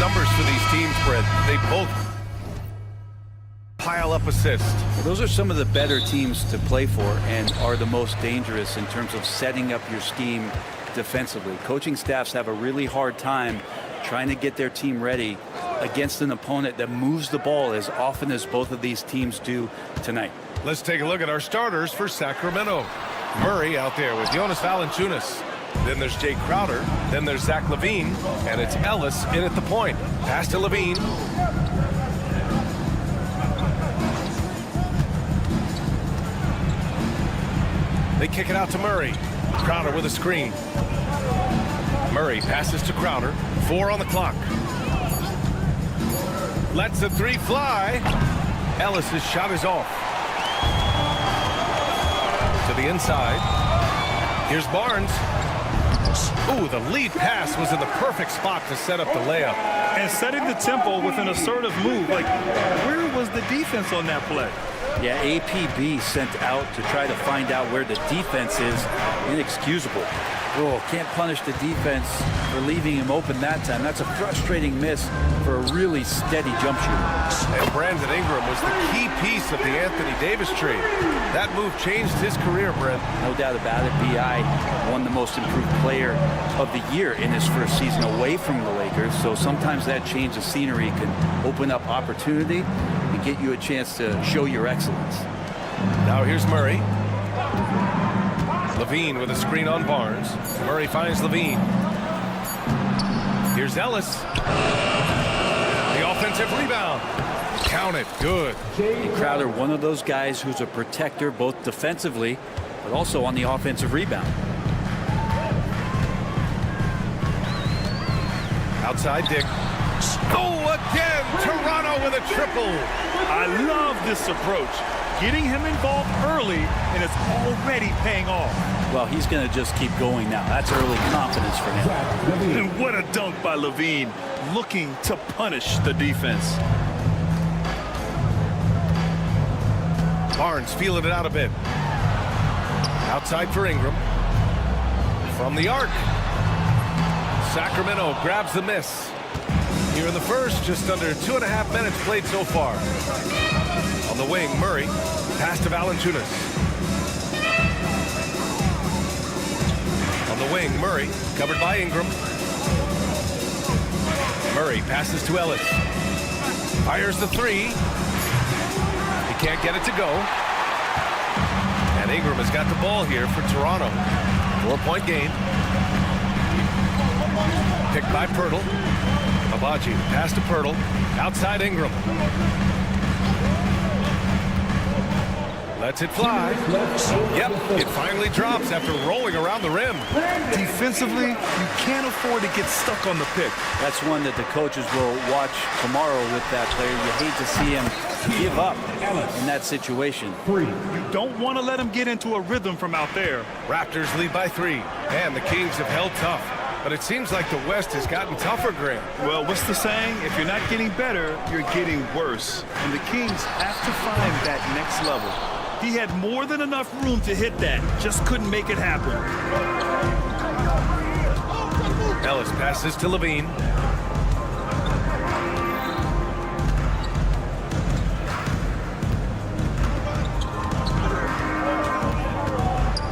numbers for these teams, Brent. They both pile up assists. Well, those are some of the better teams to play for and are the most dangerous in terms of setting up your scheme defensively. Coaching staffs have a really hard time trying to get their team ready against an opponent that moves the ball as often as both of these teams do tonight. Let's take a look at our starters for Sacramento. Murray out there with Jonas Valanciunas. Then there's Jay Crowder. Then there's Zach LaVine. And it's Ellis in at the point. Pass to LaVine. They kick it out to Murray. Crowder with a screen. Murray passes to Crowder. 4 on the clock. Lets the 3 fly. Ellis' shot is off. To the inside. Here's Barnes. Ooh, the lead pass was in the perfect spot to set up the layup. And setting the tempo with an assertive move. Like, where was the defense on that play? Yeah, APB sent out to try to find out where the defense is. Inexcusable. Oh, can't punish the defense for leaving him open that time. That's a frustrating miss for a really steady jump shooter. And Brandon Ingram was the key piece of the Anthony Davis trade. That move changed his career, Brent. No doubt about it. B.I. won the most improved player of the year in his first season away from the Lakers. So sometimes that change of scenery can open up opportunity and get you a chance to show your excellence. Now here's Murray. LaVine with a screen on Barnes. Murray finds LaVine. Here's Ellis. The offensive rebound. Count it. Good. And Crowder, one of those guys who's a protector both defensively but also on the offensive rebound. Outside Dick. Oh, again! Toronto with a triple. I love this approach. Getting him involved early, and it's already paying off. Well, he's going to just keep going now. That's early confidence for him. And what a dunk by LaVine, looking to punish the defense. Barnes feeling it out a bit. Outside for Ingram. From the arc. Sacramento grabs the miss. Here in the first, just under 2.5 minutes played so far. On the wing, Murray. Pass to Valanciunas. On the wing, Murray. Covered by Ingram. Murray passes to Ellis. Fires the 3. He can't get it to go. And Ingram has got the ball here for Toronto. 4-point game. Picked by Pirtle. Abaji, pass to Pirtle. Outside Ingram. Lets it fly. Yep, it finally drops after rolling around the rim. Defensively, you can't afford to get stuck on the pick. That's one that the coaches will watch tomorrow with that player. You hate to see him give up in that situation. You don't want to let him get into a rhythm from out there. Raptors lead by 3, and the Kings have held tough. But it seems like the West has gotten tougher, Grant. Well, what's the saying? If you're not getting better, you're getting worse. And the Kings have to find that next level. He had more than enough room to hit that. Just couldn't make it happen. Ellis passes to LaVine.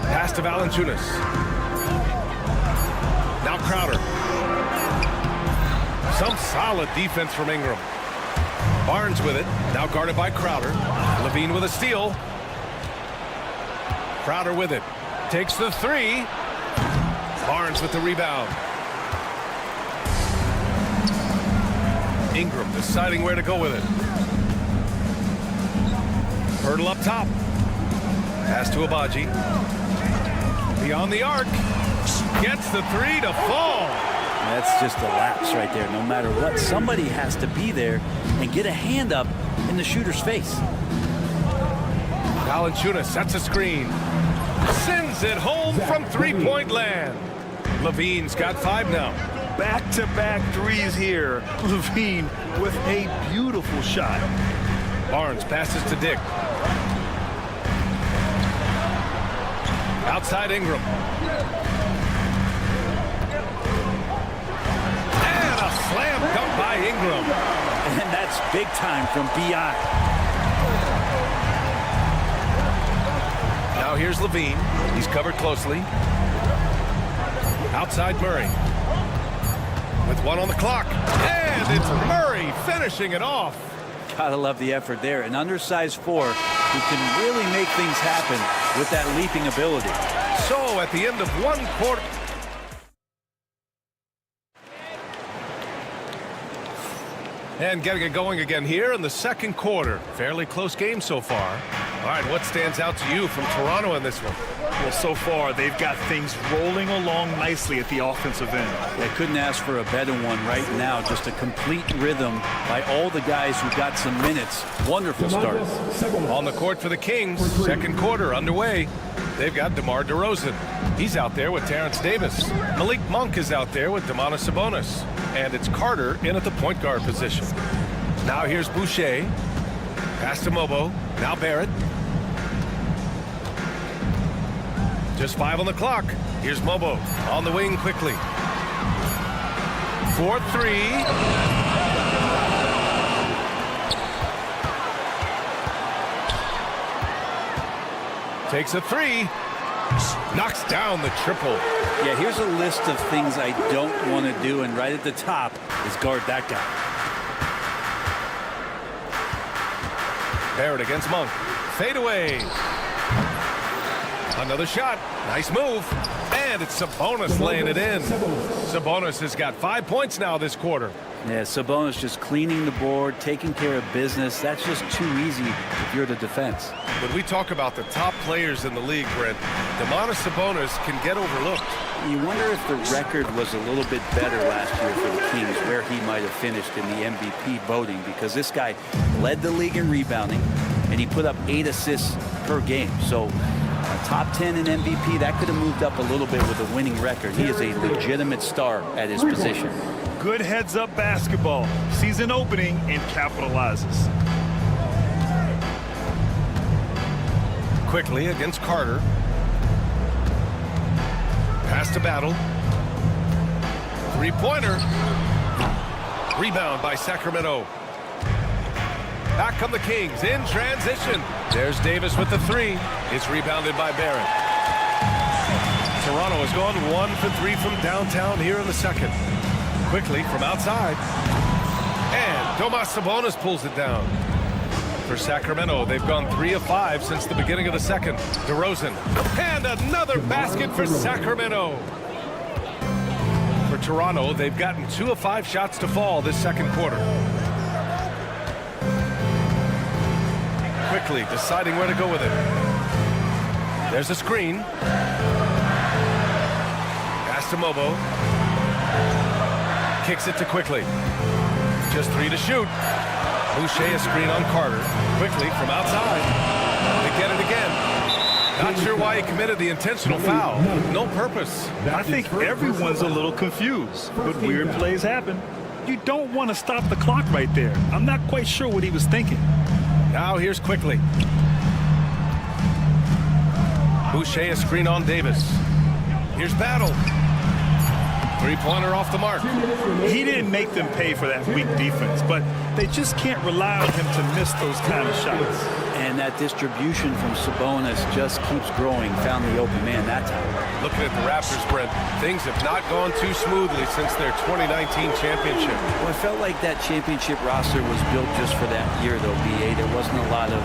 Pass to Valanciunas. Now Crowder. Some solid defense from Ingram. Barnes with it. Now guarded by Crowder. LaVine with a steal. Crowder with it. Takes the 3. Barnes with the rebound. Ingram deciding where to go with it. Hurdle up top. Pass to Abaji. Beyond the arc. Gets the 3 to fall. That's just a lapse right there. No matter what, somebody has to be there and get a hand up in the shooter's face. Valanciunas sets a screen. Sends it home from three-point land. LaVine's got 5 now. Back-to-back threes here. LaVine with a beautiful shot. Barnes passes to Dick. Outside Ingram. And a Slam dunk by Ingram. And that's big time from B.I. Now here's Levine. He's covered closely. Outside Murray. With 1 on the clock. And it's Murray finishing it off. Gotta love the effort there. An undersized 4 who can really make things happen with that leaping ability. So at the end of 1 quarter. And getting it going again here in the second quarter. Fairly close game so far. All right, what stands out to you from Toronto in this one? Well, so far, they've got things rolling along nicely at the offensive end. They couldn't ask for a better one right now. Just a complete rhythm by all the guys who got some minutes. Wonderful start. On the court for the Kings, second quarter underway. They've got DeMar DeRozan. He's out there with Terrence Davis. Malik Monk is out there with Domantas Sabonis. And it's Carter in at the point guard position. Now here's Boucher. Pass to Mobo. Now Barrett. Just 5 on the clock. Here's Mobo on the wing quickly. 4-3. Takes a 3. Knocks down the triple. Yeah, here's a list of things I don't want to do, and right at the top is guard that guy. Barrett against Monk. Fade away. Another shot. Nice move. And it's Sabonis laying it in. Sabonis has got 5 points now this quarter. Yeah, Sabonis just cleaning the board, taking care of business. That's just too easy if you're the defense. When we talk about the top players in the league, Brent, Domantas Sabonis can get overlooked. You wonder if the record was a little bit better last year for the Kings, where he might have finished in the MVP voting, because this guy led the league in rebounding, and he put up 8 assists per game. So top 10 in MVP, that could have moved up a little bit with a winning record. He is a legitimate star at his position. Good heads-up basketball. Season opening and capitalizes. Quickly against Carter. Pass to Battle. Three-pointer. Rebound by Sacramento. Back come the Kings in transition. There's Davis with the 3. It's rebounded by Barrett. Toronto has gone 1 for 3 from downtown here in the second. Quickly from outside. And Domantas Sabonis pulls it down. For Sacramento, they've gone 3 of 5 since the beginning of the second. DeRozan. And another basket for Sacramento. For Toronto, they've gotten 2 of 5 shots to fall this second quarter. Quickly deciding where to go with it. There's a screen. Pass to Mobo. Kicks it to Quickly. Just 3 to shoot. Boucher a screen on Carter. Quickly from outside. They get it again. Not sure why he committed the intentional foul. No purpose. I think everyone's a little confused, but weird plays happen. You don't want to stop the clock right there. I'm not quite sure what he was thinking. Now here's Quickly. Boucher a screen on Davis. Here's Battle. Three-pointer off the mark. He didn't make them pay for that weak defense, but they just can't rely on him to miss those kind of shots. And that distribution from Sabonis just keeps growing. Found the open man that time. Looking at the Raptors, Brent, things have not gone too smoothly since their 2019 championship. Well, I felt like that championship roster was built just for that year, though, B.A. There wasn't a lot of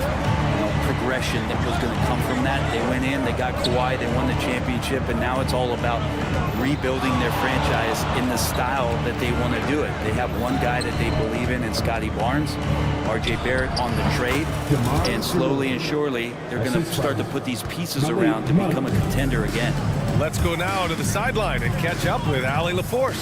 progression that was going to come from that. They went in, they got Kawhi, they won the championship, and now it's all about rebuilding their franchise in the style that they want to do it. They have one guy that they believe in Scotty Barnes, R.J. Barrett on the trade, and slowly and surely they're going to start to put these pieces around to become a contender again. Let's go now to the sideline and catch up with Allie LaForce.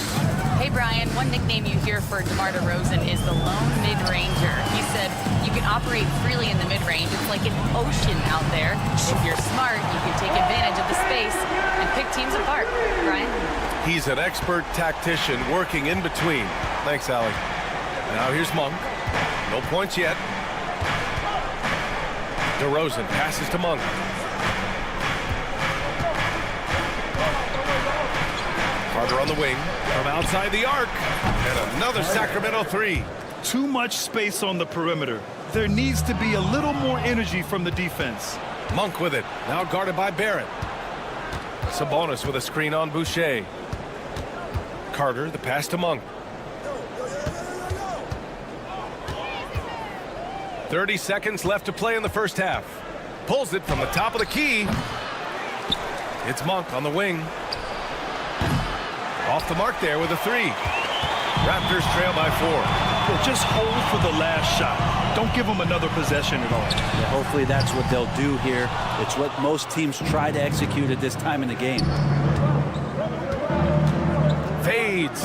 Hey, Brian, one nickname you hear for DeMar DeRozan is the lone mid-ranger. He said you can operate freely in the mid-range. It's like an ocean out there. If you're smart, you can take advantage of the space and pick teams apart. Brian? He's an expert tactician working in between. Thanks, Allie. Now here's Monk. No points yet. DeRozan passes to Monk. Carter on the wing from outside the arc. And another Sacramento three. Too much space on the perimeter. There needs to be a little more energy from the defense. Monk with it. Now guarded by Barrett. Sabonis with a screen on Boucher. Carter, the pass to Monk. 30 seconds left to play in the first half. Pulls it from the top of the key. It's Monk on the wing. Off the mark there with a three. Raptors trail by 4. Well, just hold for the last shot. Don't give them another possession at all. Yeah, hopefully that's what they'll do here. It's what most teams try to execute at this time in the game. Fades.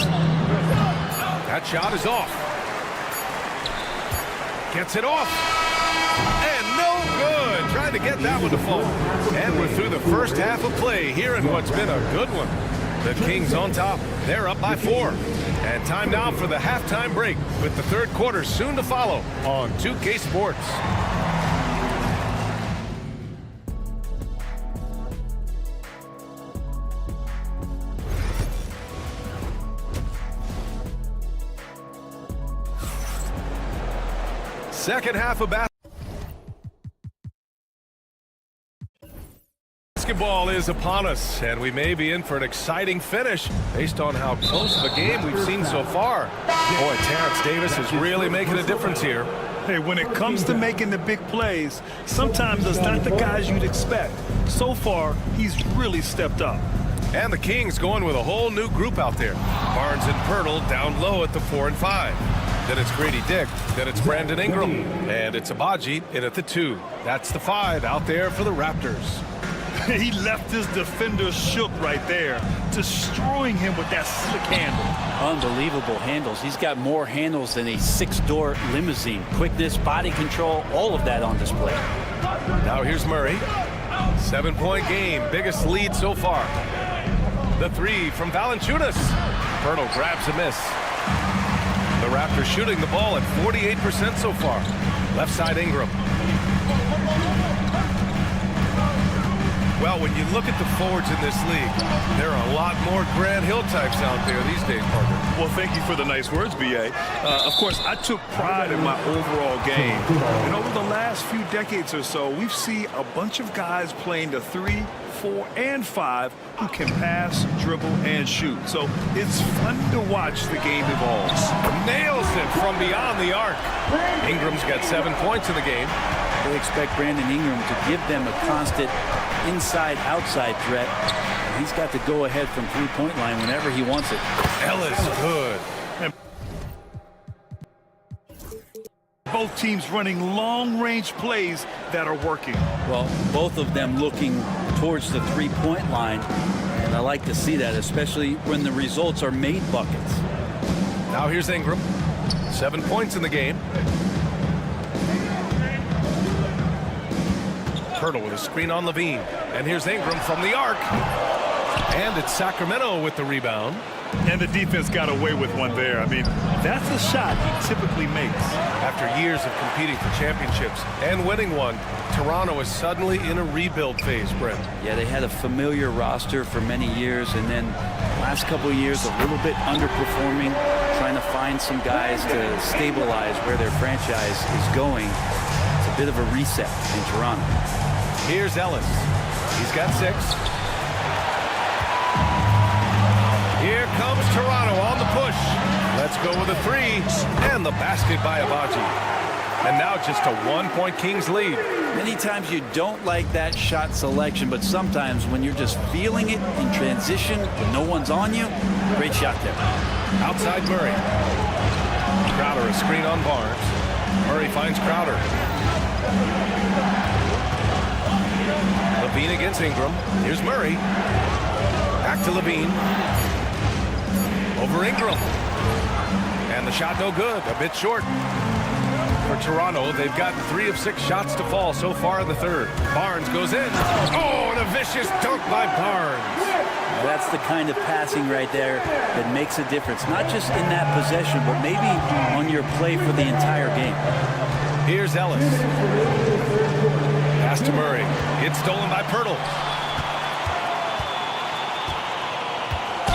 That shot is off. Gets it off. And no good. Trying to get that one to fall. And we're through the first half of play here in what's been a good one. The Kings on top. They're up by 4. And time now for the halftime break with the third quarter soon to follow on 2K Sports. Second half of basketball is upon us, and we may be in for an exciting finish based on how close of a game we've seen so far. Boy, Terrence Davis is really making a difference here. Hey, when it comes to making the big plays, sometimes it's not the guys you'd expect. So far, he's really stepped up. And the Kings going with a whole new group out there. Barnes and Pirtle down low at the 4 and 5. Then it's Grady Dick. Then it's Brandon Ingram. And it's Abaji in at the 2. That's the 5 out there for the Raptors. He left his defender shook right there, destroying him with that slick handle. Unbelievable handles. He's got more handles than a 6-door limousine. Quickness, body control, all of that on display. Now here's Murray. 7-point game, biggest lead so far. The 3 from Valanciunas. Pirtle grabs a miss. The Raptors shooting the ball at 48% so far. Left side Ingram. Well, when you look at the forwards in this league, there are a lot more Grant Hill types out there these days, Parker. Well, thank you for the nice words, B.A. Of course, I took pride in my overall game. And over the last few decades or so, we've seen a bunch of guys playing the 3, 4, and 5 who can pass, dribble, and shoot. So it's fun to watch the game evolve. Nails it from beyond the arc. Ingram's got 7 points in the game. They expect Brandon Ingram to give them a constant inside-outside threat. He's got to go ahead from three-point line whenever he wants it. Ellis good. Both teams running long-range plays that are working. Well, both of them looking towards the three-point line, and I like to see that, especially when the results are made buckets. Now here's Ingram. 7 points in the game. Pirtle with a screen on Levine. And here's Ingram from the arc. And it's Sacramento with the rebound. And the defense got away with one there. I mean, that's a shot he typically makes. After years of competing for championships and winning one, Toronto is suddenly in a rebuild phase, Brent. Yeah, they had a familiar roster for many years, and then last couple of years a little bit underperforming, trying to find some guys to stabilize where their franchise is going. It's a bit of a reset in Toronto. Here's Ellis. He's got 6. Here comes Toronto on the push. Let's go with a 3. And the basket by Abaji. And now just a 1-point Kings lead. Many times you don't like that shot selection, but sometimes when you're just feeling it in transition, when no one's on you, great shot there. Outside Murray. Crowder a screen on Barnes. Murray finds Crowder. Levine against Ingram. Here's Murray. Back to Levine. Over Ingram. And the shot no good. A bit short. For Toronto, they've got 3 of 6 shots to fall so far in the third. Barnes goes in. Oh, and a vicious dunk by Barnes. That's the kind of passing right there that makes a difference. Not just in that possession, but maybe on your play for the entire game. Here's Ellis. Pass to Murray. It's stolen by Pirtle.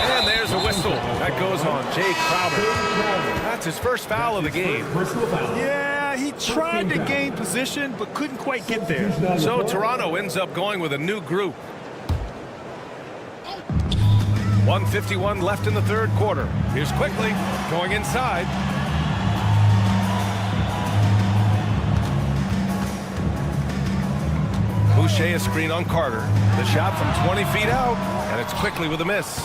And there's a whistle. That goes on Jake Crowder. That's his first foul of the game. Yeah, he tried to gain position, but couldn't quite get there. So Toronto ends up going with a new group. 1:51 left in the third quarter. Here's Quickly going inside. Boucher a screen on Carter. The shot from 20 feet out, and it's Quickly with a miss.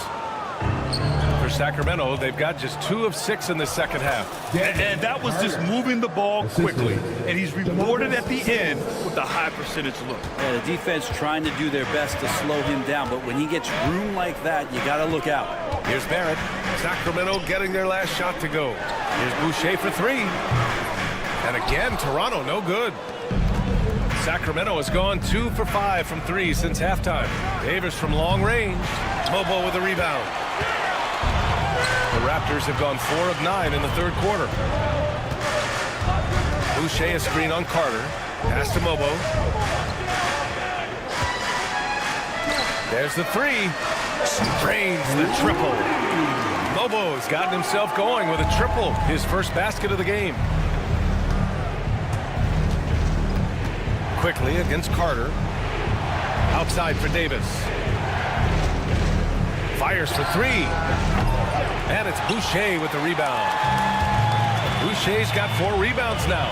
For Sacramento, they've got just 2 of 6 in the second half. And that was just moving the ball quickly. And he's rewarded at the end with a high percentage look. Yeah, the defense trying to do their best to slow him down, but when he gets room like that, you got to look out. Here's Barrett. Sacramento getting their last shot to go. Here's Boucher for 3. And again, Toronto no good. Sacramento has gone 2 for 5 from 3 since halftime. Davis from long range. Mobo with a rebound. The Raptors have gone 4 of 9 in the third quarter. Boucher a screen on Carter. Pass to Mobo. There's the 3. Drains the triple. Mobo has gotten himself going with a triple. His first basket of the game. Quickly against Carter. Outside for Davis. Fires for 3. And it's Boucher with the rebound. Boucher's got 4 rebounds now.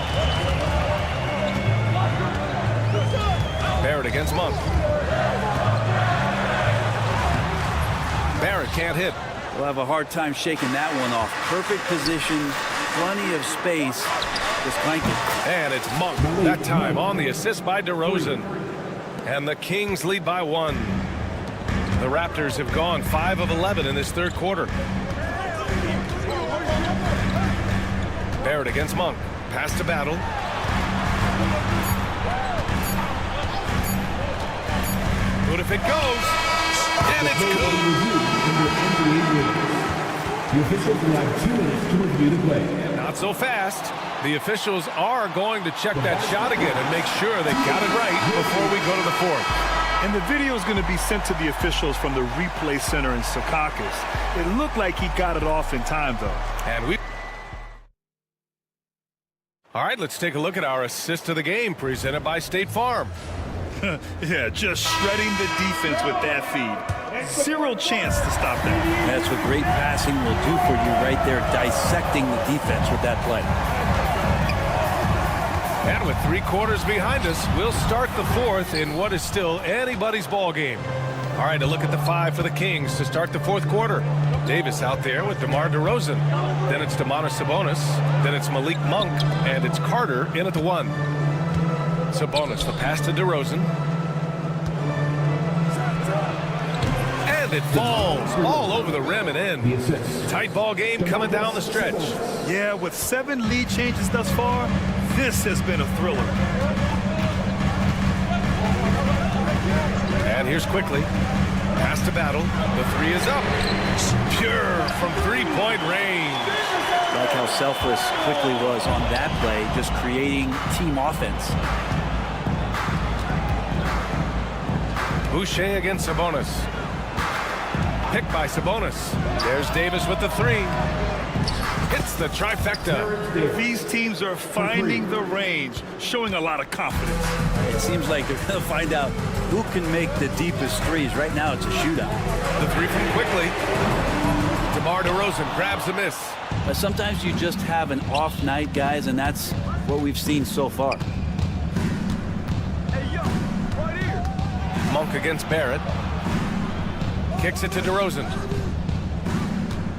Barrett against Monk. Barrett can't hit. We'll have a hard time shaking that one off. Perfect position, plenty of space. Just clank it. And it's Monk, that time on the assist by DeRozan. And the Kings lead by 1. The Raptors have gone 5 of 11 in this third quarter. Barrett against Monk. Pass to Battle. Good if it goes. And it's good. The officials will have 2 minutes to review the play. Not so fast. The officials are going to check that shot again and make sure they got it right before we go to the fourth. And the video is going to be sent to the officials from the replay center in Secaucus. It looked like he got it off in time, though. And we... All right, let's take a look at our assist of the game presented by State Farm. Yeah, just shredding the defense with that feed. Zero chance to stop that. That's what great passing will do for you right there, dissecting the defense with that play. And with 3 quarters behind us, we'll start the fourth in what is still anybody's ball game. All right, a look at the 5 for the Kings to start the fourth quarter. Davis out there with DeMar DeRozan. Then it's Domantas Sabonis. Then it's Malik Monk. And it's Carter in at the 1. Sabonis, the pass to DeRozan. And it falls all over the rim and in. Tight ball game coming down the stretch. Yeah, with 7 lead changes thus far, this has been a thriller. And here's Quickly. Pass to Battle. The 3 is up. Pure from 3-point range. Like how selfless Quickly was on that play, just creating team offense. Boucher against Sabonis. Picked by Sabonis. There's Davis with the 3. Hits the trifecta. These teams are finding the range, showing a lot of confidence. It seems like they're going to find out who can make the deepest threes. Right now, it's a shootout. The 3 from Quickly. DeMar DeRozan grabs a miss. But sometimes you just have an off night, guys, and that's what we've seen so far. Monk against Barrett. Kicks it to DeRozan.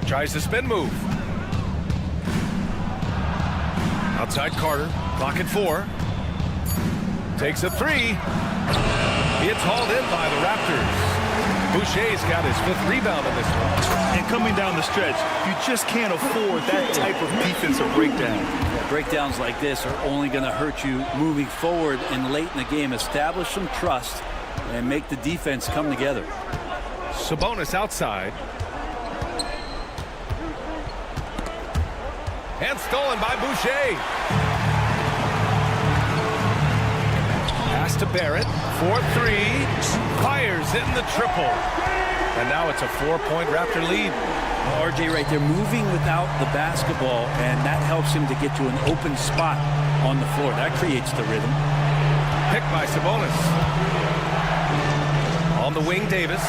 Tries the spin move. Outside Carter. Clock at 4. Takes a 3. It's hauled in by the Raptors. Boucher's got his 5th rebound in this one. And coming down the stretch, you just can't afford that type of defensive breakdown. Breakdowns like this are only going to hurt you moving forward and late in the game. Establish some trust and make the defense come together. Sabonis outside. And stolen by Boucher. Pass to Barrett. 4-3. Fires in the triple. And now it's a 4-point Raptor lead. RJ right there moving without the basketball, and that helps him to get to an open spot on the floor. That creates the rhythm. Pick by Sabonis. On the wing, Davis.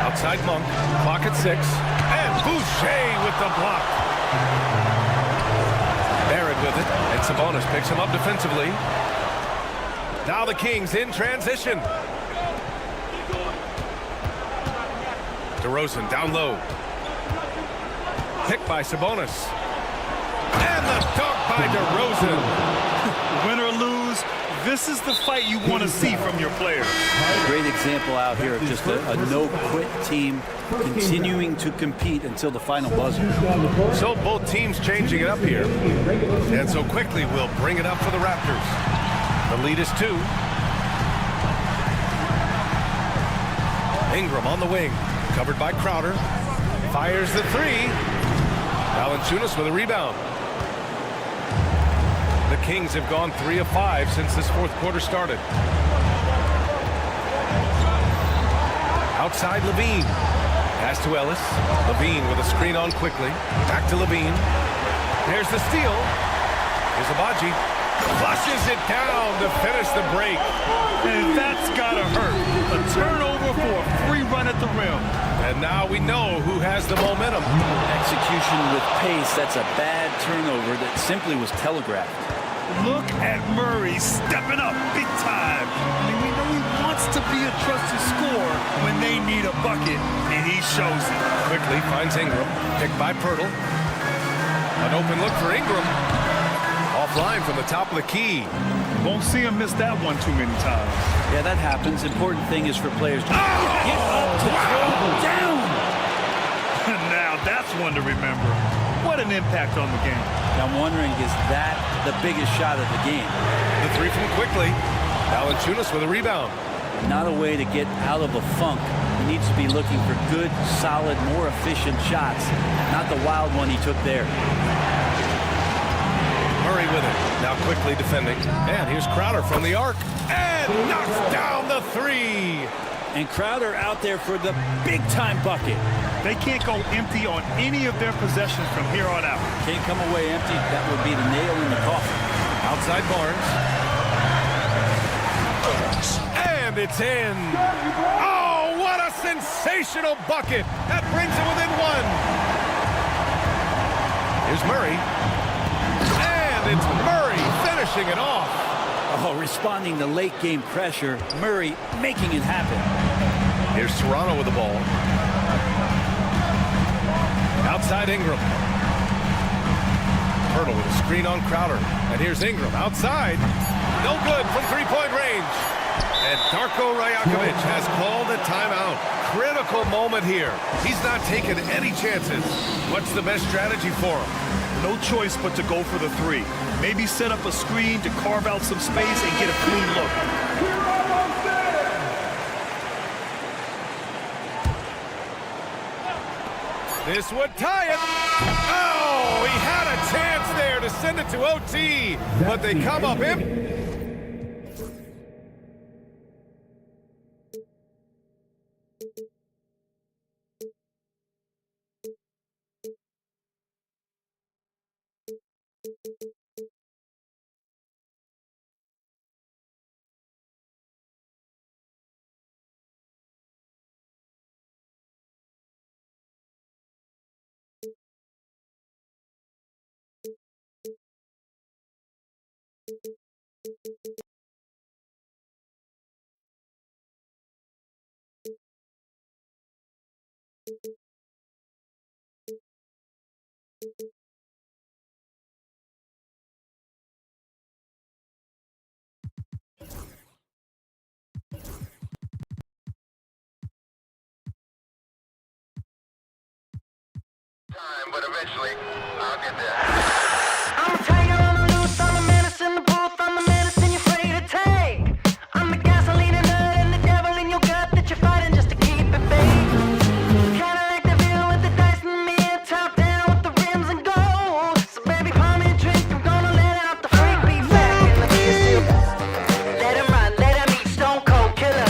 Outside Monk. Clock at 6. And Boucher with the block. Barrett with it. And Sabonis picks him up defensively. Now the Kings in transition. DeRozan down low. Pick by Sabonis. And the dunk by DeRozan. Win or lose, this is the fight you want to see from your players. Great example out here of just a no-quit team continuing to compete until the final buzzer. So both teams changing it up here. And so quickly we'll bring it up for the Raptors. The lead is 2. Ingram on the wing. Covered by Crowder. Fires the 3. Valanciunas with a rebound. The Kings have gone 3 of 5 since this fourth quarter started. Outside Levine. Pass to Ellis. Levine with a screen on quickly. Back to Levine. There's the steal. Here's Abaji. Flushes it down to finish the break. And that's gotta hurt. A turnover for a free run at the rim. And now we know who has the momentum. Execution with pace, that's a bad turnover that simply was telegraphed. Look at Murray stepping up big time. I mean, we know he wants to be a trusted scorer when they need a bucket, and he shows it. Quickly finds Ingram. Picked by Pirtle. An open look for Ingram. Offline from the top of the key. Won't see him miss that one too many times. Yeah, that happens. Important thing is for players to get up to throw down. Now that's one to remember. What an impact on the game. I'm wondering, is that the biggest shot of the game? The 3 from quickly. Valanciunas with a rebound. Not a way to get out of a funk. He needs to be looking for good, solid, more efficient shots. Not the wild one he took there. Murray with it. Now quickly defending. And here's Crowder from the arc. And knocks down the 3. And Crowder out there for the big-time bucket. They can't go empty on any of their possessions from here on out. Can't come away empty. That would be the nail in the coffin. Outside Barnes. And it's in. Oh, what a sensational bucket. That brings it within 1. Here's Murray. And it's Murray finishing it off. Oh, responding to late-game pressure. Murray making it happen. Here's Toronto with the ball. Outside Ingram. Pirtle with a screen on Crowder. And here's Ingram outside. No good from three-point range. And Darko Rajakovic has called a timeout. Critical moment here. He's not taking any chances. What's the best strategy for him? No choice but to go for the 3. Maybe set up a screen to carve out some space and get a clean look. This would tie it. Oh, he had a chance there to send it to OT, but they come up empty. But eventually, I'll get there. I'm a tiger on the loose, I'm a menace in the booth, I'm the medicine you're afraid to take. I'm the gasoline and nut and the devil in your gut that you're fighting just to keep it baked. Kinda like the view with the dice and me, top down with the rims and gold. So baby, pour me a drink, I'm gonna let out the freak beat back in the music. Let him run, let him eat stone cold killer.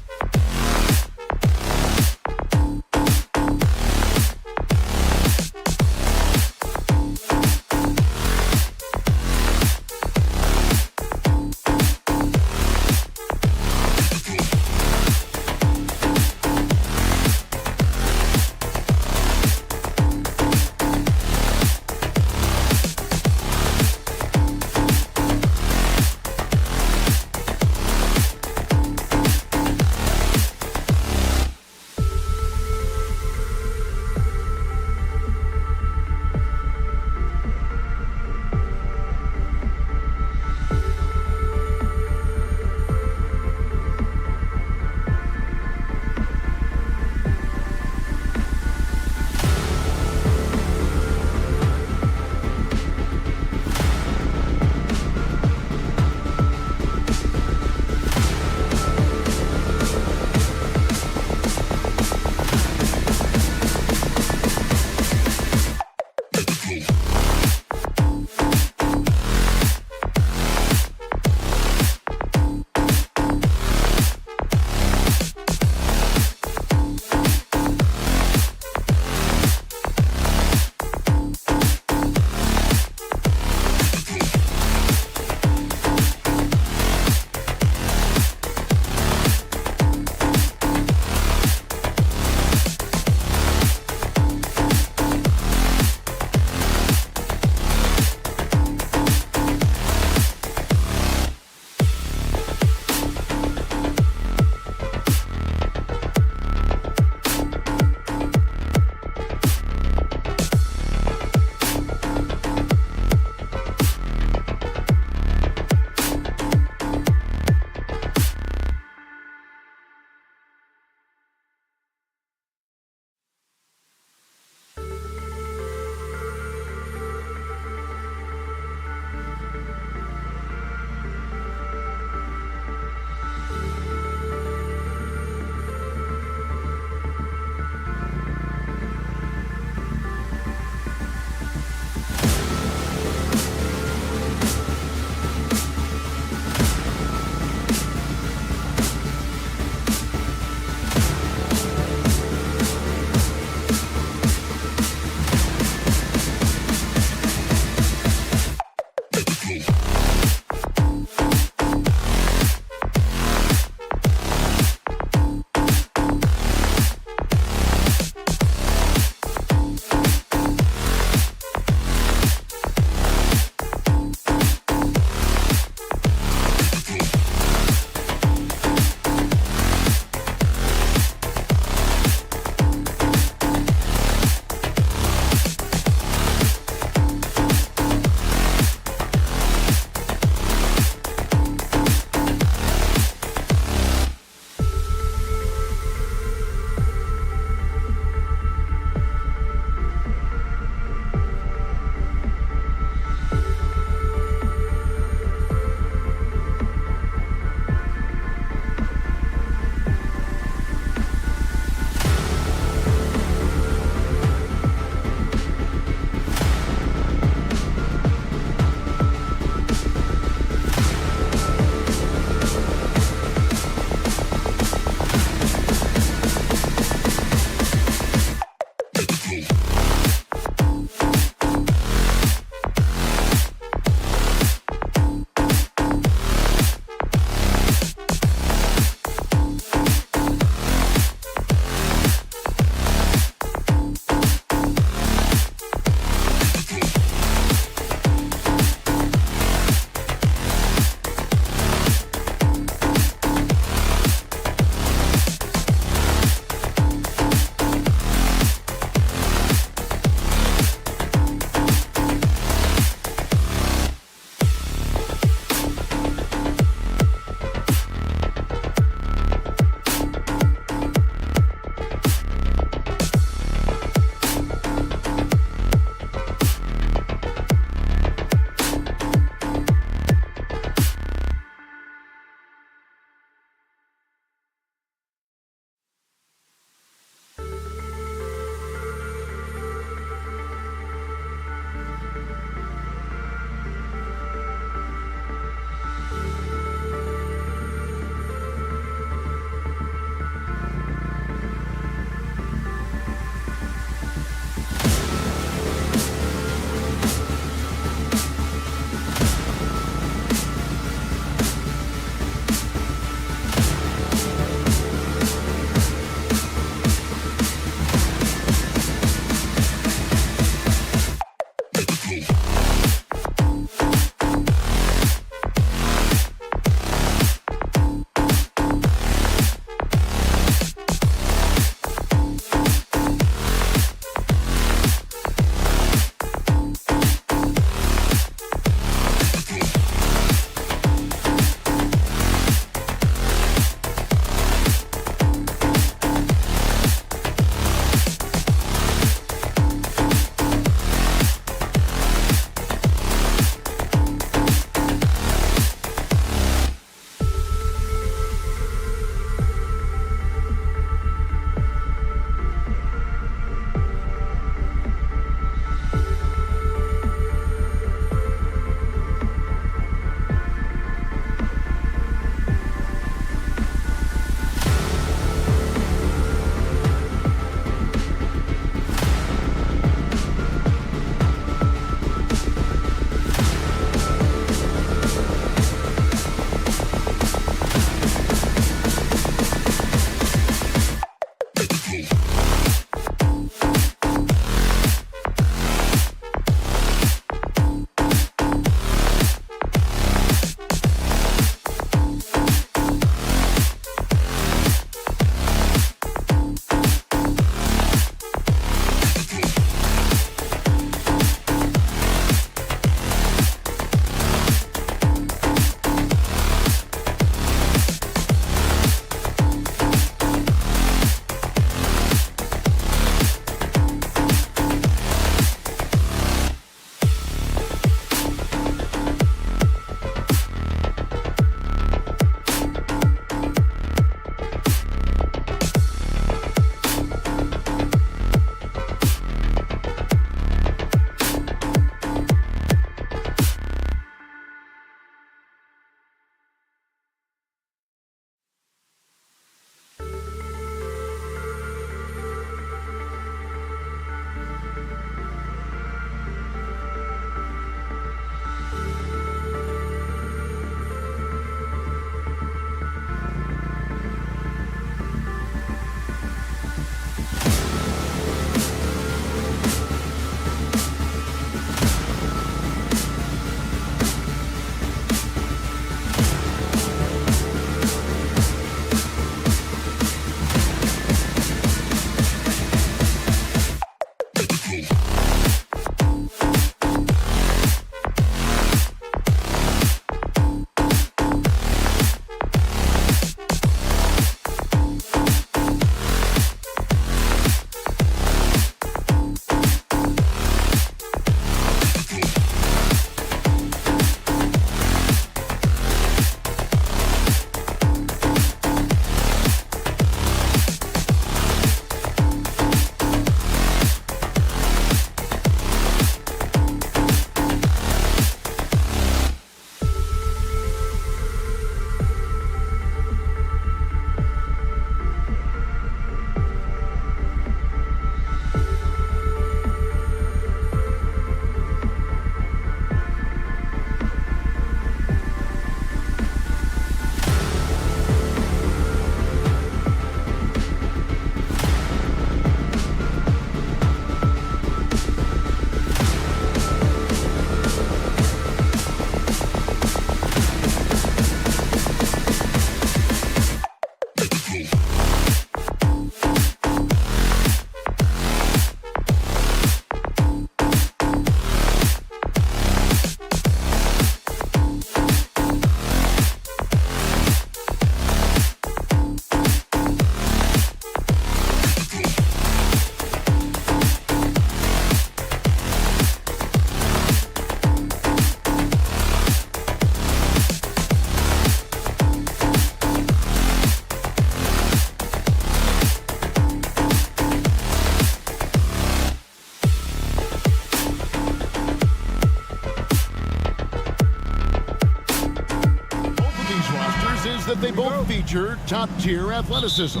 but they both feature top-tier athleticism.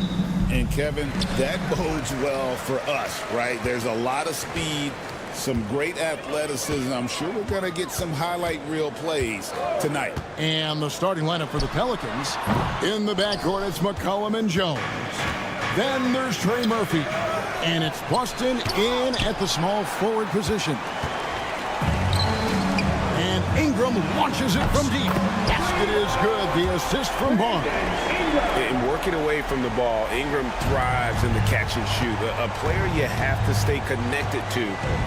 And Kevin, that bodes well for us, right? There's a lot of speed, some great athleticism. I'm sure we're going to get some highlight reel plays tonight. And the starting lineup for the Pelicans. In the backcourt, it's McCollum and Jones. Then there's Trey Murphy. And it's Boston in at the small forward position. And Ingram launches it from deep. Basket is good. The assist from Barnes. And working away from the ball, Ingram thrives in the catch and shoot. A player you have to stay connected to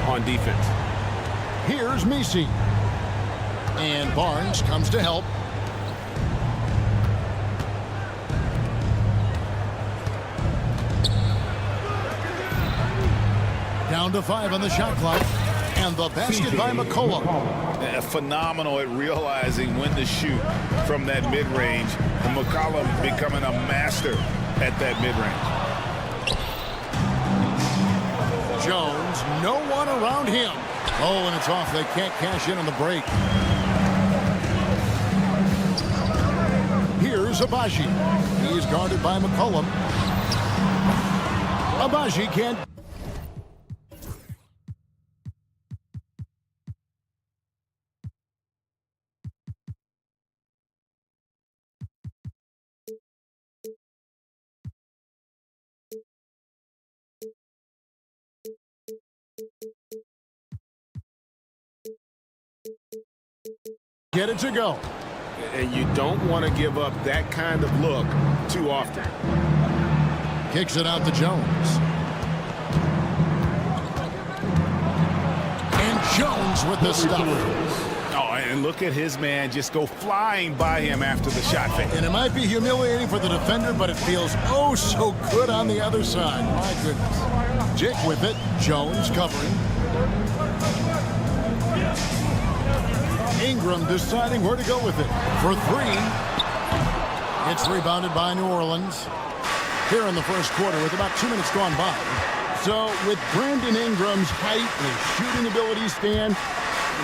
on defense. Here's Messi. And Barnes comes to help. Down to 5 on the shot clock. And the basket by McCollum. Phenomenal at realizing when to shoot from that mid-range. And McCollum becoming a master at that mid-range. Jones, no one around him. Oh, and it's off. They can't cash in on the break. Here's Abaji. He's guarded by McCollum. Abaji can't. Get it to go. And you don't want to give up that kind of look too often. Kicks it out to Jones. And Jones with the stuff. Oh, and look at his man just go flying by him after the shot fake. And it might be humiliating for the defender, but it feels oh so good on the other side. My goodness. Jick with it. Jones covering. Ingram deciding where to go with it. For 3. It's rebounded by New Orleans. Here in the first quarter with about 2 minutes gone by. So with Brandon Ingram's height and his shooting abilities, Stan,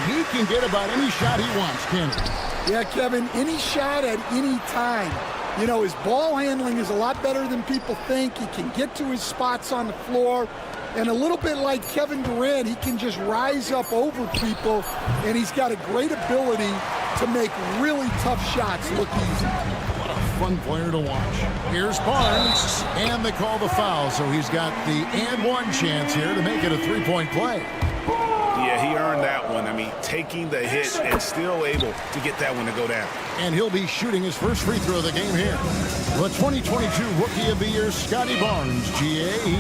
he can get about any shot he wants, can't he? Yeah, Kevin, any shot at any time. You know, his ball handling is a lot better than people think. He can get to his spots on the floor. And a little bit like Kevin Durant, he can just rise up over people, and he's got a great ability to make really tough shots look easy. What a fun player to watch. Here's Barnes, and they call the foul, so he's got the and one chance here to make it a three-point play. Yeah, he earned that one. I mean, taking the hit and still able to get that one to go down. And he'll be shooting his first free throw of the game here. The 2022 Rookie of the Year, Scotty Barnes, GA. He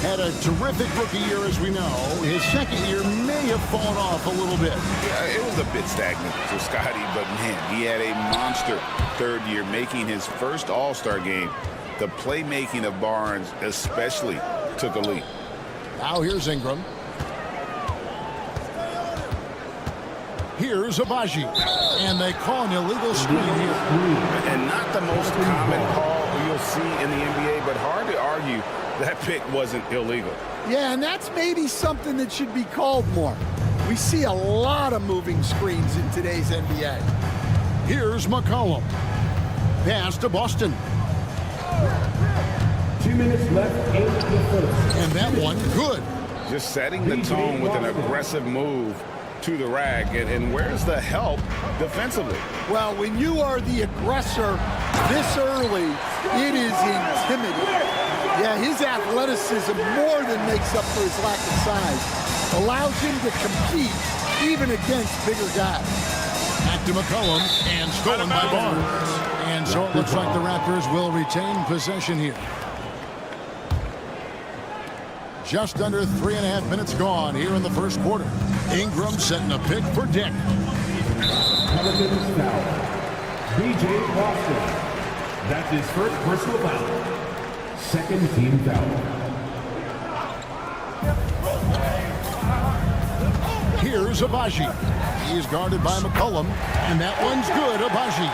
had a terrific rookie year, as we know. His second year may have fallen off a little bit. Yeah, it was a bit stagnant for Scotty, but man, he had a monster third year, making his first All-Star game. The playmaking of Barnes especially took a leap. Now here's Ingram. Here's Abaji. And they call an illegal screen here. And not the most common call you'll see in the NBA, but hard to argue that pick wasn't illegal. Yeah, and that's maybe something that should be called more. We see a lot of moving screens in today's NBA. Here's McCollum. Pass to Boston. 2 minutes left in the first. And that one, good. Just setting the tone with an aggressive move to the rack. And where's the help defensively? Well, when you are the aggressor this early, it is intimidating. Yeah, his athleticism more than makes up for his lack of size. Allows him to compete even against bigger guys. Back to McCollum, and stolen by Barnes. And so it looks like the Raptors will retain possession here. Just under 3.5 minutes gone here in the first quarter. Ingram setting a pick for Dick. Pelicans foul. B.J. Boston. That's his first personal foul. Second team foul. Here's Abaji. He's guarded by McCollum, and that one's good, Abaji.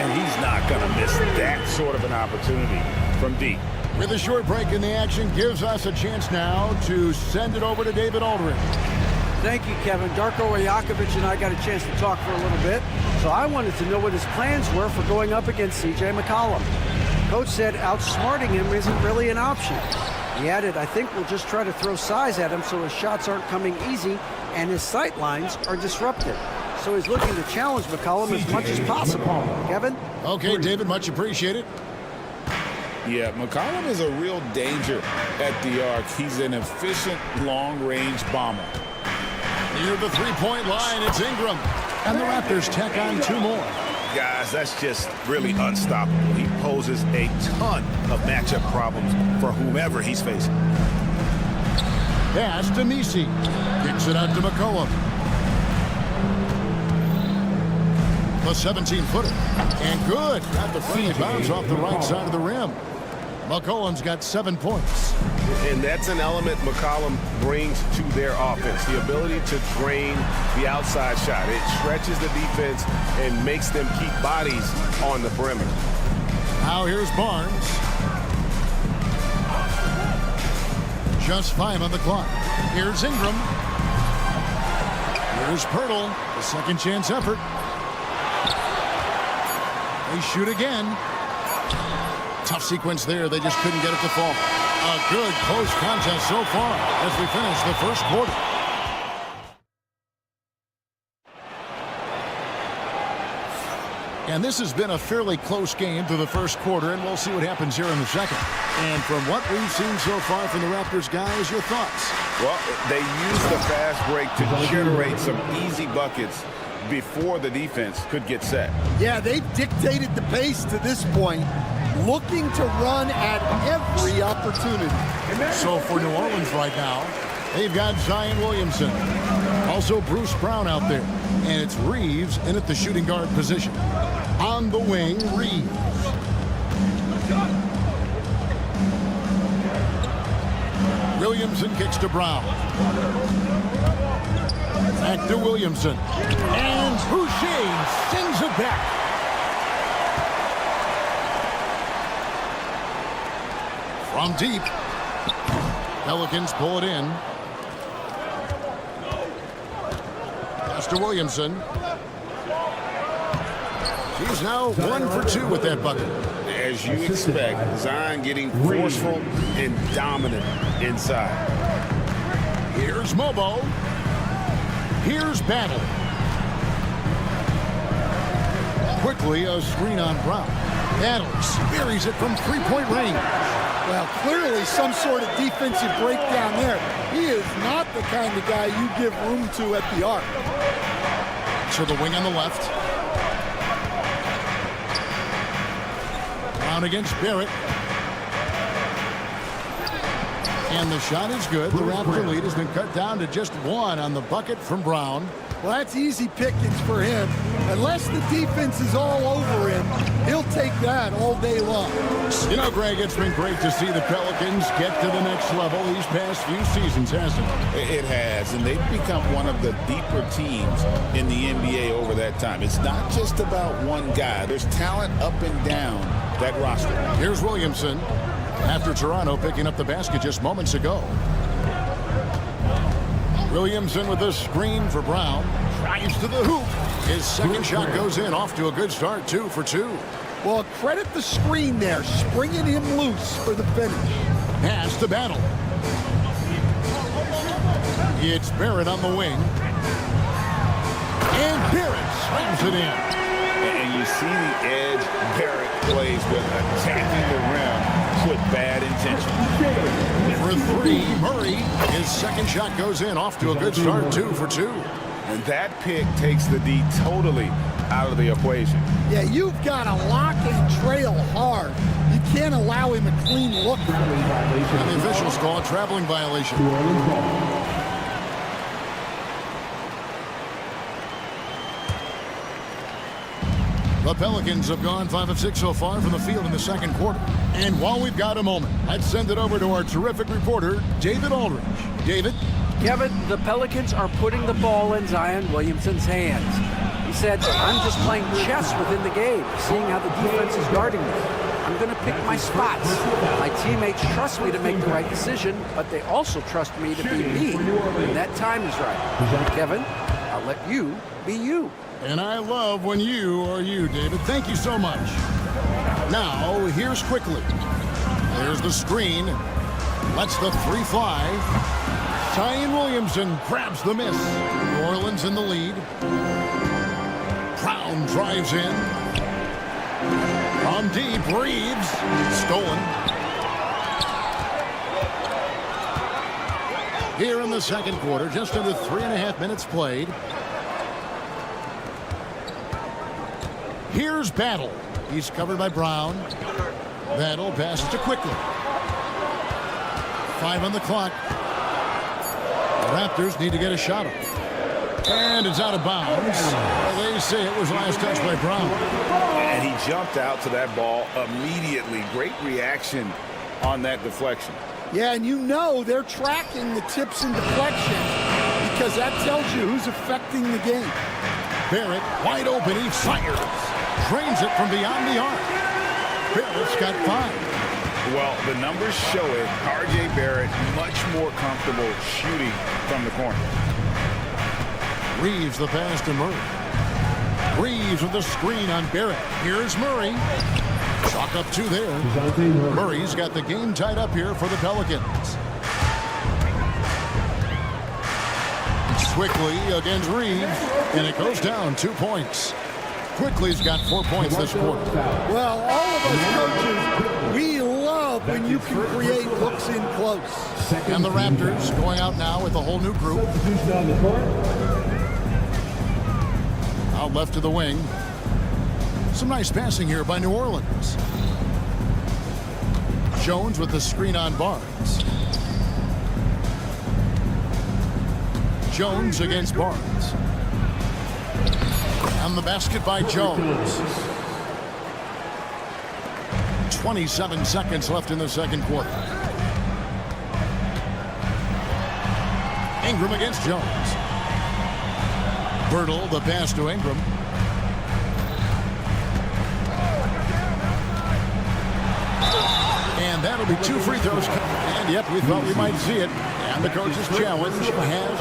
And he's not going to miss that sort of an opportunity from deep. With a short break in the action, gives us a chance now to send it over to David Aldridge. Thank you, Kevin. Darko Rajakovic and I got a chance to talk for a little bit, so I wanted to know what his plans were for going up against C.J. McCollum. Coach said outsmarting him isn't really an option. He added, I think we'll just try to throw size at him so his shots aren't coming easy and his sight lines are disrupted. So he's looking to challenge McCollum as much as possible. Kevin? Okay, David, much appreciated. Yeah, McCollum is a real danger at the arc. He's an efficient long-range bomber. Near the three-point line, it's Ingram. And the Raptors tack on 2 more. Guys, that's just really unstoppable. He poses a ton of matchup problems for whomever he's facing. Pass to Misi. Kicks it out to McCollum. The 17-footer. And good. Got the free bounce off the right side of the rim. McCollum's got 7 points. And that's an element McCollum brings to their offense, the ability to drain the outside shot. It stretches the defense and makes them keep bodies on the perimeter. Now here's Barnes. Just 5 on the clock. Here's Ingram. Here's Pirtle. The second chance effort. They shoot again. Tough sequence there. They just couldn't get it to fall. A good close contest so far as we finish the first quarter. And this has been a fairly close game through the first quarter, and we'll see what happens here in the second. And from what we've seen so far from the Raptors, guys, your thoughts? Well, they used the fast break to generate some easy buckets before the defense could get set. Yeah, they've dictated the pace to this point, looking to run at every opportunity. So for New Orleans right now, they've got Zion Williamson. Also Bruce Brown out there. And it's Reeves in at the shooting guard position. On the wing, Reeves. Williamson kicks to Brown. Back to Williamson. And Boucher sends it back. From deep. Pelicans pull it in. Pass to Williamson. He's now 1 for 2 with that bucket. As you expect, Zion getting forceful and dominant inside. Here's Mobo. Here's Battle. Quickly, a screen on Brown. Battles buries it from three-point range. Well, clearly some sort of defensive breakdown there. He is not the kind of guy you give room to at the arc. To the wing on the left. Brown against Barrett. And the shot is good. The Raptor lead has been cut down to just 1 on the bucket from Brown. Well, that's easy pickings for him. Unless the defense is all over him, he'll take that all day long. You know, Greg, it's been great to see the Pelicans get to the next level these past few seasons, hasn't it? It has, and they've become one of the deeper teams in the NBA over that time. It's not just about one guy. There's talent up and down that roster. Here's Williamson after Toronto picking up the basket just moments ago. Williamson with a screen for Brown. Tries to the hoop. His second shot goes in, off to a good start, 2 for 2. Well, credit the screen there, springing him loose for the finish. Pass to Battle. It's Barrett on the wing. And Barrett slams it in. And you see the edge Barrett plays with, attacking the rim with bad intention. For 3, Murray. His second shot goes in, off to a good start, 2 for 2. And that pick takes the D totally out of the equation. Yeah, you've got to lock and trail hard. You can't allow him a clean look. And the officials call a traveling violation. The Pelicans have gone 5 of 6 so far from the field in the second quarter. And while we've got a moment, let's send it over to our terrific reporter, David Aldridge. David? Kevin, the Pelicans are putting the ball in Zion Williamson's hands. He said, I'm just playing chess within the game, seeing how the defense is guarding me. I'm going to pick my spots. My teammates trust me to make the right decision, but they also trust me to be me when that time is right. Kevin, I'll let you be you. And I love when you are you, David. Thank you so much. Now, here's quickly. There's the screen. Lets the three fly. Zion Williamson grabs the miss. New Orleans in the lead. Brown drives in. From deep, Reeves. Stolen. Here in the second quarter, just under 3.5 minutes played. Here's Battle. He's covered by Brown. Battle passes to Quickly. 5 on the clock. The Raptors need to get a shot off. And it's out of bounds. Well, they say it was last touched by Brown. And he jumped out to that ball immediately. Great reaction on that deflection. Yeah, and you know they're tracking the tips and deflections because that tells you who's affecting the game. Barrett, wide open, he fires. Drains it from beyond the arc. Barrett's got 5. Well, the numbers show it. R.J. Barrett much more comfortable shooting from the corner. Reeves the pass to Murray. Reeves with the screen on Barrett. Here's Murray. Chalk up 2 there. Murray's got the game tied up here for the Pelicans. Quickly against Reeves, and it goes down 2 points. Quickly's got 4 points this quarter. Well, all of us coaches, we love when you can create looks in close. And the Raptors going out now with a whole new group. Out left to the wing. Some nice passing here by New Orleans. Jones with the screen on Barnes. Jones against Barnes. And the basket by Jones. 27 seconds left in the second quarter. Ingram against Jones. Bertle, the pass to Ingram. And that'll be 2 free throws. And yet we thought we might see it. And the coach's challenge has.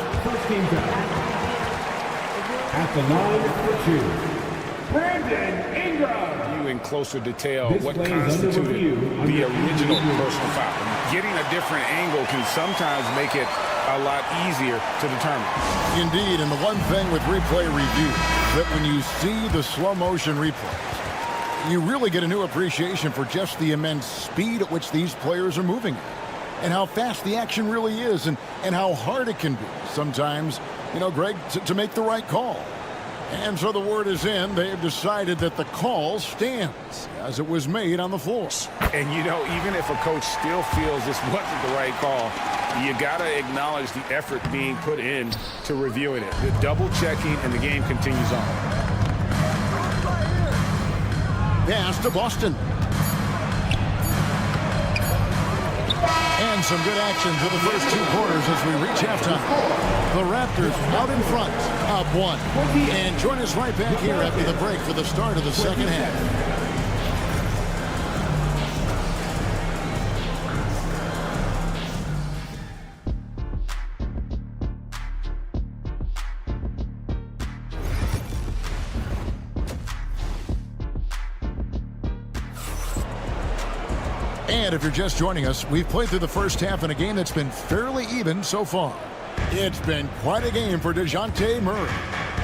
At the line for 2, Brandon Ingram. You in closer detail what constituted the original personal foul. Getting a different angle can sometimes make it a lot easier to determine. Indeed, and the one thing with replay review, that when you see the slow motion replays, you really get a new appreciation for just the immense speed at which these players are moving and how fast the action really is and how hard it can be sometimes, you know, Greg, to make the right call. And so the word is in. They've decided that the call stands as it was made on the floor. And, you know, even if a coach still feels this wasn't the right call, you got to acknowledge the effort being put in to reviewing it. The double checking, and the game continues on. Pass to Boston. And some good action for the first 2 quarters as we reach halftime. The Raptors out in front, up 1. And join us right back here after the break for the start of the second half. And if you're just joining us, we've played through the first half in a game that's been fairly even so far. It's been quite a game for DeJounte Murray.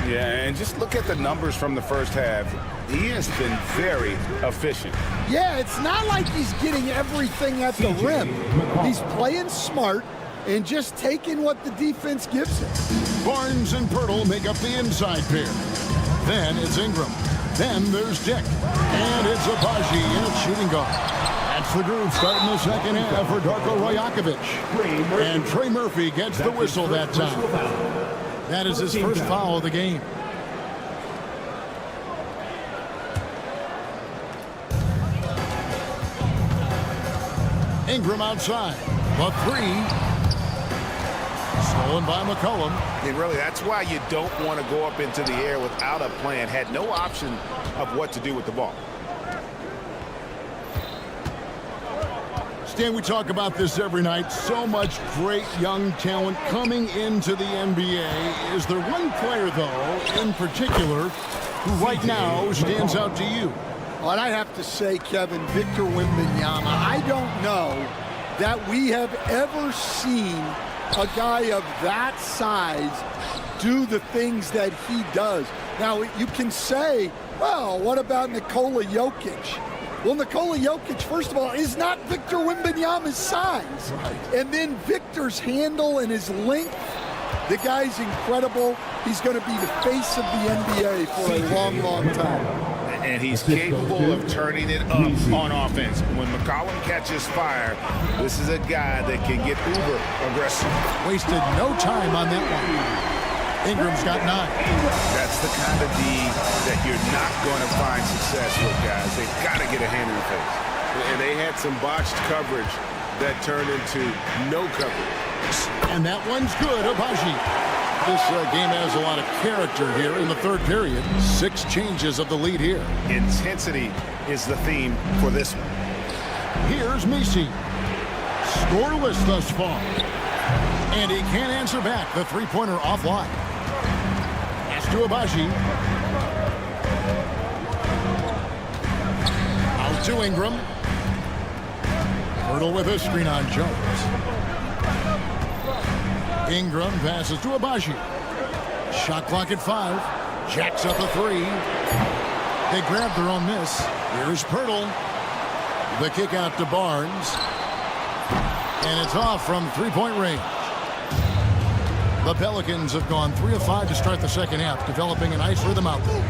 Yeah, and just look at the numbers from the first half. He has been very efficient. Yeah, it's not like he's getting everything at the rim. He's playing smart and just taking what the defense gives him. Barnes and Bertle make up the inside pair. Then it's Ingram. Then there's Dick. And it's Abaji in its shooting guard. That's the groove starting the second half for Darko Rajakovic. And Trey Murphy gets the whistle that time. That is his first foul of the game. Ingram outside. The 3. Stolen by McCollum. And really, that's why you don't want to go up into the air without a plan. Had no option of what to do with the ball. Dan, we talk about this every night. So much great young talent coming into the NBA. Is there one player, though, in particular, who right now stands out to you? Well, I have to say, Kevin, Victor Wembanyama. I don't know that we have ever seen a guy of that size do the things that he does. Now, you can say, well, what about Nikola Jokic? Well, Nikola Jokic, first of all, is not Victor Wembanyama's size. Right. And then Victor's handle and his length, the guy's incredible. He's going to be the face of the NBA for a long, long time. And he's capable of turning it up on offense. When McCollum catches fire, this is a guy that can get uber aggressive. Wasted no time on that one. Ingram's got 9. That's the kind of D that you're not going to find success with, guys. They've got to get a hand in the face. And they had some botched coverage that turned into no coverage. And that one's good, Abaji. This game has a lot of character here in the third period. 6 changes of the lead here. Intensity is the theme for this one. Here's Misi. Scoreless thus far. And he can't answer back. The three-pointer offline. Pass to Abaji. Out to Ingram. Hurdle with a screen on Jones. Ingram passes to Abaji. Shot clock at 5. Jacks up a 3. They grab their own miss. Here's Pirtle. The kick out to Barnes. And it's off from three-point range. The Pelicans have gone 3 of 5 to start the second half, developing a nice rhythm out there.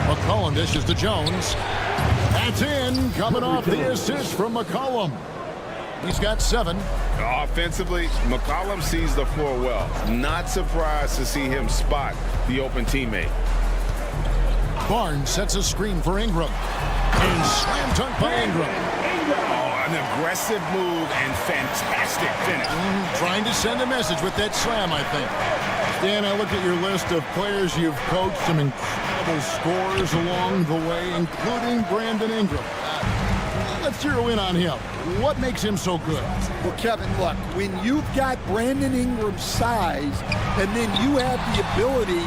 McCollum dishes to Jones. That's in, coming off the assist from McCollum. He's got 7. Offensively, McCollum sees the floor well. Not surprised to see him spot the open teammate. Barnes sets a screen for Ingram. And slam dunk by Ingram. An aggressive move and fantastic finish. Trying to send a message with that slam, I think. Dan, I look at your list of players you've coached, some incredible scorers along the way, including Brandon Ingram. Let's zero in on him. What makes him so good? Well, Kevin, look, when you've got Brandon Ingram's size and then you have the ability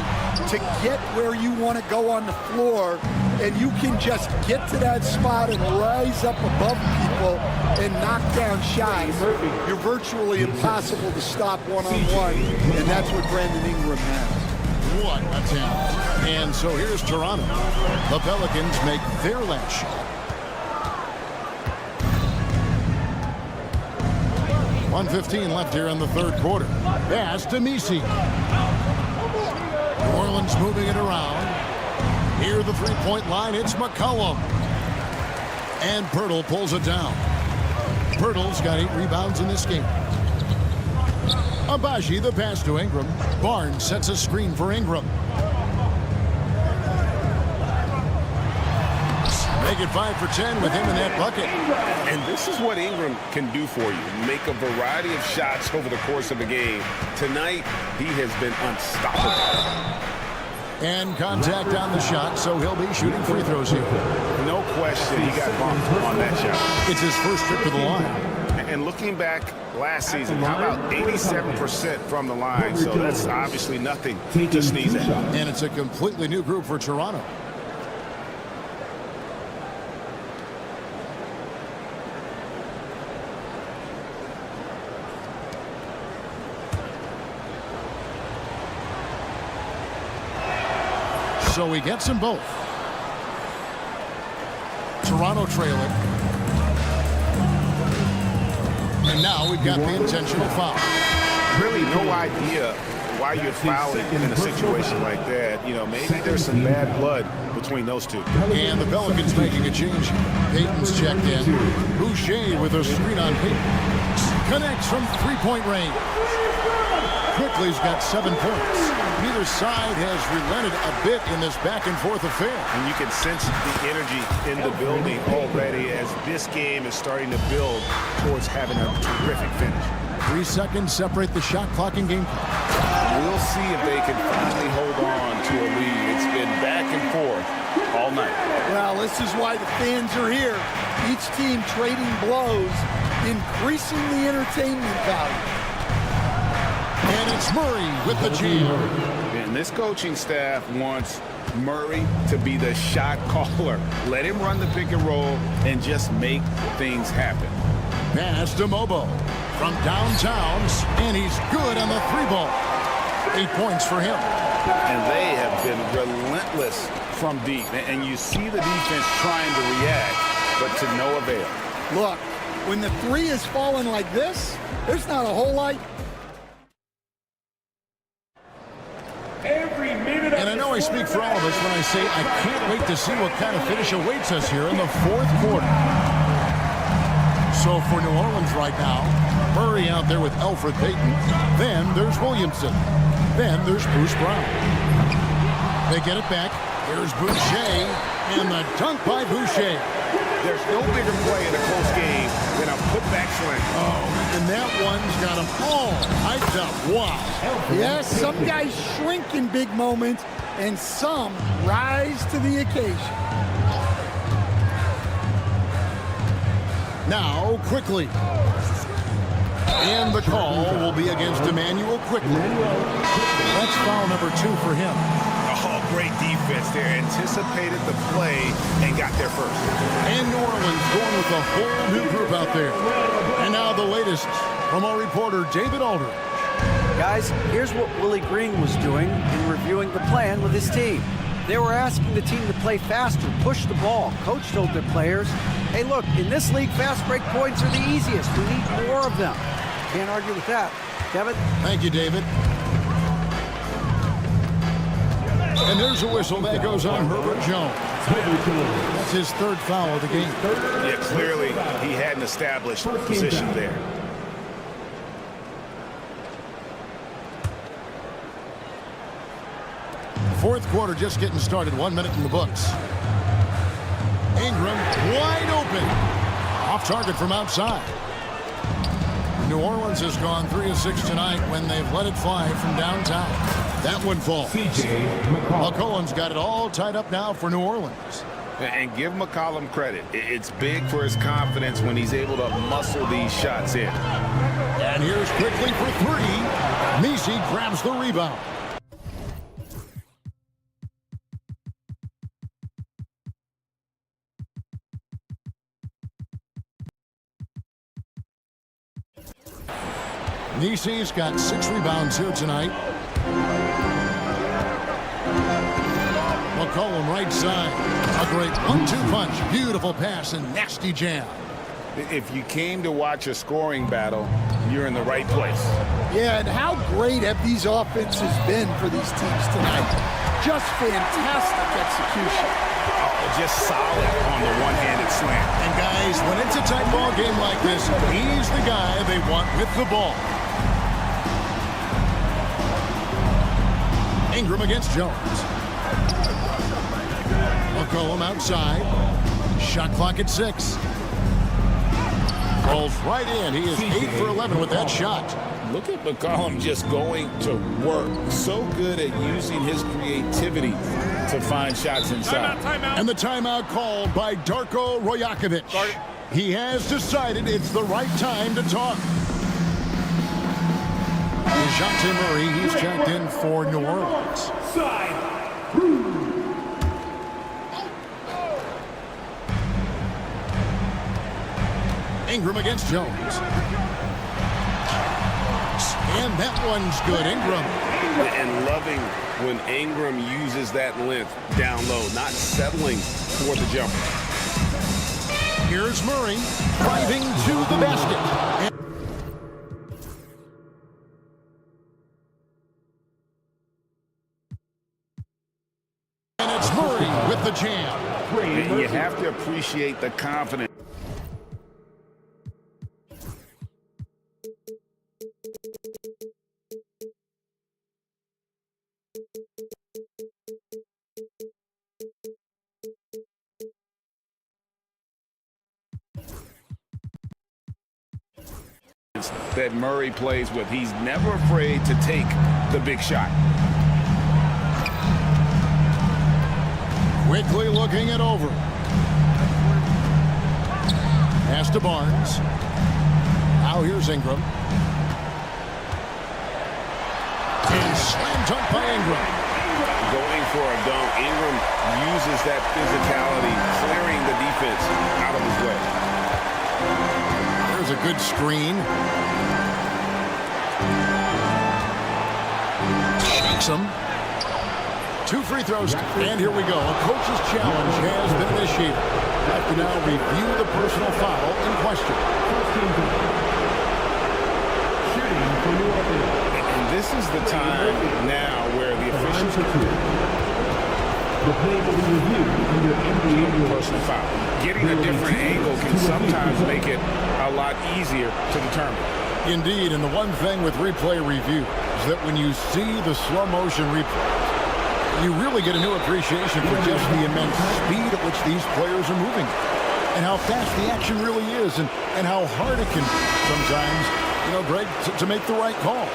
to get where you want to go on the floor and you can just get to that spot and rise up above people and knock down shots, you're virtually impossible to stop one-on-one, and that's what Brandon Ingram has. What a talent. And so here's Toronto. The Pelicans make their last shot. 1:15 left here in the third quarter. Pass to Misi. New Orleans moving it around. Near the three-point line, it's McCollum. And Pirtle pulls it down. Pirtle's got 8 rebounds in this game. Abaji, the pass to Ingram. Barnes sets a screen for Ingram. Make it 5 for 10 with him in that bucket. And this is what Ingram can do for you. Make a variety of shots over the course of a game. Tonight, he has been unstoppable. And contact on the shot, so he'll be shooting free throws here. No question he got bumped on that shot. It's his first trip to the line. And looking back last season, how about 87% from the line? So that's obviously nothing to sneeze at. And it's a completely new group for Toronto. So he gets them both. Toronto trailing. And now we've got the intentional foul. Really no idea why you're fouling in a situation like that. You know, maybe there's some bad blood between those two. And the Pelicans making a change. Payton's checked in. Boucher with a screen on Payton. Connects from three-point range. Quickly's got 7 points. Neither side has relented a bit in this back-and-forth affair. And you can sense the energy in the building already as this game is starting to build towards having a terrific finish. 3 seconds separate the shot clock and game clock. We'll see if they can finally hold on to a lead. It's been back and forth. all night. Well, this is why the fans are here. Each team trading blows, increasing the entertainment value. And it's Murray with the jam. And this coaching staff wants Murray to be the shot caller. Let him run the pick and roll and just make things happen. Pass to Mobo from downtown, and he's good on the 3-ball. 8 points for him. And they have been relentless from deep. And you see the defense trying to react, but to no avail. Look, when the 3 is falling like this, there's not a whole lot. And I know I speak for all of us when I say I can't wait to see what kind of finish awaits us here in the 4th quarter. So for New Orleans right now, Murray out there with Elfrid Payton. Then there's Williamson. Then there's Bruce Brown. They get it back. Here's Boucher. And the dunk by Boucher. There's no bigger play in a close game than a putback slam. Oh, and that one's got him all hyped up. Wow. Yes, some guys shrink in big moments, and some rise to the occasion. Now, quickly. And the call will be against Emmanuel Quickly. That's foul number 2 for him. Oh, great defense there. Anticipated the play and got there first. And New Orleans going with a whole new group out there. And now the latest from our reporter, David Aldridge. Guys, here's what Willie Green was doing in reviewing the plan with his team. They were asking the team to play faster, push the ball. Coach told their players, hey, look, in this league, fast break points are the easiest. We need more of them. Can't argue with that. Kevin? Thank you, David. And there's a whistle that goes on Herbert Jones. That's his 3rd foul of the game. Yeah, clearly he had an established position there. Fourth quarter just getting started. 1 minute in the books. Ingram wide open. Off target from outside. New Orleans has gone 3 of 6 tonight when they've let it fly from downtown. That one falls. McCollum's got it all tied up now for New Orleans. And give McCollum credit. It's big for his confidence when he's able to muscle these shots in. And here's quickly for 3. Messi grabs the rebound. Nisi's got 6 rebounds here tonight. McCollum right side. A great 1-2 punch. Beautiful pass and nasty jam. If you came to watch a scoring battle, you're in the right place. Yeah, and how great have these offenses been for these teams tonight? Just fantastic execution. Just solid on the one-handed slam. And guys, when it's a tight ball game like this, he's the guy they want with the ball. Ingram against Jones. McCollum outside. Shot clock at 6. Rolls right in. He is 8 for 11 with that shot. Look at McCollum just going to work. So good at using his creativity to find shots inside. Timeout. And the timeout called by Darko Rajakovic. He has decided it's the right time to talk. DeJounte Murray, he's checked in for New Orleans. Ingram against Jones. And that one's good. Ingram. And loving when Ingram uses that length down low, not settling for the jumper. Here's Murray driving to the basket. And it's Murray with the jam. You have to appreciate the confidence. That Murray plays with. He's never afraid to take the big shot. Quickly looking it over. Pass to Barnes. Now here's Ingram. And slam dunk by Ingram. Going for a dunk. Ingram uses that physicality, clearing the defense out of his way. There's a good screen. Takes him. 2 free throws. And here we go. A coach's challenge has been initiated. Have to now review the personal foul in question. And this is the time now where the officials The play will be reviewed under NBA personal foul. Getting a different angle can sometimes make it a lot easier to determine. Indeed, and the one thing with replay review is that when you see the slow motion replays, you really get a new appreciation for just the immense speed at which these players are moving and how fast the action really is and how hard it can sometimes, Greg, to make the right call.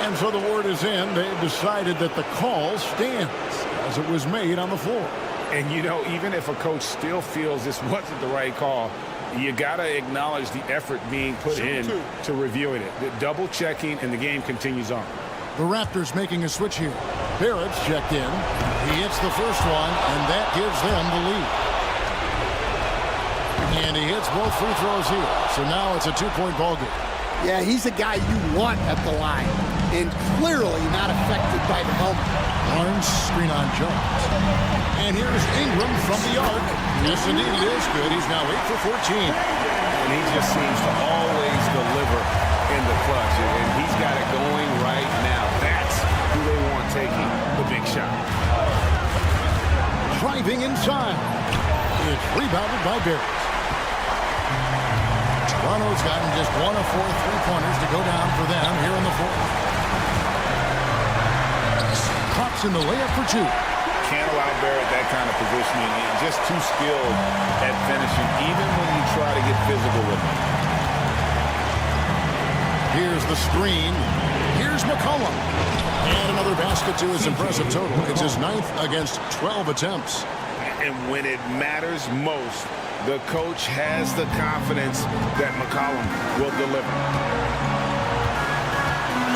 And so the word is in. They've decided that the call stands as it was made on the floor. And, even if a coach still feels this wasn't the right call, you got to acknowledge the effort being put in to reviewing it. The double checking, and the game continues on. The Raptors making a switch here. Barrett's checked in. He hits the first one, and that gives them the lead. And he hits both free throws here. So now it's a 2-point ball game. Yeah, he's a guy you want at the line, and clearly not affected by the moment. Barnes screen on Jones. And here's Ingram from the arc. Yes, indeed, it is good. He's now 8 for 14. And he just seems to always deliver in the clutch, and he's got it going right now. That's who they want taking the big shot. Driving inside. It's rebounded by Barrett. Toronto's gotten just 1 of 4 3-pointers to go down for them here in the fourth. Drops in the layup for 2. Can't allow Barrett that kind of positioning. He's just too skilled at finishing, even when you try to get physical with him. Here's the screen. Here's McCollum. And another basket to his impressive total. It's his 9th against 12 attempts. And when it matters most, the coach has the confidence that McCollum will deliver.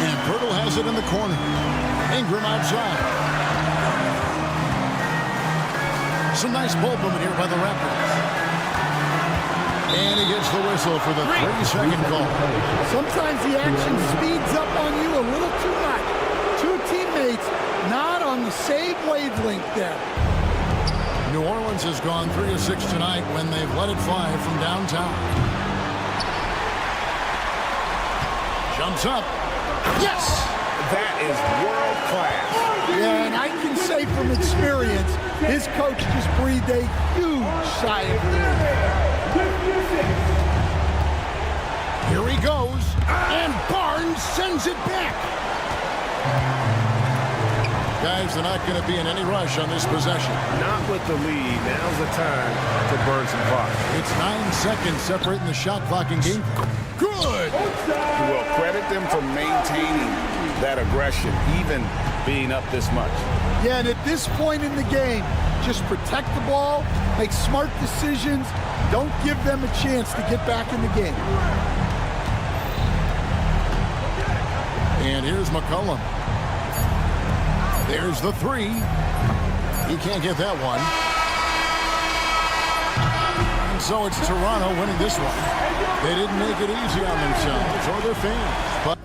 And Pirtle has it in the corner. Ingram outside. Some nice ball movement here by the Raptors. And he gets the whistle for the 3-second call. Sometimes the action speeds up on you a little too much. 2 teammates not on the same wavelength there. New Orleans has gone 3 of 6 tonight when they've let it fly from downtown. Jumps up. Yes! That is world class. Yeah, and I can say from experience, his coach just breathed a huge sigh of relief. Here he goes, and Barnes sends it back. Guys, they're not going to be in any rush on this possession. Not with the lead. Now's the time to burn some clock. It's 9 seconds separating the shot clock and game. Good! Well, credit them for maintaining that aggression, even being up this much. Yeah, and at this point in the game, just protect the ball, make smart decisions, don't give them a chance to get back in the game. And here's McCollum. There's the 3. He can't get that one. And so it's Toronto winning this one. They didn't make it easy on themselves or their fans. But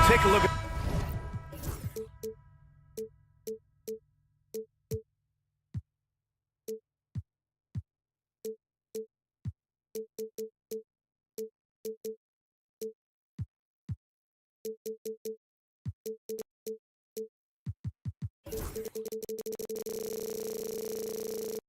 Take a look at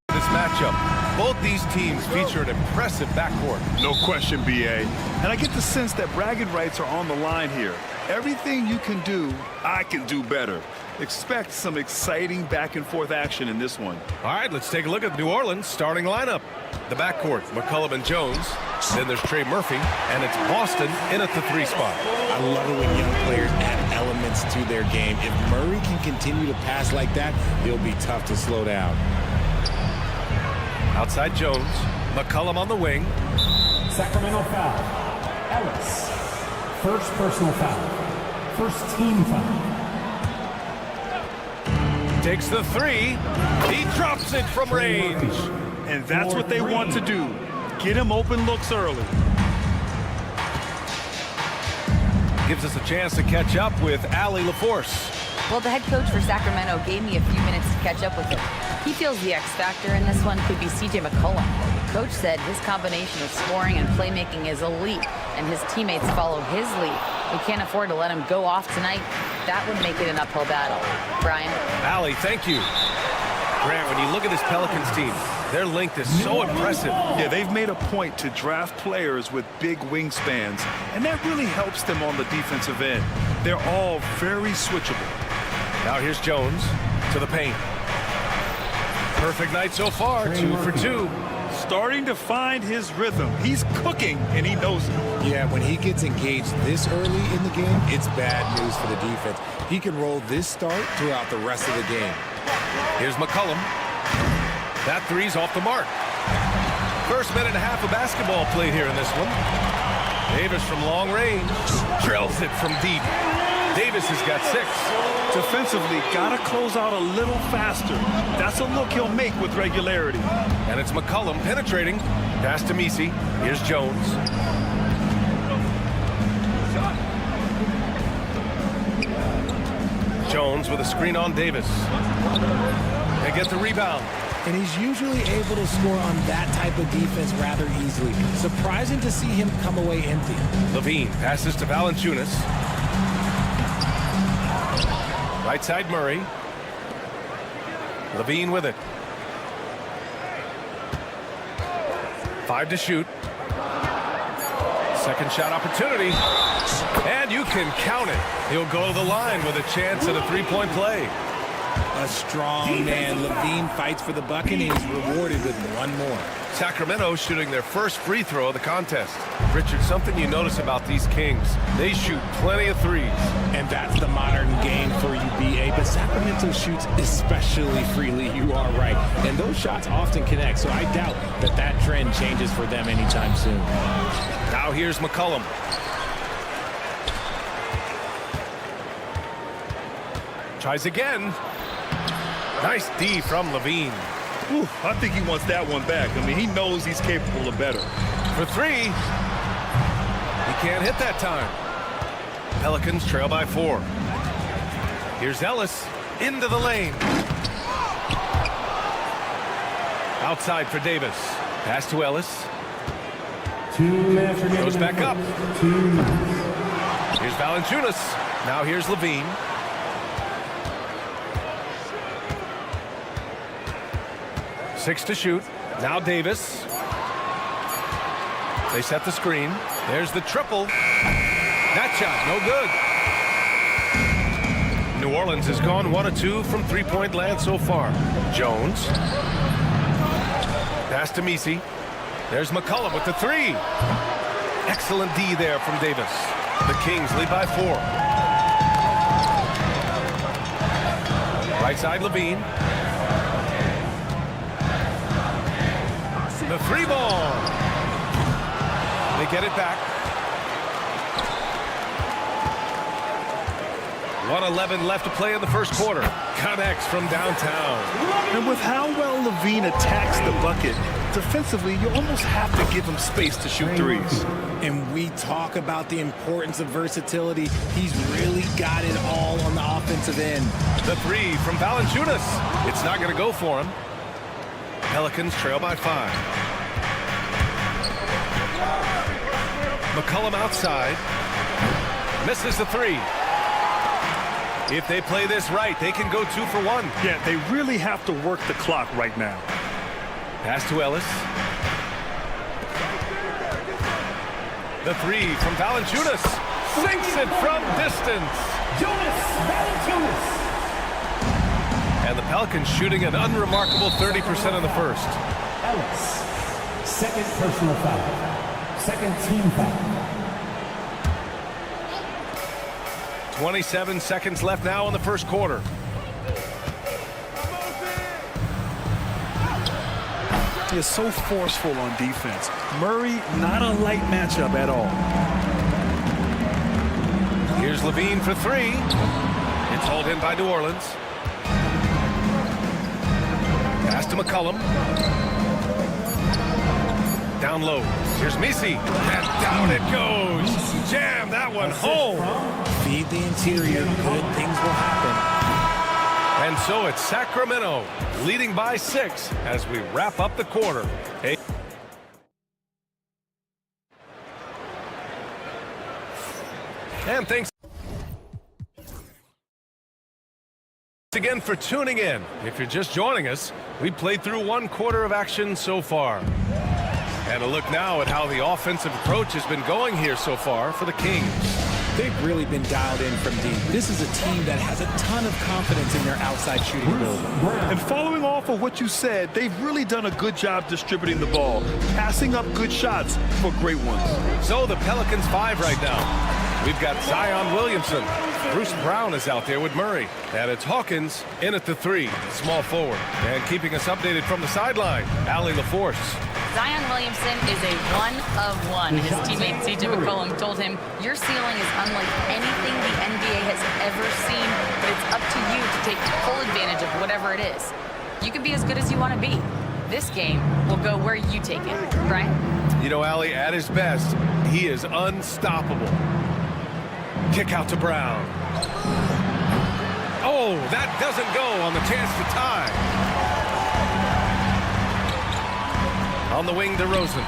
this matchup. Both these teams feature an impressive backcourt. No question, BA. And I get the sense that bragging rights are on the line here. Everything you can do, I can do better. Expect some exciting back-and-forth action in this one. All right, let's take a look at New Orleans starting lineup. The backcourt, McCollum and Jones. Then there's Trey Murphy, and it's Boston in at the 3 spot. I love it when young players add elements to their game. If Murray can continue to pass like that, he'll be tough to slow down. Outside Jones, McCollum on the wing. Sacramento foul. Ellis. First personal foul. First team foul. Takes the 3. He drops it from range. And that's what they want to do. Get him open looks early. Gives us a chance to catch up with Allie LaForce. Well, the head coach for Sacramento gave me a few minutes to catch up with him. He feels the X factor in this one could be CJ McCollum. Coach said his combination of scoring and playmaking is elite, and his teammates follow his lead. We can't afford to let him go off tonight. That would make it an uphill battle. Brian? Allie, thank you. Grant, when you look at this Pelicans team, their length is so impressive. Yeah, they've made a point to draft players with big wingspans, and that really helps them on the defensive end. They're all very switchable. Now here's Jones to the paint. Perfect night so far, 2 for 2. Starting to find his rhythm. He's cooking, and he knows it. Yeah, when he gets engaged this early in the game, it's bad news for the defense. He can roll this start throughout the rest of the game. Here's McCollum. That 3's off the mark. First minute and a half of basketball played here in this one. Davis from long range drills it from deep. Davis has got 6. Defensively, gotta close out a little faster. That's a look he'll make with regularity. And it's McCollum penetrating. Pass to Messi. Here's Jones. Jones with a screen on Davis. They get the rebound. And he's usually able to score on that type of defense rather easily. Surprising to see him come away empty. Levine passes to Valanciunas. Right side Murray. Levine with it. 5 to shoot. Second shot opportunity. And you can count it. He'll go to the line with a chance at a 3-point play. A strong man. Levine fights for the bucket and he's rewarded with one more. Sacramento shooting their first free throw of the contest. Richard, something you notice about these Kings, they shoot plenty of threes. And that's the modern game for you, BA. But Sacramento shoots especially freely. You are right. And those shots often connect, so I doubt that that trend changes for them anytime soon. Now here's McCollum. Tries again. Nice D from Levine. Ooh, I think he wants that one back. I mean, he knows he's capable of better. For 3. He can't hit that time. Pelicans trail by 4. Here's Ellis into the lane. Outside for Davis. Pass to Ellis. 2 minutes remaining. Goes back up. 2 minutes. Here's Valanciunas. Now here's Levine. Six to shoot. Now Davis. They set the screen. There's the triple. That shot, no good. New Orleans has gone 1 of 2 from 3-point land so far. Jones. Pass to Messi. There's McCollum with the 3. Excellent D there from Davis. The Kings lead by 4. Right side Levine. The 3 ball. They get it back. 1:11 left to play in the first quarter. Connects from downtown. And with how well Levine attacks the bucket, defensively, you almost have to give him space to shoot threes. And we talk about the importance of versatility. He's really got it all on the offensive end. The three from Valanciunas. It's not going to go for him. Pelicans trail by 5. McCollum outside. Misses the 3. If they play this right, they can go 2 for 1. Yeah, they really have to work the clock right now. Pass to Ellis. The 3 from Valanciunas. Sinks it from distance. And the Pelicans shooting an unremarkable 30% in the first. Ellis, second personal foul. Second team foul. 27 seconds left now in the first quarter. He is so forceful on defense. Murray, not a light matchup at all. Here's Levine for 3. It's hauled in by New Orleans. Pass to McCollum. Down low. Here's Messi. And down it goes. Jam that one home. Feed the interior. Good things will happen. And so it's Sacramento leading by 6 as we wrap up the quarter. And thanks again for tuning in. If you're just joining us, we played through 1 quarter of action so far. And a look now at how the offensive approach has been going here so far for the Kings. They've really been dialed in from deep. This is a team that has a ton of confidence in their outside shooting ability. And following off of what you said, they've really done a good job distributing the ball, passing up good shots for great ones. So the Pelicans 5 right now. We've got Zion Williamson. Bruce Brown is out there with Murray. And it's Hawkins in at the 3, small forward. And keeping us updated from the sideline, Allie LaForce. Zion Williamson is a 1 of 1. His teammate C.J. McCollum told him, your ceiling is unlike anything the NBA has ever seen, but it's up to you to take full advantage of whatever it is. You can be as good as you want to be. This game will go where you take it. Brian? You know, Allie, at his best, he is unstoppable. Kick out to Brown. Oh, that doesn't go on the chance to tie. On the wing, DeRozan.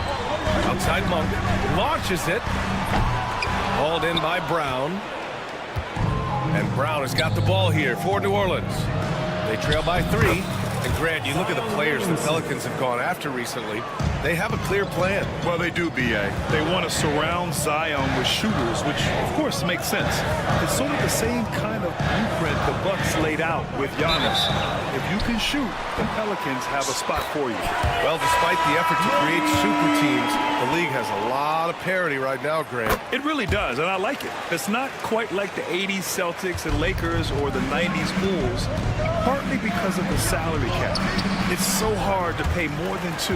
Outside Monk. Launches it. Hauled in by Brown. And Brown has got the ball here for New Orleans. They trail by 3. And Grant, you look at the players the Pelicans have gone after recently. They have a clear plan. Well, they do, B.A. They want to surround Zion with shooters, which, of course, makes sense. It's sort of the same kind of blueprint the Bucks laid out with Giannis. If you can shoot, the Pelicans have a spot for you. Well, despite the effort to create super teams, the league has a lot of parity right now, Grant. It really does, and I like it. It's not quite like the 80s Celtics and Lakers or the 90s Bulls, partly because of the salary cap. It's so hard to pay more than 2,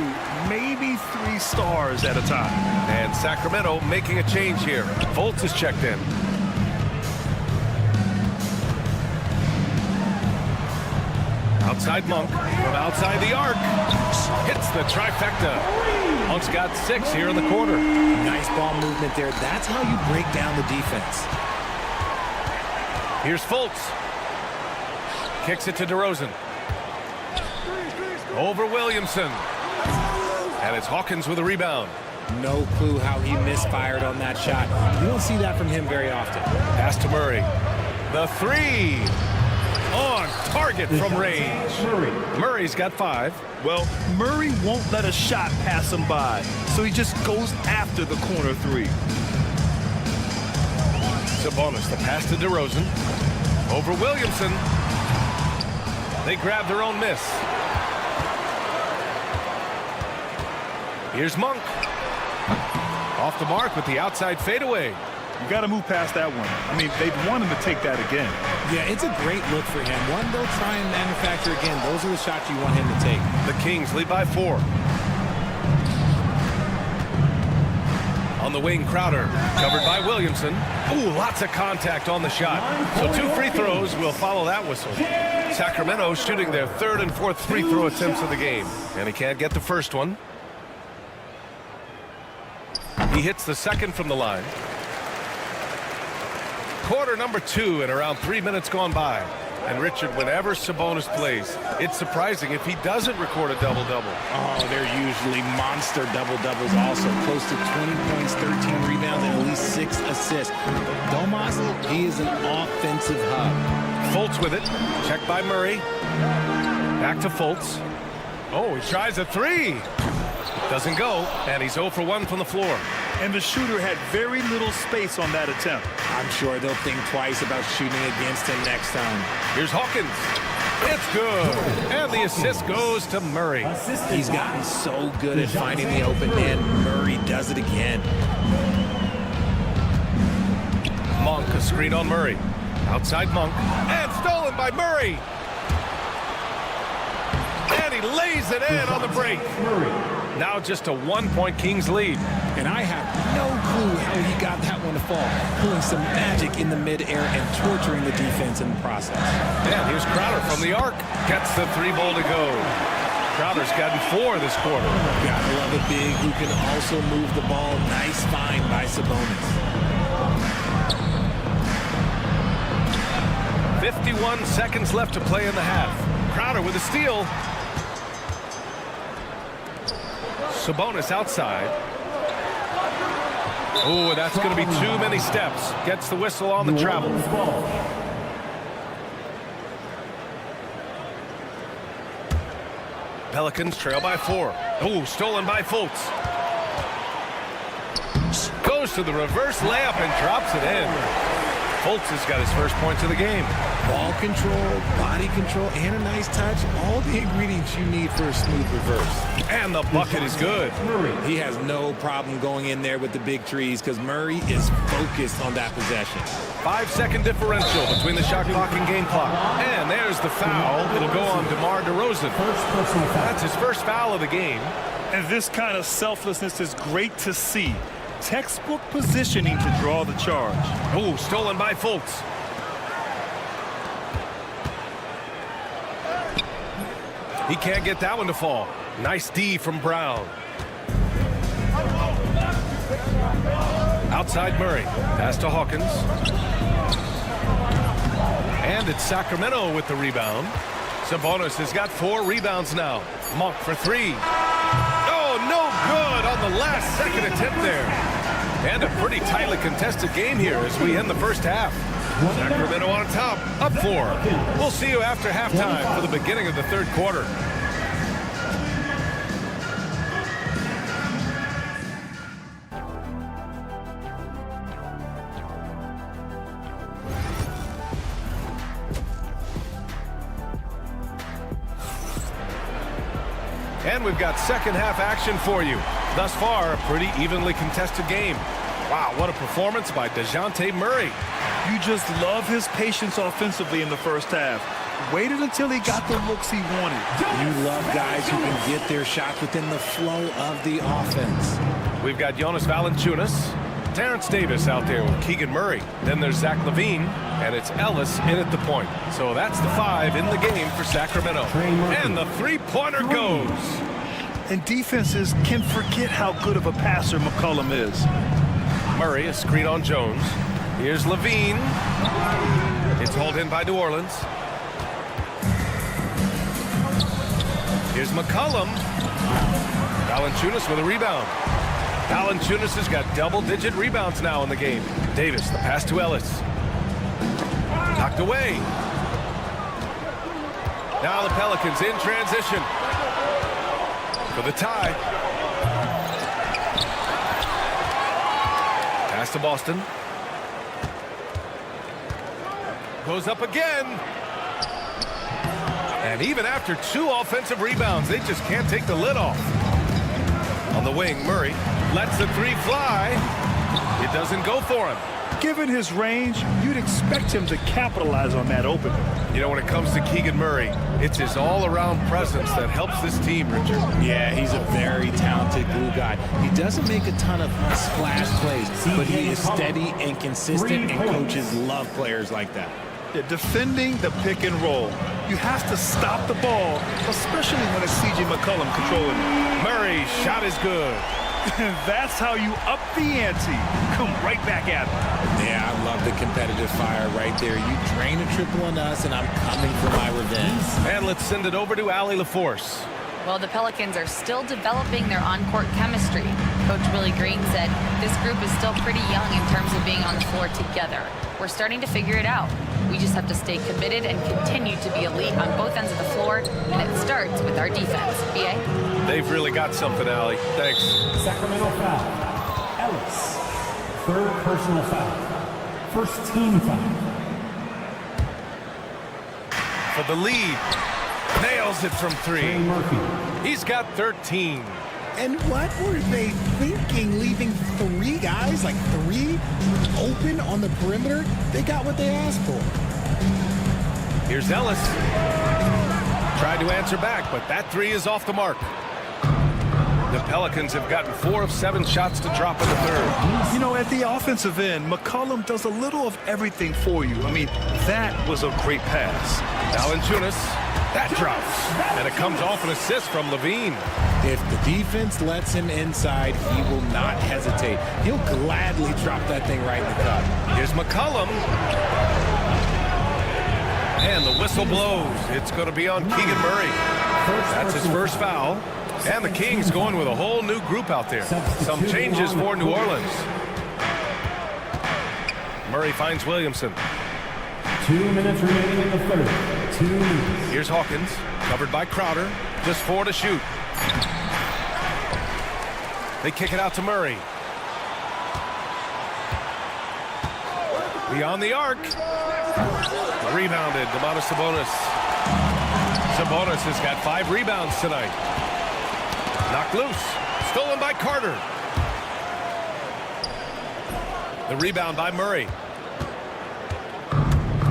maybe 3 stars at a time. And Sacramento making a change here. Fultz is checked in. Outside Monk from outside the arc. Hits the trifecta. Monk's got 6 here in the quarter. Nice ball movement there. That's how you break down the defense. Here's Fultz. Kicks it to DeRozan. Over Williamson. And it's Hawkins with a rebound. No clue how he misfired on that shot. You don't see that from him very often. Pass to Murray. The 3. On target from range. Murray's got 5. Well, Murray won't let a shot pass him by, so he just goes after the corner 3. Sabonis, the pass to DeRozan. Over Williamson. They grab their own miss. Here's Monk. Off the mark with the outside fadeaway. You got to move past that one. I mean, they'd want him to take that again. Yeah, it's a great look for him. One they'll try and manufacture again. Those are the shots you want him to take. The Kings lead by 4. On the wing, Crowder, covered by Williamson. Ooh, lots of contact on the shot. So 2 free throws will follow that whistle. Sacramento shooting their 3rd and 4th free throw attempts of the game. And he can't get the first one. He hits the second from the line. Quarter number 2 and around 3 minutes gone by. And Richard, whenever Sabonis plays, it's surprising if he doesn't record a double-double. Oh, they're usually monster double-doubles also. Close to 20 points, 13 rebounds, and at least 6 assists. Domas, he is an offensive hub. Fultz with it. Checked by Murray. Back to Fultz. Oh, he tries a 3. Doesn't go, and he's 0 for 1 from the floor. And the shooter had very little space on that attempt. I'm sure they'll think twice about shooting against him next time. Here's Hawkins. It's good. And the assist goes to Murray. He's gotten so good at finding the open man. Murray does it again. Monk, a screen on Murray. Outside Monk. And stolen by Murray. And he lays it in on the break. Now just a 1-point Kings lead. And I have no clue how he got that one to fall. Pulling some magic in the midair and torturing the defense in the process. Yeah, here's Crowder from the arc. Gets the 3-ball to go. Crowder's gotten 4 this quarter. Gotta love a big who can also move the ball. Nice find by Sabonis. 51 seconds left to play in the half. Crowder with a steal. Sabonis outside. Oh, that's going to be too many steps. Gets the whistle on the travel. Pelicans trail by 4. Oh, stolen by Fultz. Goes to the reverse layup and drops it in. Fultz has got his first points of the game. Ball control, body control, and a nice touch. All the ingredients you need for a smooth reverse. And the bucket is good. He has no problem going in there with the big trees because Murray is focused on that possession. 5-second differential between the shot clock and game clock. And there's the foul. It'll go on DeMar DeRozan. That's his first foul of the game. And this kind of selflessness is great to see. Textbook positioning to draw the charge. Oh, stolen by Fultz. He can't get that one to fall. Nice D from Brown. Outside Murray. Pass to Hawkins. And it's Sacramento with the rebound. Sabonis has got 4 rebounds now. Monk for 3. Oh, no good on the last second attempt there. And a pretty tightly contested game here as we end the first half. Sacramento on top, up 4. We'll see you after halftime for the beginning of the third quarter. And we've got second half action for you. Thus far, a pretty evenly contested game. Wow, what a performance by DeJounte Murray. You just love his patience offensively in the first half. Waited until he got the looks he wanted. You love guys who can get their shots within the flow of the offense. We've got Jonas Valanciunas, Terrence Davis out there with Keegan Murray. Then there's Zach LaVine, and it's Ellis in at the point. So that's the 5 in the game for Sacramento. And the 3-pointer goes. And defenses can forget how good of a passer McCollum is. Murray, a screen on Jones. Here's LaVine. It's hauled in by New Orleans. Here's McCollum. Valanciunas with a rebound. Valanciunas has got double-digit rebounds now in the game. Davis, the pass to Ellis. Knocked away. Now the Pelicans in transition for the tie. Pass to Boston. Goes up again. And even after 2 offensive rebounds, they just can't take the lid off. On the wing, Murray lets the 3 fly. It doesn't go for him. Given his range, you'd expect him to capitalize on that opening. You know, when it comes to Keegan Murray, it's his all-around presence that helps this team, Richard. Yeah, he's a very talented glue guy. He doesn't make a ton of splash plays, but he is steady and consistent, and coaches love players like that. Yeah, defending the pick and roll. You have to stop the ball, especially when it's C.J. McCollum controlling it. Murray's shot is good. That's how you up the ante. Come right back at them. Yeah, I love the competitive fire right there. You drain a triple on us, and I'm coming for my revenge. And let's send it over to Allie LaForce. Well, the Pelicans are still developing their on-court chemistry. Coach Willie Green said this group is still pretty young in terms of being on the floor together. We're starting to figure it out. We just have to stay committed and continue to be elite on both ends of the floor, and it starts with our defense. B.A.? They've really got something, Allie. Thanks. Sacramento foul. Ellis. Third personal foul. First team foul. For the lead. Nails it from three. He's got 13. And what were they thinking, leaving three guys, like three, open on the perimeter? They got what they asked for. Here's Ellis. Tried to answer back, but that three is off the mark. The Pelicans have gotten 4 of 7 shots to drop in the third. You know, at the offensive end, McCollum does a little of everything for you. I mean, that was a great pass. Valanciunas, that drops. And it comes off an assist from Levine. If the defense lets him inside, he will not hesitate. He'll gladly drop that thing right in the cup. Here's McCollum. And the whistle blows. It's going to be on Keegan Murray. That's his first foul. And the Kings going with a whole new group out there. Some changes for New Orleans. Murray finds Williamson. 2 minutes remaining in the third. 2 minutes. Here's Hawkins, covered by Crowder. Just 4 to shoot. They kick it out to Murray. Beyond the arc. Rebounded, Domantas Sabonis. Sabonis has got 5 rebounds tonight. Knocked loose. Stolen by Carter. The rebound by Murray.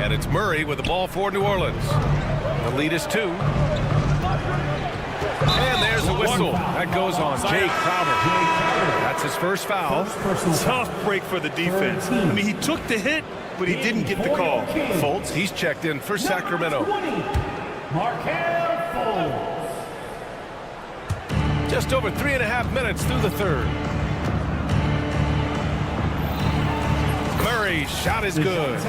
And it's Murray with the ball for New Orleans. The lead is 2. And there's a whistle. That goes on Jay Crowder. That's his first foul. Tough break for the defense. I mean, he took the hit, but he didn't get the call. Fultz, he's checked in for Sacramento. Just over 3.5 minutes through the third. Murray's shot is good.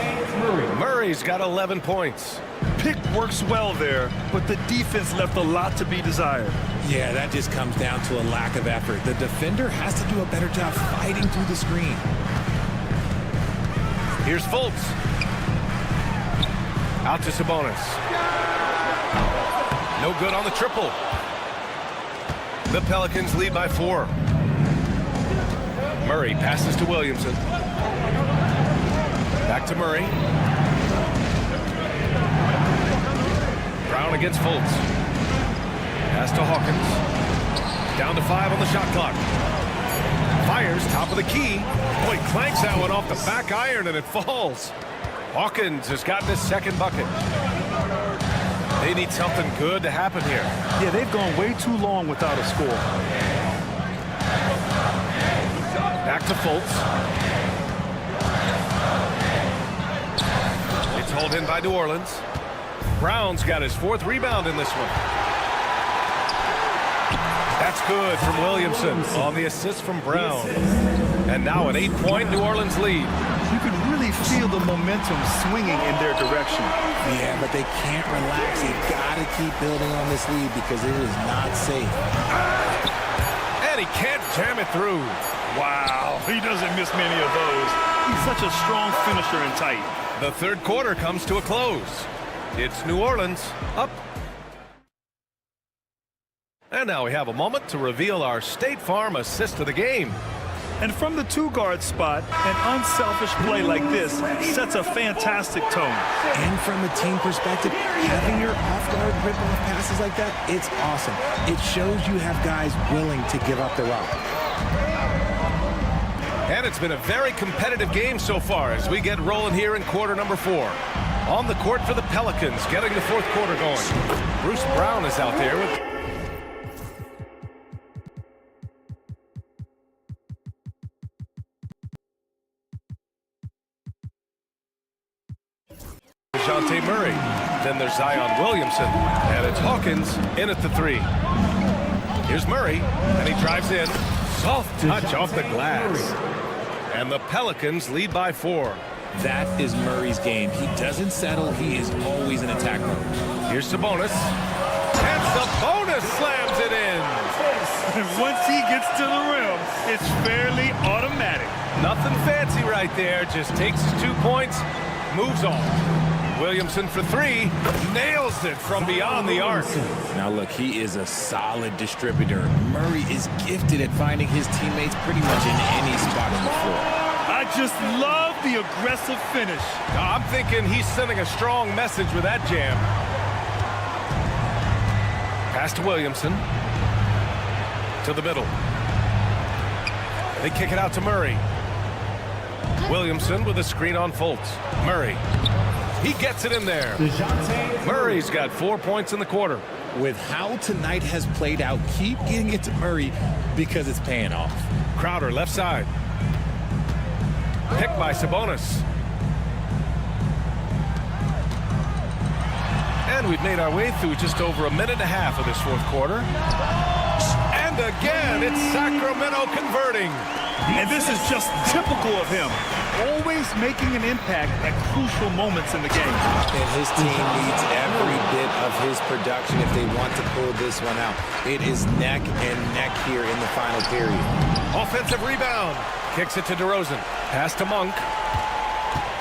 Murray's got 11 points. Pick works well there, but the defense left a lot to be desired. Yeah, that just comes down to a lack of effort. The defender has to do a better job fighting through the screen. Here's Fultz. Out to Sabonis. No good on the triple. The Pelicans lead by 4. Murray passes to Williamson. Back to Murray. Brown against Fultz. Pass to Hawkins. Down to 5 on the shot clock. Fires top of the key. Boy, clanks that one off the back iron and it falls. Hawkins has gotten his second bucket. They need something good to happen here. Yeah, they've gone way too long without a score. Back to Fultz. It's hauled in by New Orleans. Brown's got his 4th rebound in this one. That's good from Williamson on the assist from Brown. And now an 8-point New Orleans lead. You can really feel the momentum swinging in their direction. Yeah, but they can't relax. They've got to keep building on this lead because it is not safe. And he can't jam it through. Wow, he doesn't miss many of those. He's such a strong finisher and tight. The third quarter comes to a close. It's New Orleans up. And now we have a moment to reveal our State Farm assist of the game. And from the 2-guard spot, an unselfish play like this sets a fantastic tone. And from a team perspective, having your off-guard rip-off passes like that, it's awesome. It shows you have guys willing to give up the rock. And it's been a very competitive game so far as we get rolling here in quarter number 4. On the court for the Pelicans, getting the 4th quarter going. Bruce Brown is out there with... DeJounte Murray. Then there's Zion Williamson. And it's Hawkins in at the 3. Here's Murray, and he drives in. Soft touch off the glass. And the Pelicans lead by 4. That is Murray's game. He doesn't settle. He is always in attack mode. Here's Sabonis. And Sabonis slams it in. Once he gets to the rim, it's fairly automatic. Nothing fancy right there. Just takes his 2 points, moves on. Williamson for 3. Nails it from beyond the arc. Now look, he is a solid distributor. Murray is gifted at finding his teammates pretty much in any spot on the floor. I just love the aggressive finish. I'm thinking he's sending a strong message with that jam. Pass to Williamson. To the middle. They kick it out to Murray. Williamson with a screen on Fultz. Murray. He gets it in there. Murray's got 4 points in the quarter. With how tonight has played out, keep getting it to Murray because it's paying off. Crowder left side. Picked by Sabonis. And we've made our way through just over a minute and a half of this fourth quarter. And again, it's Sacramento converting. And this is just typical of him. Always making an impact at crucial moments in the game. And his team needs every bit of his production if they want to pull this one out. It is neck and neck here in the final period. Offensive rebound. Kicks it to DeRozan. Pass to Monk.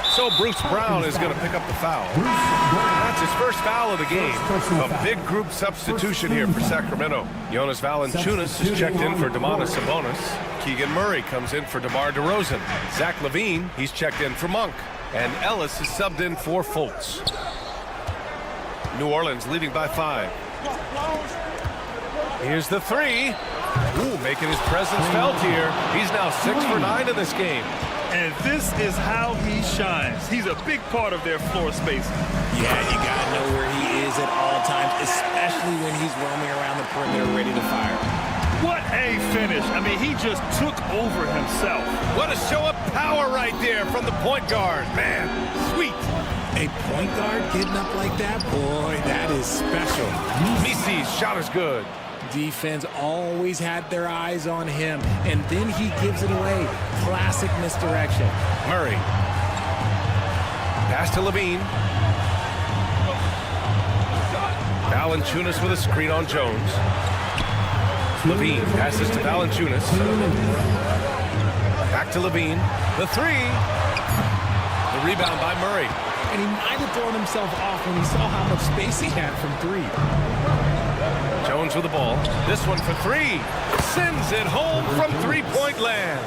So Bruce Brown is going to pick up the foul. That's his first foul of the game. A big group substitution here for Sacramento. Jonas Valanciunas is checked in for Domantas Sabonis. Keegan Murray comes in for DeMar DeRozan. Zach LaVine, he's checked in for Monk. And Ellis is subbed in for Fultz. New Orleans leading by 5. Here's the 3. Ooh, making his presence felt here. He's now 6 for 9 in this game. And this is how he shines. He's a big part of their floor space. Yeah, you got to know where he is at all times, especially when he's roaming around the perimeter ready to fire. What a finish. I mean, he just took over himself. What a show of power right there from the point guard. Man, sweet. A point guard getting up like that? Boy, that is special. Misi's shot is good. Defense always had their eyes on him, and then he gives it away. Classic misdirection. Murray. Pass to LaVine. Valanciunas with a screen on Jones. LaVine passes to Valanciunas. Back to LaVine. The 3. The rebound by Murray. And he might have thrown himself off when he saw how much space he had from 3. Jones with the ball. This one for 3. Sends it home from three-point land.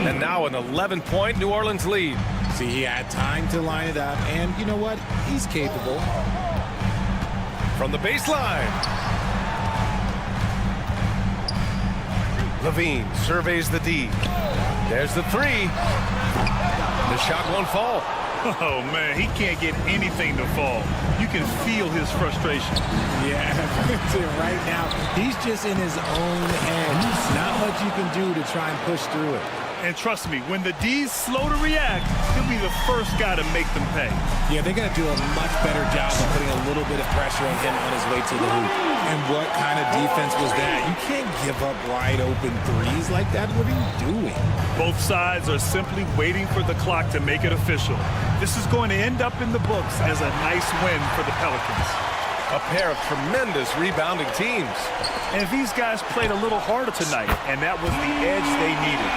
And now an 11-point New Orleans lead. See, he had time to line it up, and you know what? He's capable. From the baseline. LaVine surveys the D. There's the 3. The shot won't fall. Oh, man, he can't get anything to fall. You can feel his frustration. Yeah, right now, he's just in his own head. Not much you can do to try and push through it. And trust me, when the D's slow to react, he'll be the first guy to make them pay. Yeah, they're going to do a much better job of putting a little bit of pressure on him on his way to the hoop. And what kind of defense was that? You can't give up wide open threes like that. What are you doing? Both sides are simply waiting for the clock to make it official. This is going to end up in the books as a nice win for the Pelicans. A pair of tremendous rebounding teams. And these guys played a little harder tonight, and that was the edge they needed.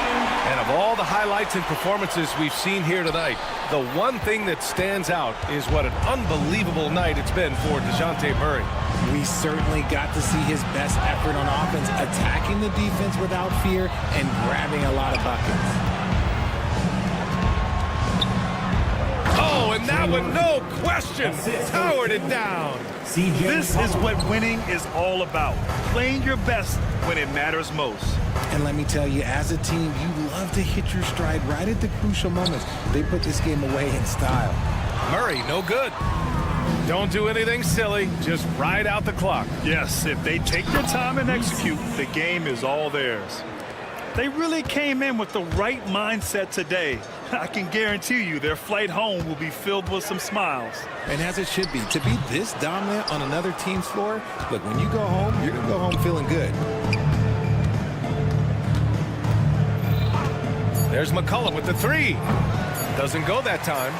And of all the highlights and performances we've seen here tonight, the one thing that stands out is what an unbelievable night it's been for DeJounte Murray. We certainly got to see his best effort on offense, attacking the defense without fear and grabbing a lot of buckets. Oh, and that one, no question, towered it down. This is what winning is all about. Playing your best when it matters most. And let me tell you, as a team, you love to hit your stride right at the crucial moments. They put this game away in style. Murray, no good. Don't do anything silly. Just ride out the clock. Yes, if they take their time and execute, the game is all theirs. They really came in with the right mindset today. I can guarantee you their flight home will be filled with some smiles. And as it should be, to be this dominant on another team's floor, look, when you go home, you're going to go home feeling good. There's McCullough with the three. Doesn't go that time.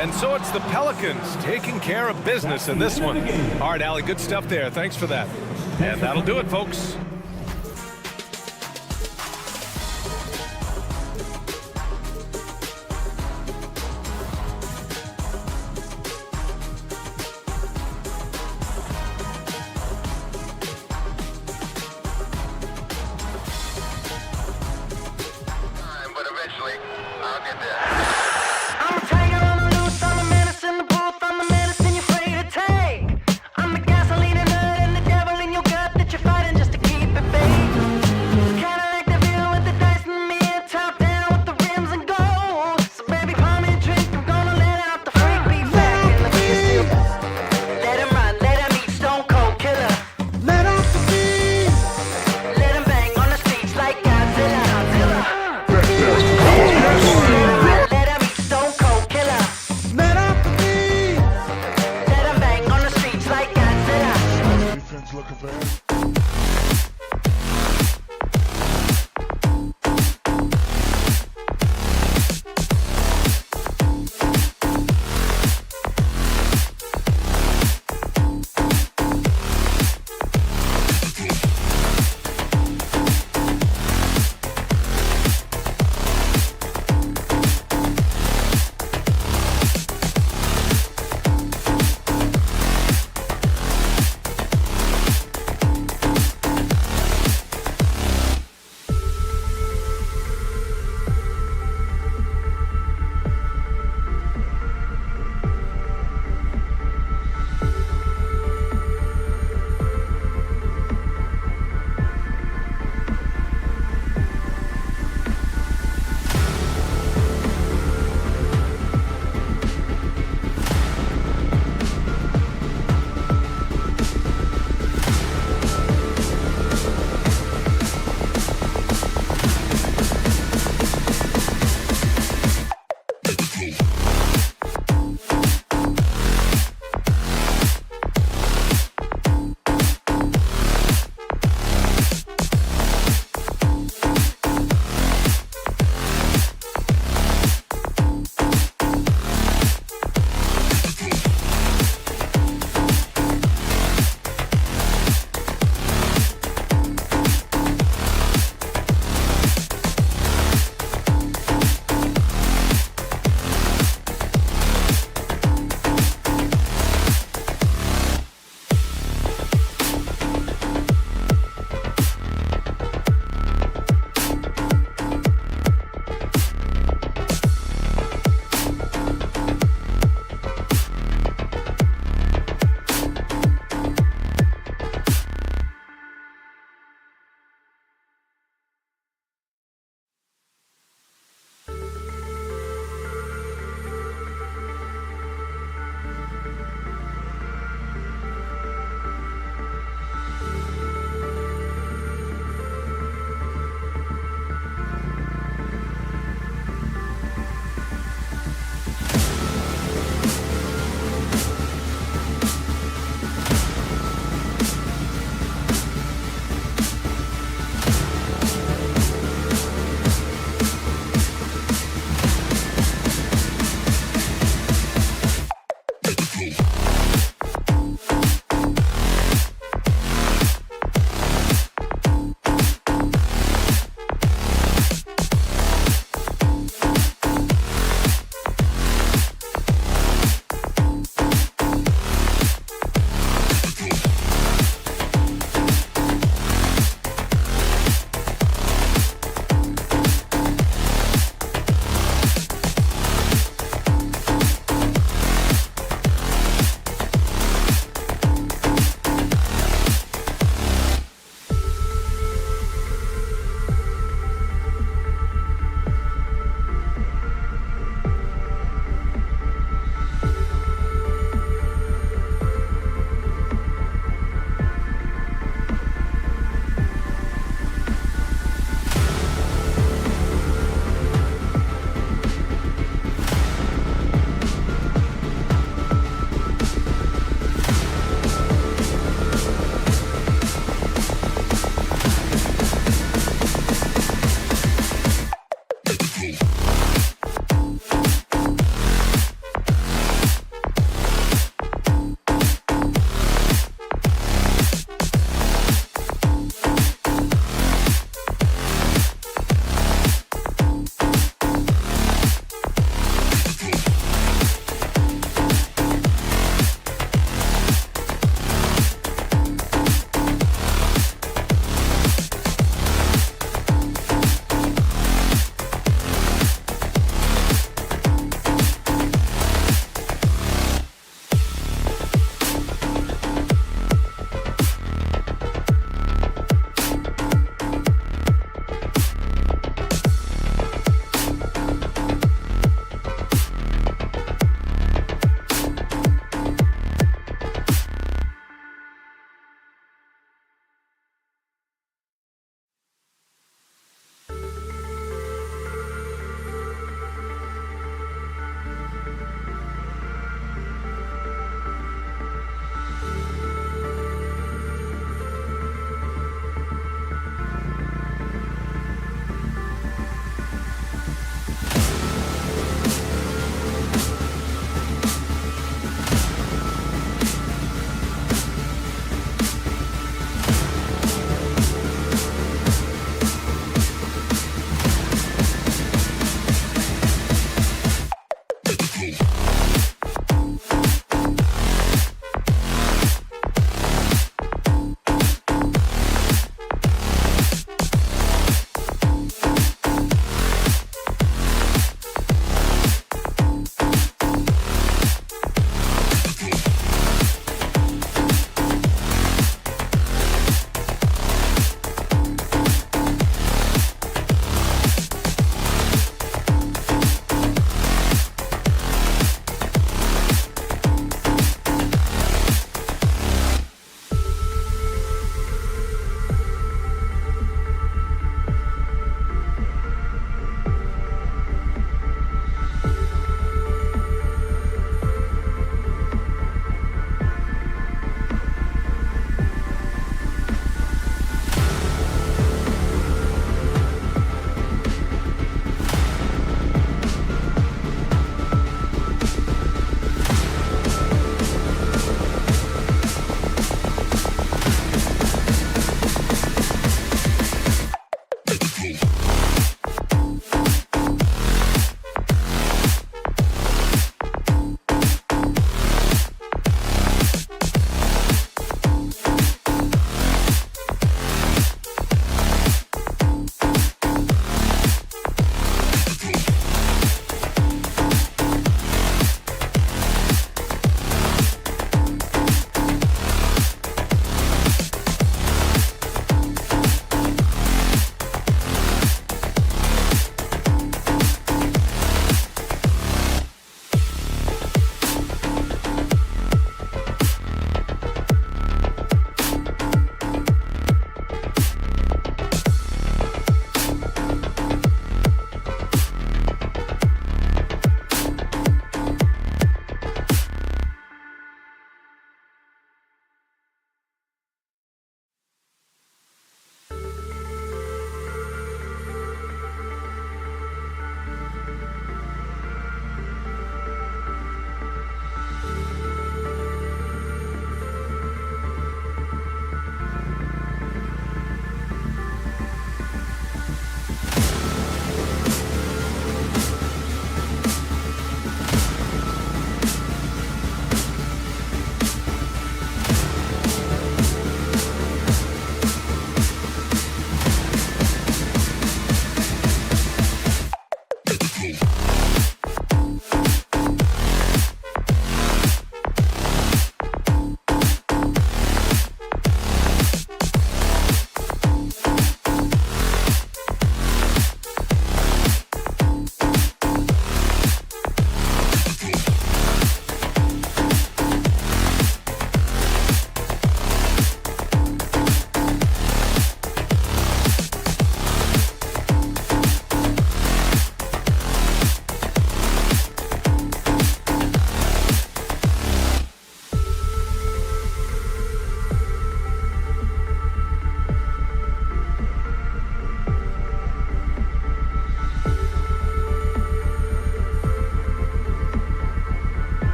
And so it's the Pelicans taking care of business in this one. All right, Allie, good stuff there. Thanks for that. And that'll do it, folks. But eventually, I'll get there. I'm a tiger on the loose, I'm a menace in the booth, I'm the medicine you're afraid to take. I'm the gasoline and nut and the devil in your gut that you're fighting just to keep it baked. Kinda like the view with the dice and me, top down with the rims and gold. So baby, pour me a drink, I'm gonna let out the freak beat back in the field. Let him run, let him eat, stone cold killer. Let off the beat. Let him bang on the streets like Godzilla.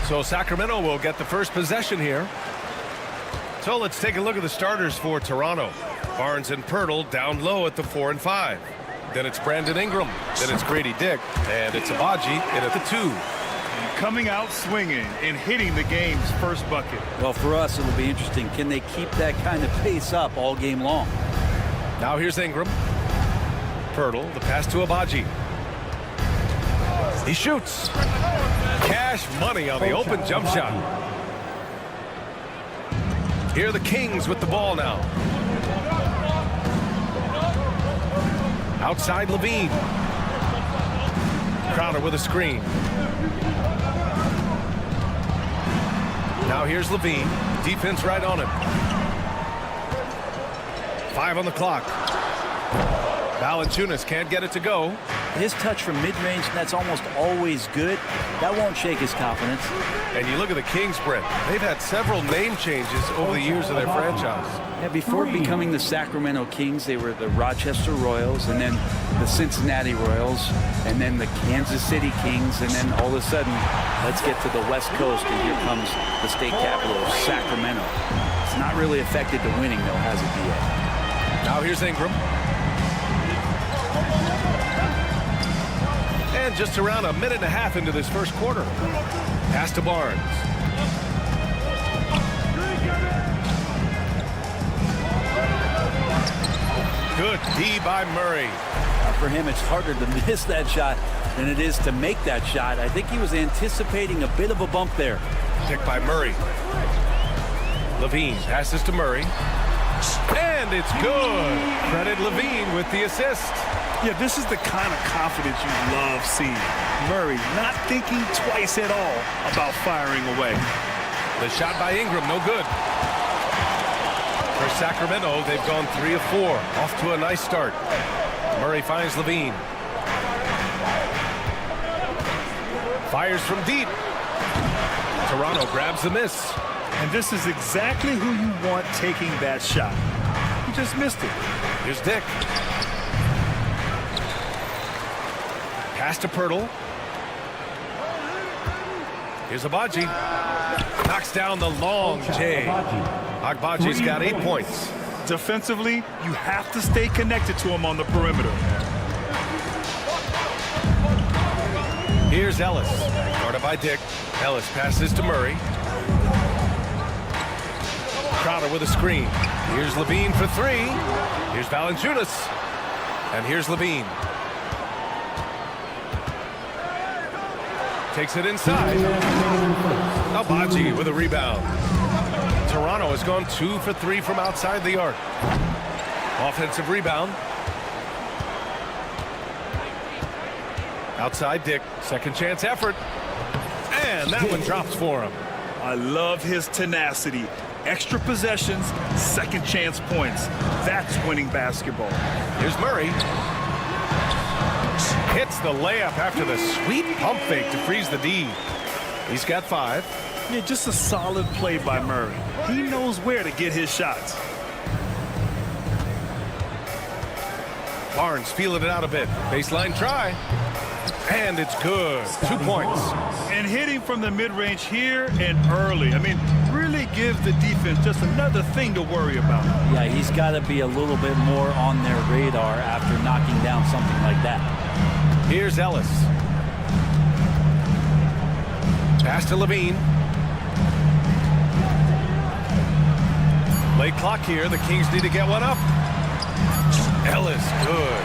So Sacramento will get the first possession here. So let's take a look at the starters for Toronto. Barnes and Pirtle down low at the 4 and 5. Then it's Brandon Ingram. Then it's Grady Dick. And it's Abaji in at the 2. Coming out swinging and hitting the game's first bucket. Well, for us, it'll be interesting. Can they keep that kind of pace up all game long? Now here's Ingram. Pirtle, the pass to Abaji. He shoots. Cash money on the open jump shot. Here are the Kings with the ball now. Outside Levine. Crowder with a screen. Now here's Levine. Defense right on him. 5 on the clock. Valanciunas can't get it to go. His touch from mid-range, that's almost always good. That won't shake his confidence. And you look at the Kings, Brent. They've had several name changes over the years of their franchise. Yeah, before becoming the Sacramento Kings, they were the Rochester Royals, and then the Cincinnati Royals, and then the Kansas City Kings, and then all of a sudden, let's get to the West Coast, and here comes the state capital of Sacramento. It's not really affected the winning, though, has it, B.A.? Now here's Ingram. And just around a minute and a half into this first quarter. Pass to Barnes. Good D by Murray. For him, it's harder to miss that shot than it is to make that shot. I think he was anticipating a bit of a bump there. Pick by Murray. Levine passes to Murray. And it's good. Credit Levine with the assist. Yeah, this is the kind of confidence you love seeing. Murray not thinking twice at all about firing away. The shot by Ingram, no good. For Sacramento, they've gone 3 of 4. Off to a nice start. Murray finds Levine. Fires from deep. Toronto grabs the miss. And this is exactly who you want taking that shot. He just missed it. Here's Dick. Pass to Pirtle. Here's Abaji. Knocks down the long J. Agbaji's got 8 points. Defensively, you have to stay connected to him on the perimeter. Here's Ellis. Guarded by Dick. Ellis passes to Murray. Crowder with a screen. Here's Levine for 3. Here's Valanciunas. And here's Levine. Takes it inside. Abaji with a rebound. Toronto has gone 2 for 3 from outside the arc. Offensive rebound. Outside Dick. Second chance effort. And that one drops for him. I love his tenacity. Extra possessions, second chance points. That's winning basketball. Here's Murray. Hits the layup after the sweet pump fake to freeze the D. He's got 5. Yeah, just a solid play by Murray. He knows where to get his shots. Barnes feeling it out a bit. Baseline try. And it's good. 2 points. And hitting from the mid-range here and early. I mean, really give the defense just another thing to worry about. Yeah, he's got to be a little bit more on their radar after knocking down something like that. Here's Ellis. Pass to Levine. Late clock here. The Kings need to get one up. Ellis, good.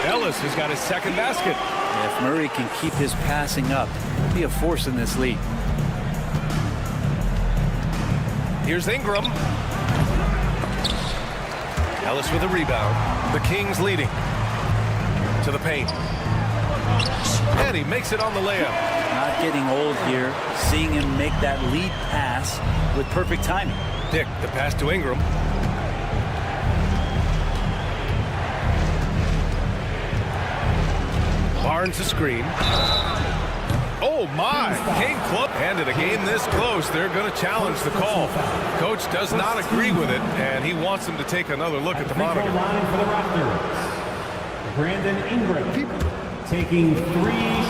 Ellis has got his second basket. If Murray can keep his passing up, he'll be a force in this league. Here's Ingram. Ellis with a rebound. The Kings leading to the paint. And he makes it on the layup. Not getting old here. Seeing him make that lead pass with perfect timing. Dick, the pass to Ingram. Barnes the screen. Oh my, came close. And in a game this close, they're going to challenge the call. Coach does not agree with it, and he wants them to take another look at the monitor. Line for the Raptors. Brandon Ingram taking 3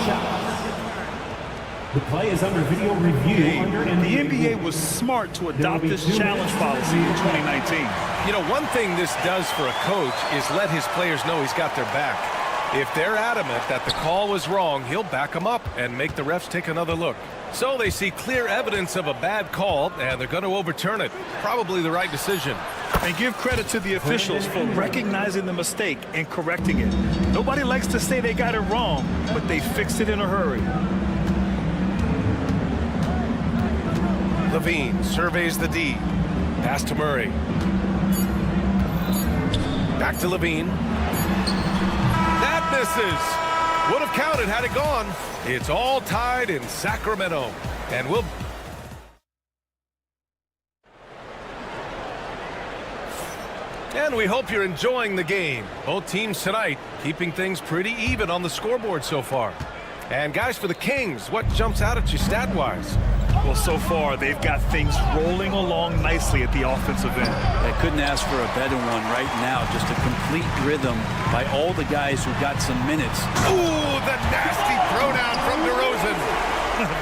shots. The play is under video review. The NBA was smart to adopt this challenge policy in 2019. You know, one thing this does for a coach is let his players know he's got their back. If they're adamant that the call was wrong, he'll back them up and make the refs take another look. So they see clear evidence of a bad call, and they're going to overturn it. Probably the right decision. And give credit to the officials for recognizing the mistake and correcting it. Nobody likes to say they got it wrong, but they fixed it in a hurry. Levine surveys the D. Pass to Murray. Back to Levine. That misses. Would have counted had it gone. It's all tied in Sacramento. And we'll... And we hope you're enjoying the game. Both teams tonight keeping things pretty even on the scoreboard so far. And guys, for the Kings, what jumps out at you stat-wise? Well, so far, they've got things rolling along nicely at the offensive end. I couldn't ask for a better one right now. Just a complete rhythm by all the guys who got some minutes. Ooh, the nasty throwdown from DeRozan.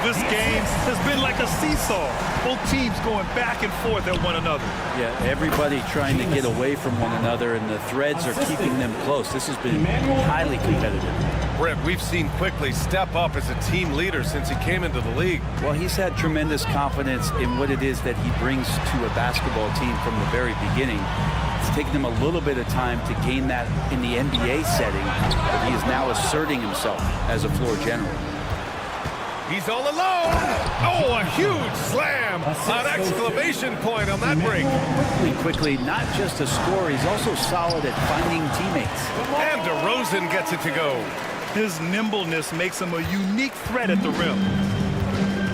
This game has been like a seesaw. Both teams going back and forth at one another. Yeah, everybody trying to get away from one another, and the threads are keeping them close. This has been highly competitive. Brett, we've seen Quickly step up as a team leader since he came into the league. Well, he's had tremendous confidence in what it is that he brings to a basketball team from the very beginning. It's taken him a little bit of time to gain that in the NBA setting, but he is now asserting himself as a floor general. He's all alone. Oh, a huge slam. An exclamation point on that break. Quickly, not just a scorer, he's also solid at finding teammates. And DeRozan gets it to go. His nimbleness makes him a unique threat at the rim.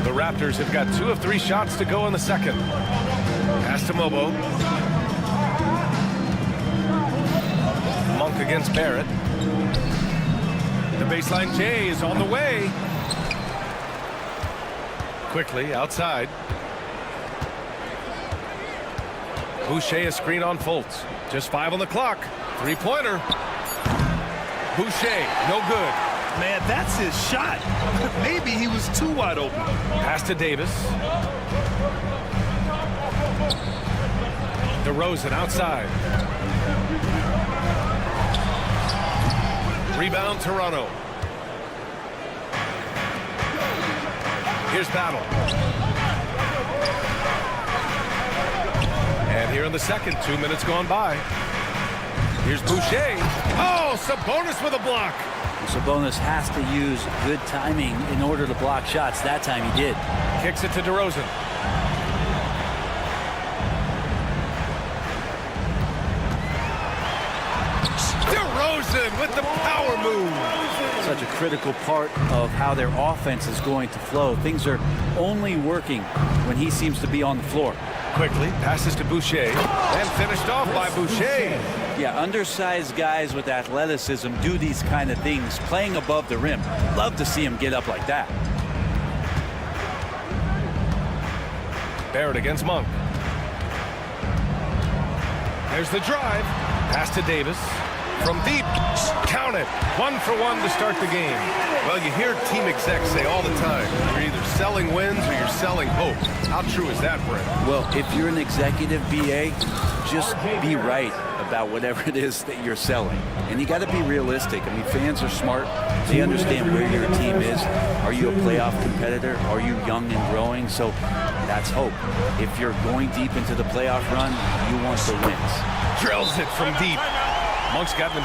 The Raptors have got 2 of 3 shots to go in the second. Pass to Mobo. Monk against Barrett. The baseline J is on the way. Quickly outside. Boucher a screen on Fultz. Just 5 on the clock. 3-pointer. Boucher, no good. Man, that's his shot. Maybe he was too wide open. Pass to Davis. DeRozan outside. Rebound Toronto. Here's Battle. And here in the second, 2 minutes gone by. Here's Boucher. Oh, Sabonis with a block. Sabonis has to use good timing in order to block shots. That time he did. Kicks it to DeRozan. DeRozan with the power move. Such a critical part of how their offense is going to flow. Things are only working when he seems to be on the floor. Quickly passes to Boucher and finished off by Boucher. Yeah, undersized guys with athleticism do these kind of things, playing above the rim. Love to see him get up like that. Barrett against Monk. There's the drive. Pass to Davis. From deep, count it. 1 for 1 to start the game. Well, you hear team execs say all the time, you're either selling wins or you're selling hope. How true is that, Brett? Well, if you're an executive BA, just be right about whatever it is that you're selling. And you got to be realistic. I mean, fans are smart. They understand where your team is. Are you a playoff competitor? Are you young and growing? So that's hope. If you're going deep into the playoff run, you want the wins. Drills it from deep. Monk's got them.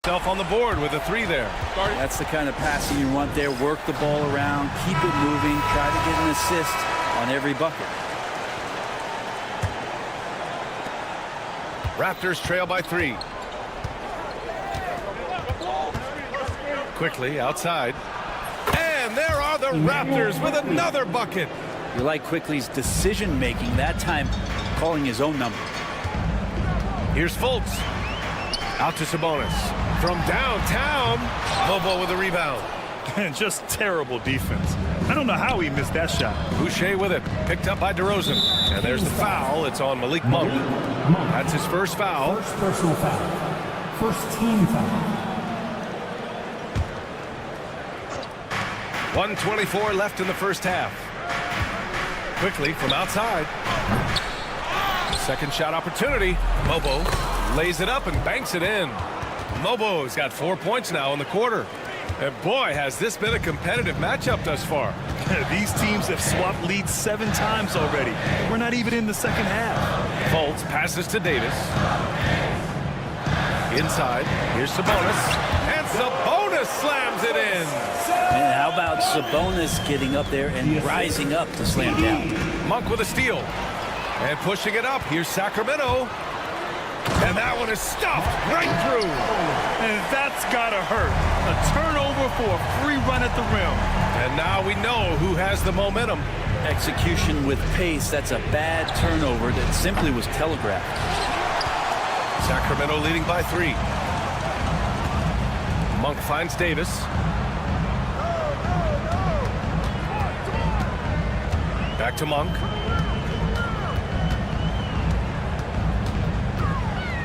Self on the board with a 3 there. That's the kind of passing you want there. Work the ball around, keep it moving, try to get an assist on every bucket. Raptors trail by 3. Quickly outside. And there are the Raptors with another bucket. You like Quickly's decision-making, that time calling his own number. Here's Fultz. Out to Sabonis. From downtown. Lobo with a rebound. Just terrible defense. I don't know how he missed that shot. Boucher with it. Picked up by DeRozan. And there's the foul. It's on Malik Monk. That's his first foul. First personal foul. First team foul. 1:24 left in the first half. Quickly from outside. Second shot opportunity. Lobo lays it up and banks it in. Lobo's got 4 points now in the quarter. And boy, has this been a competitive matchup thus far. These teams have swapped leads 7 times already. We're not even in the second half. Fultz passes to Davis. Inside, here's Sabonis. And Sabonis slams it in. And how about Sabonis getting up there and rising up to slam down? Monk with a steal. And pushing it up. Here's Sacramento. And that one is stuffed right through. And that's got to hurt. A turnover for a free run at the rim. And now we know who has the momentum. Execution with pace. That's a bad turnover that simply was telegraphed. Sacramento leading by 3. Monk finds Davis. Back to Monk.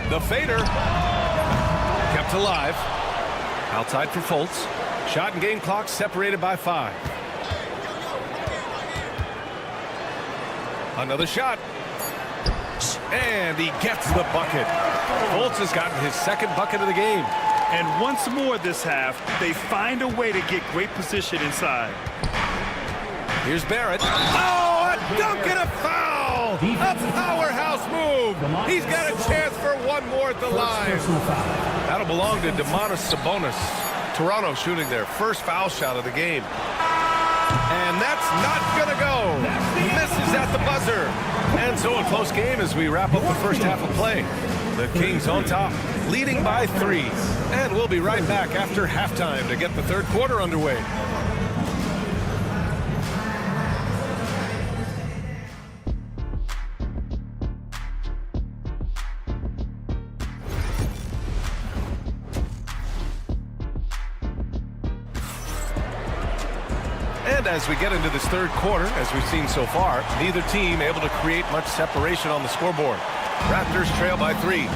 The fader. Kept alive. Outside for Fultz. Shot and game clock separated by 5. Another shot. And he gets the bucket. Fultz has gotten his second bucket of the game. And once more this half, they find a way to get great position inside. Here's Barrett. Oh, a dunk and a foul! A powerhouse move! He's got a chance for one more at the line. That'll belong to Domantas Sabonis. Toronto shooting their first foul shot of the game. And that's not gonna go. Misses at the buzzer. And so a close game as we wrap up the first half of play. The Kings on top, leading by 3. And we'll be right back after halftime to get the third quarter underway. And as we get into this third quarter, as we've seen so far, neither team able to create much separation on the scoreboard. Raptors trail by 3.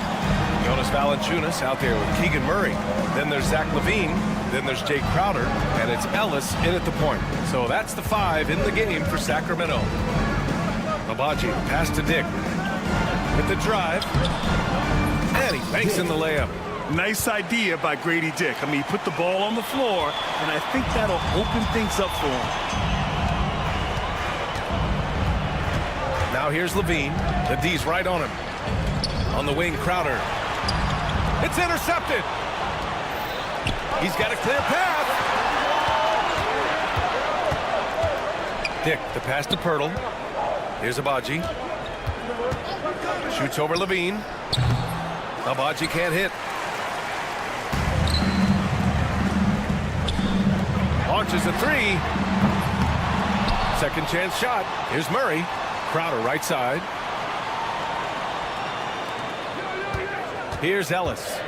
Jonas Valanciunas out there with Keegan Murray. Then there's Zach LaVine. Then there's Jay Crowder. And it's Ellis in at the point. So that's the 5 in the game for Sacramento. Abaji pass to Dick. With the drive. And he banks in the layup. Nice idea by Grady Dick. I mean, he put the ball on the floor, and I think that'll open things up for him. Now here's LaVine. The D's right on him. On the wing, Crowder. It's intercepted. He's got a clear path. Dick, the pass to Pirtle. Here's Abaji. Shoots over LaVine. Abaji can't hit. Launches a 3. Second chance shot. Here's Murray. Crowder right side. Here's Ellis.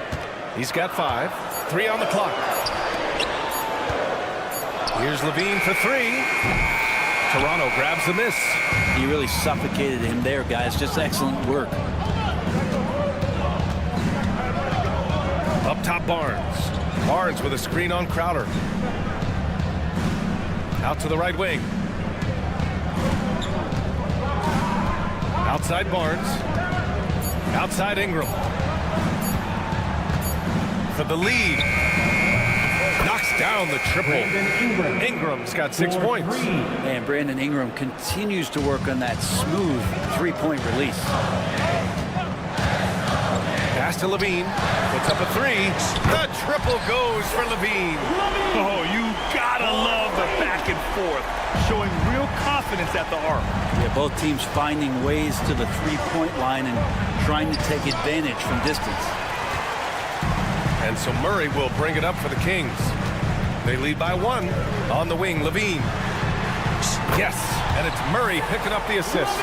He's got 5. 3 on the clock. Here's LaVine for 3. Toronto grabs the miss. He really suffocated him there, guys. Just excellent work. Up top, Barnes. Barnes with a screen on Crowder. Out to the right wing. Outside Barnes. Outside Ingram. For the lead. Knocks down the triple. Ingram's got 6 points. And Brandon Ingram continues to work on that smooth 3-point release. Pass to LaVine. Puts up a 3. The triple goes for LaVine. Oh, you gotta love the back and forth. Showing real confidence at the arc. Yeah, both teams finding ways to the 3-point line and trying to take advantage from distance. And so Murray will bring it up for the Kings. They lead by 1. On the wing, LaVine. Yes, and it's Murray picking up the assist.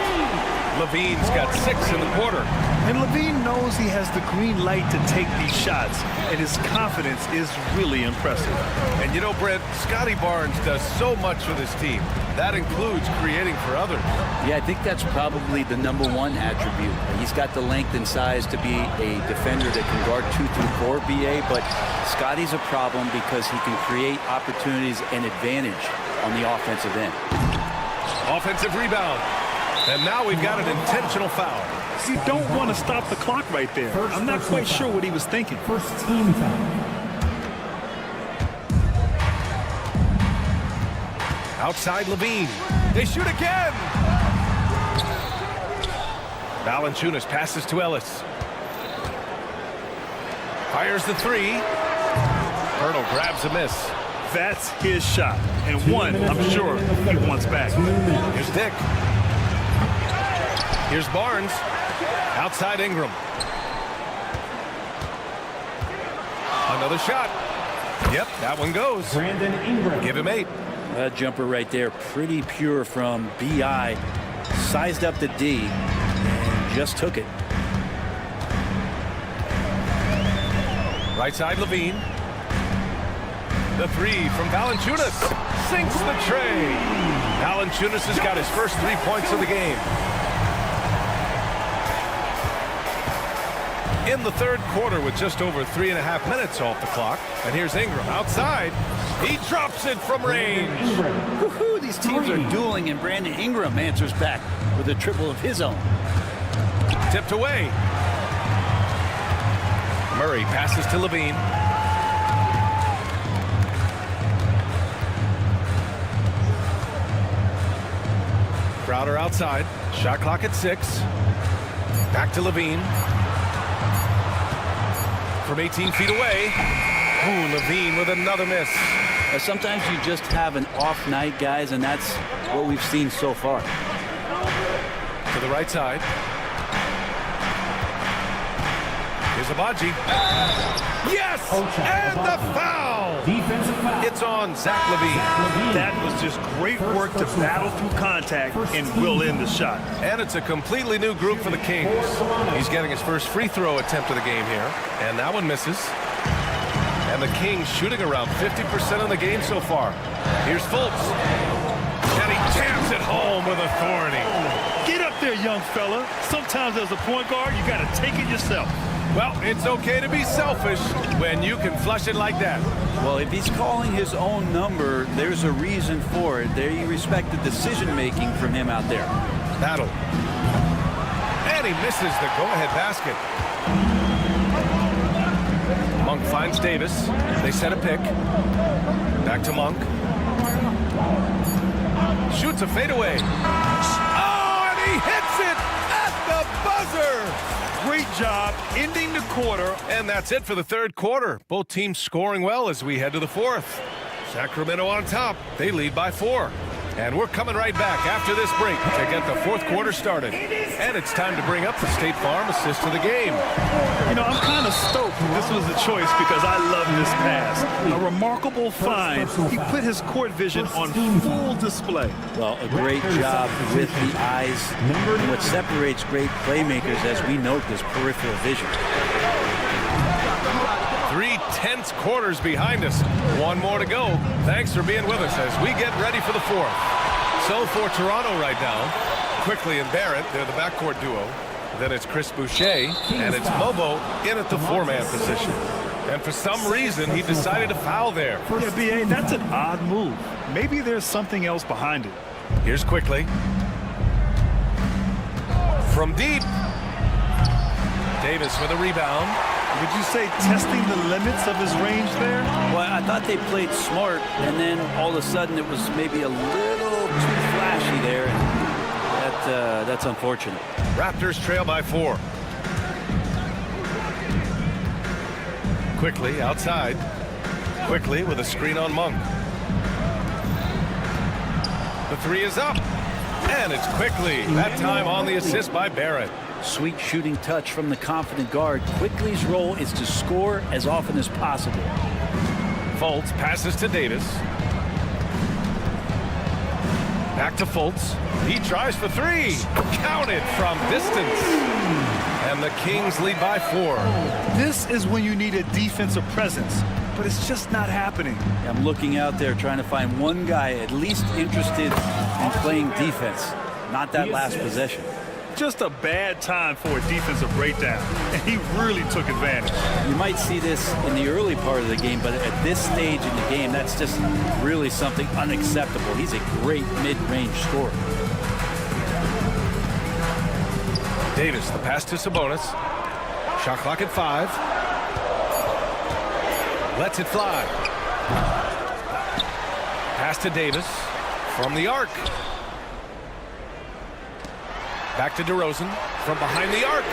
Levine's got 6 in the quarter. And Levine knows he has the green light to take these shots, and his confidence is really impressive. And you know, Brent, Scotty Barnes does so much with his team. That includes creating for others. Yeah, I think that's probably the #1 attribute. He's got the length and size to be a defender that can guard 2 through 4, BA, but Scotty's a problem because he can create opportunities and advantage on the offensive end. Offensive rebound. And now we've got an intentional foul. You don't want to stop the clock right there. I'm not quite sure what he was thinking. First team foul. Outside Levine. They shoot again. Valanciunas passes to Ellis. Fires the 3. Hurdle grabs a miss. That's his shot. And one, I'm sure, he wants back. Here's Dick. Here's Barnes. Outside Ingram. Another shot. Yep, that one goes. Brandon Ingram. Give him 8. That jumper right there, pretty pure from BI. Sized up the D and just took it. Right side Levine. The 3 from Valanciunas. Sinks the tray. Valanciunas has got his first 3 points of the game. In the third quarter with just over 3.5 minutes off the clock. And here's Ingram outside. He drops it from range. Woohoo, these teams are dueling, and Brandon Ingram answers back with a triple of his own. Tipped away. Murray passes to Levine. Crowder outside. Shot clock at 6. Back to Levine. From 18 feet away. Ooh, Levine with another miss. Sometimes you just have an off night, guys, and that's what we've seen so far. To the right side. Here's Abaji. Yes! And the foul! Defensive foul. It's on Zach Levine. That was just great work to battle through contact and will in the shot. And it's a completely new group for the Kings. He's getting his first free throw attempt of the game here. And that one misses. And the Kings shooting around 50% of the game so far. Here's Fultz. And he jams it home with authority. Get up there, young fella. Sometimes as a point guard, you got to take it yourself. Well, it's okay to be selfish when you can flush it like that. Well, if he's calling his own number, there's a reason for it. They respect the decision-making from him out there. Battle. And he misses the go-ahead basket. Monk finds Davis. They set a pick. Back to Monk. Shoots a fadeaway. Oh, and he hits it at the buzzer. Great job ending the quarter. And that's it for the third quarter. Both teams scoring well as we head to the fourth. Sacramento on top. They lead by 4. And we're coming right back after this break to get the fourth quarter started. And it's time to bring up the State Farm assist of the game. You know, I'm kind of stoked this was the choice because I love this pass. A remarkable find. He put his court vision on full display. Well, a great job with the eyes. What separates great playmakers, as we note, is peripheral vision. 3 tense quarters behind us. 1 more to go. Thanks for being with us as we get ready for the fourth. So for Toronto right now, Quickly and Barrett, they're the backcourt duo. Then it's Chris Boucher, and it's Mobo in at the 4-man position. And for some reason, he decided to foul there. Yeah, B.A., that's an odd move. Maybe there's something else behind it. Here's Quickly. From deep. Davis with a rebound. Would you say testing the limits of his range there? Well, I thought they played smart, and then all of a sudden it was maybe a little too flashy there. And that's unfortunate. Raptors trail by 4. Quickly outside. Quickly with a screen on Monk. The 3 is up. And it's Quickly. That time on the assist by Barrett. Sweet shooting touch from the confident guard. Quickly's role is to score as often as possible. Fultz passes to Davis. Back to Fultz. He tries for three. Counted from distance. And the Kings lead by 4. This is when you need a defensive presence, but it's just not happening. I'm looking out there trying to find one guy at least interested in playing defense, not that last possession. Just a bad time for a defensive breakdown, and he really took advantage. You might see this in the early part of the game, but at this stage in the game, that's just really something unacceptable. He's a great mid-range scorer. Davis, the pass to Sabonis. Shot clock at 5. Lets it fly. Pass to Davis from the arc. Back to DeRozan from behind the arc.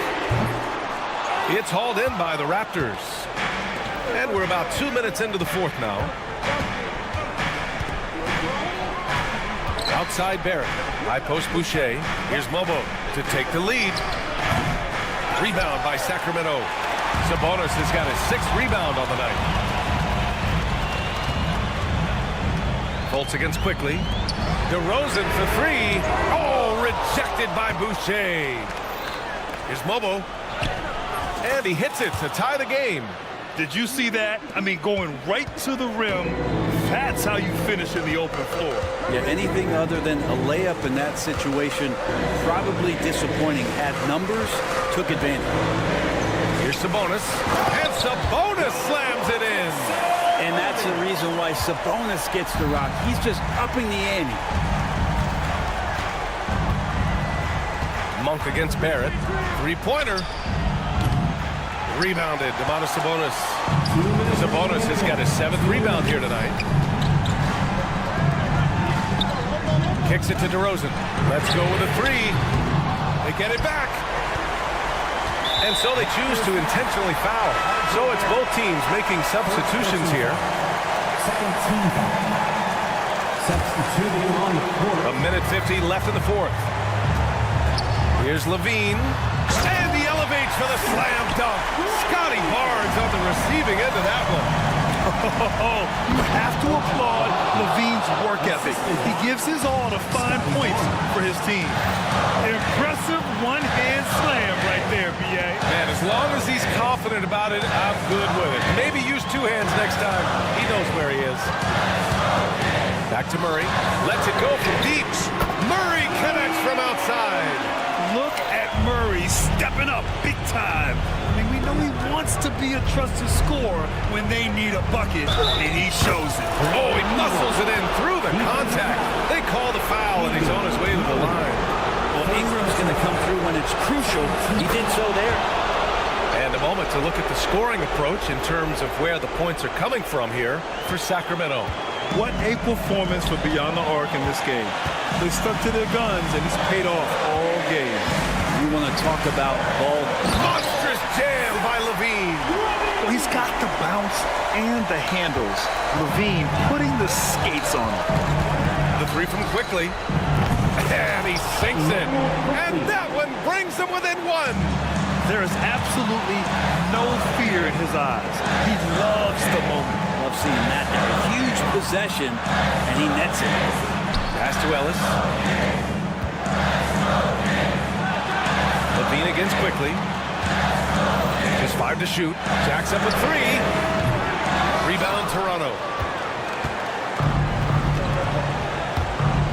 It's hauled in by the Raptors. And we're about 2 minutes into the 4th now. Outside Barrett. High post Boucher. Here's Mobo to take the lead. Rebound by Sacramento. Sabonis has got his 6th rebound on the night. Fultz against quickly. DeRozan for 3. Oh, rejected by Boucher. Here's Mobo. And he hits it to tie the game. Did you see that? I mean, going right to the rim. That's how you finish in the open floor. Yeah, anything other than a layup in that situation, probably disappointing. Had numbers, took advantage. Here's Sabonis. And Sabonis slams it in. And that's the reason why Sabonis gets the rock. He's just upping the ante. Monk against Barrett. 3-pointer. Rebounded. Domantas Sabonis. Sabonis has got his 7th rebound here tonight. Kicks it to DeRozan. Let's go with a 3. They get it back. And so they choose to intentionally foul. So it's both teams making substitutions here. Second team foul. Substituting on the court. 1:50 left in the 4th. Here's Levine. And he elevates for the slam dunk. Scotty Barnes on the receiving end of that one. Oh, you have to applaud Levine's work ethic. He gives his all to find points for his team. Impressive one-hand slam right there, B.A. Man, as long as he's confident about it, I'm good with it. Maybe use 2 hands next time. He knows where he is. Back to Murray. Lets it go from deep. Murray connects from outside. Look at Murray stepping up big time. I mean, we know he wants to be a trusted scorer when they need a bucket, and he shows it. Oh, he muscles it in through the contact. They call the foul, and he's on his way to the line. Well, Ingram's going to come through when it's crucial. He did so there. And a moment to look at the scoring approach in terms of where the points are coming from here for Sacramento. What a performance for Beyond the Arc in this game. They stuck to their guns, and it's paid off all game. You want to talk about ball. Monstrous jam by Levine. Well, he's got the bounce and the handles. Levine putting the skates on him. The 3 from quickly. And he sinks it. And that one brings them within 1. There is absolutely no fear in his eyes. He loves the moment. Love seeing that. A huge possession, and he nets it. Pass to Ellis. Levine against quickly. Just 5 to shoot. Jacks up a 3. Rebound Toronto.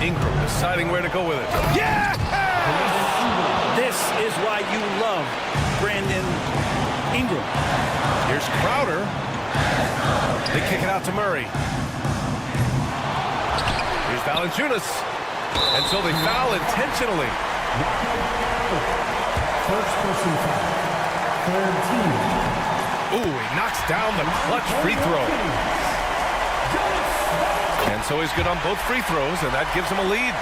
Ingram deciding where to go with it. Yeah! This is why you love Brandon Ingram. Here's Crowder. They kick it out to Murray. Here's Valanciunas. And so they foul intentionally. First person foul. Third team. Ooh, he knocks down the clutch free throw. And so he's good on both free throws, and that gives him a lead.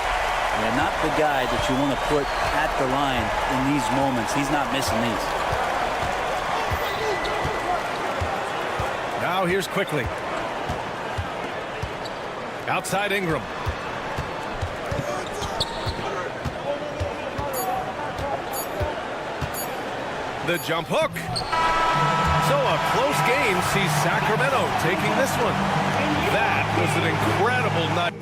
Yeah, not the guy that you want to put at the line in these moments. He's not missing these. Now here's quickly. Outside Ingram. The jump hook. So a close game sees Sacramento taking this one. That was an incredible night.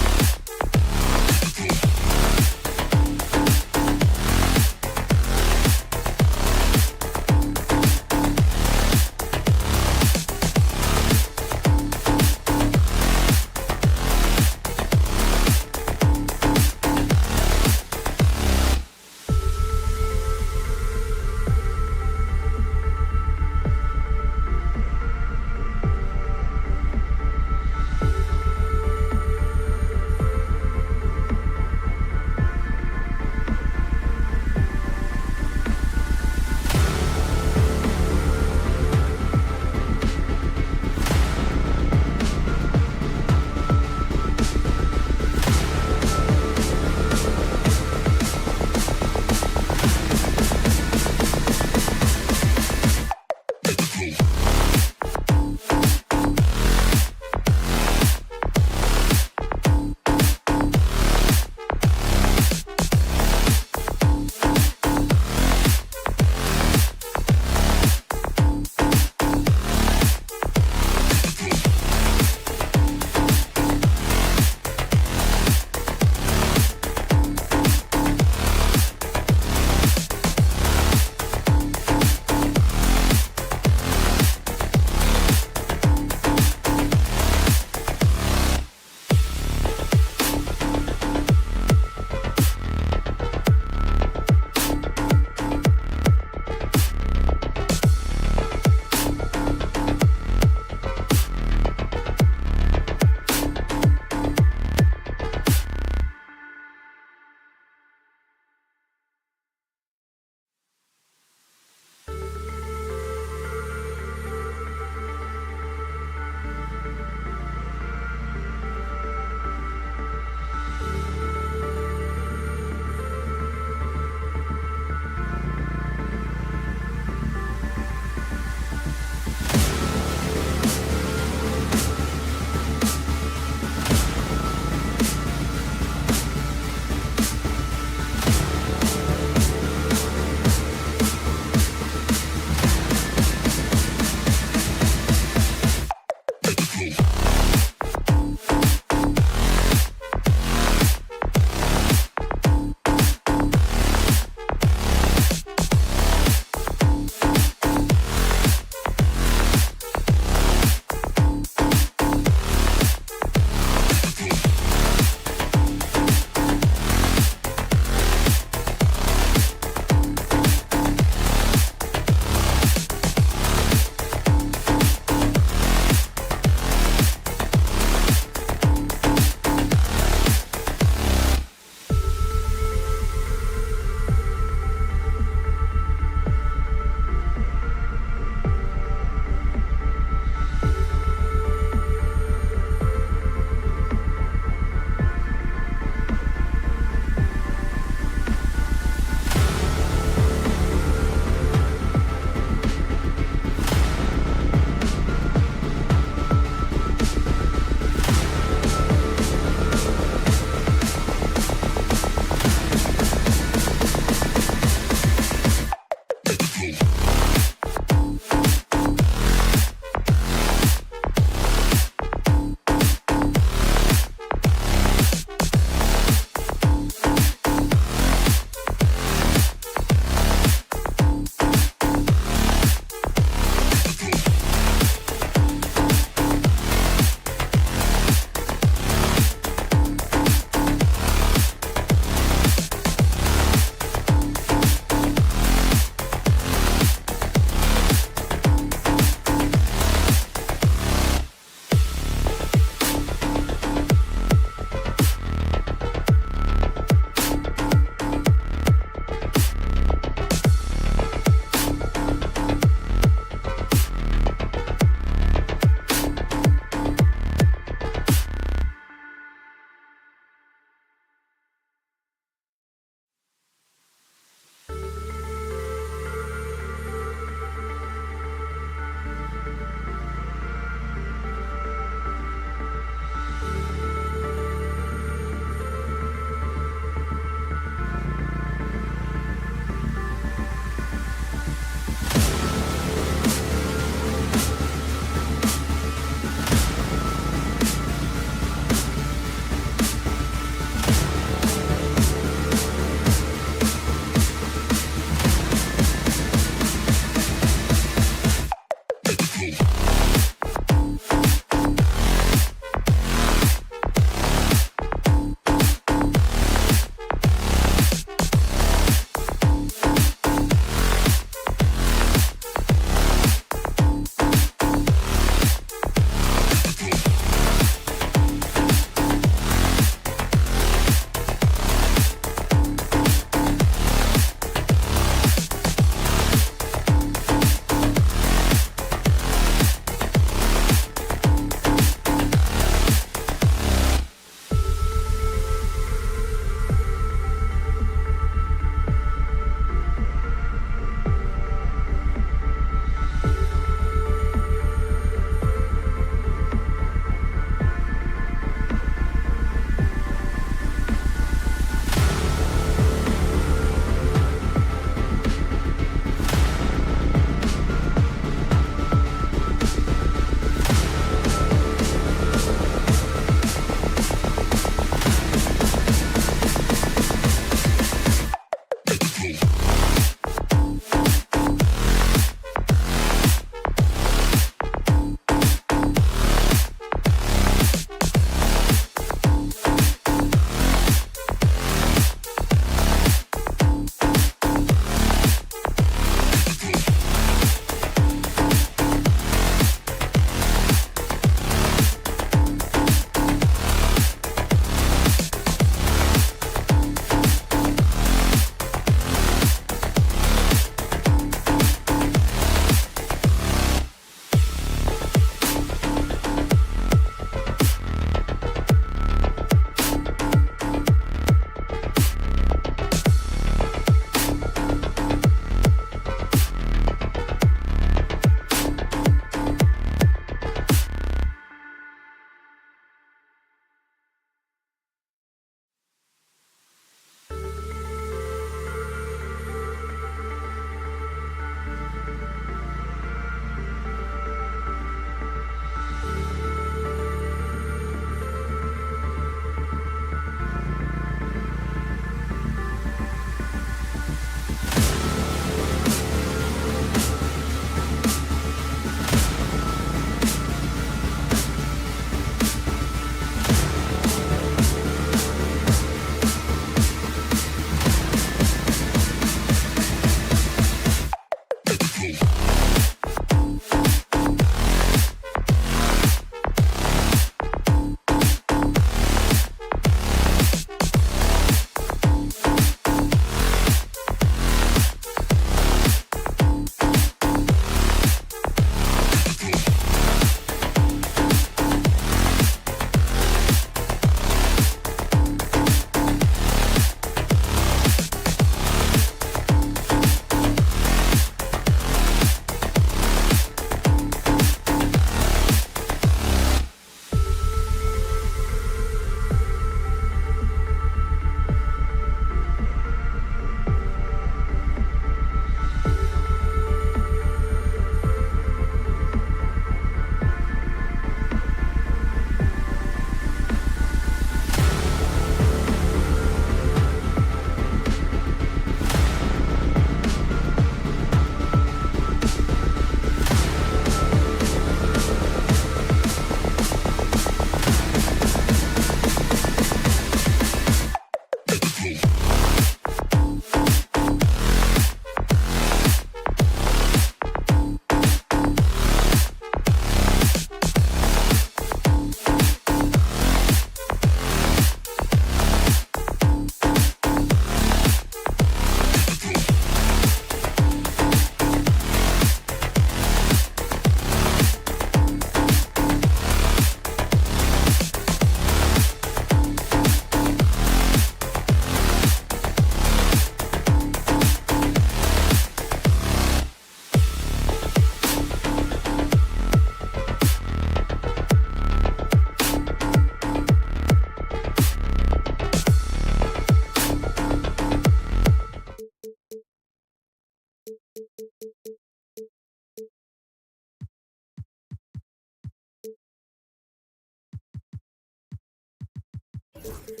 Get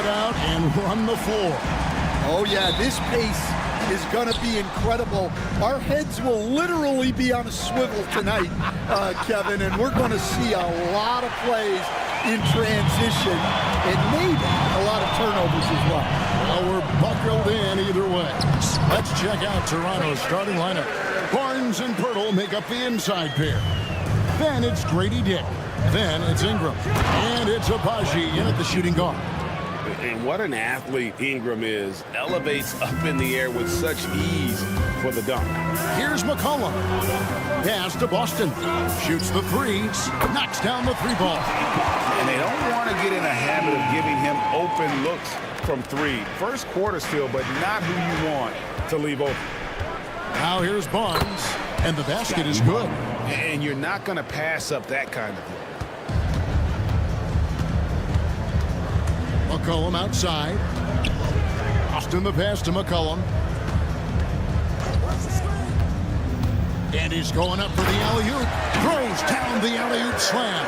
out and run the floor. Oh, yeah, this pace is going to be incredible. Our heads will literally be on a swivel tonight, Kevin, and we're going to see a lot of plays in transition and maybe a lot of turnovers as well. Well, we're buckled in either way. Let's check out Toronto's starting lineup. Barnes and Pirtle make up the inside pair. Then it's Grady Dick. Then it's Ingram. And it's Abaji in at the shooting guard. And what an athlete Ingram is. Elevates up in the air with such ease for the dunk. Here's McCollum. Pass to Boston. Shoots the three. Knocks down the three ball. And they don't want to get in a habit of giving him open looks from three. First quarter still, but not who you want to leave open. Now here's Barnes. And the basket is good. And you're not going to pass up that kind of look. McCollum outside. Austin the pass to McCollum. And he's going up for the alley-oop. Throws down the alley-oop slam.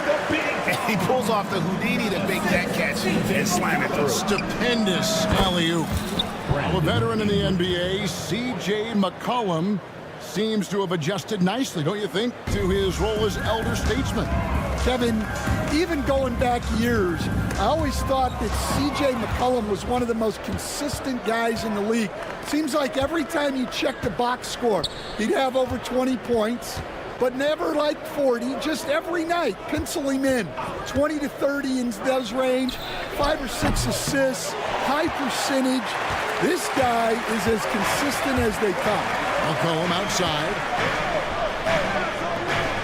And he pulls off the Houdini to make that catch and slam it through. Stupendous alley-oop. A veteran in the NBA, C.J. McCollum, seems to have adjusted nicely, don't you think, to his role as elder statesman. Kevin, even going back years, I always thought that C.J. McCollum was one of the most consistent guys in the league. Seems like every time you check the box score, he'd have over 20 points, but never like 40, just every night, pencil him in. 20 to 30 in those range, 5 or 6 assists, high percentage. This guy is as consistent as they come. McCollum outside.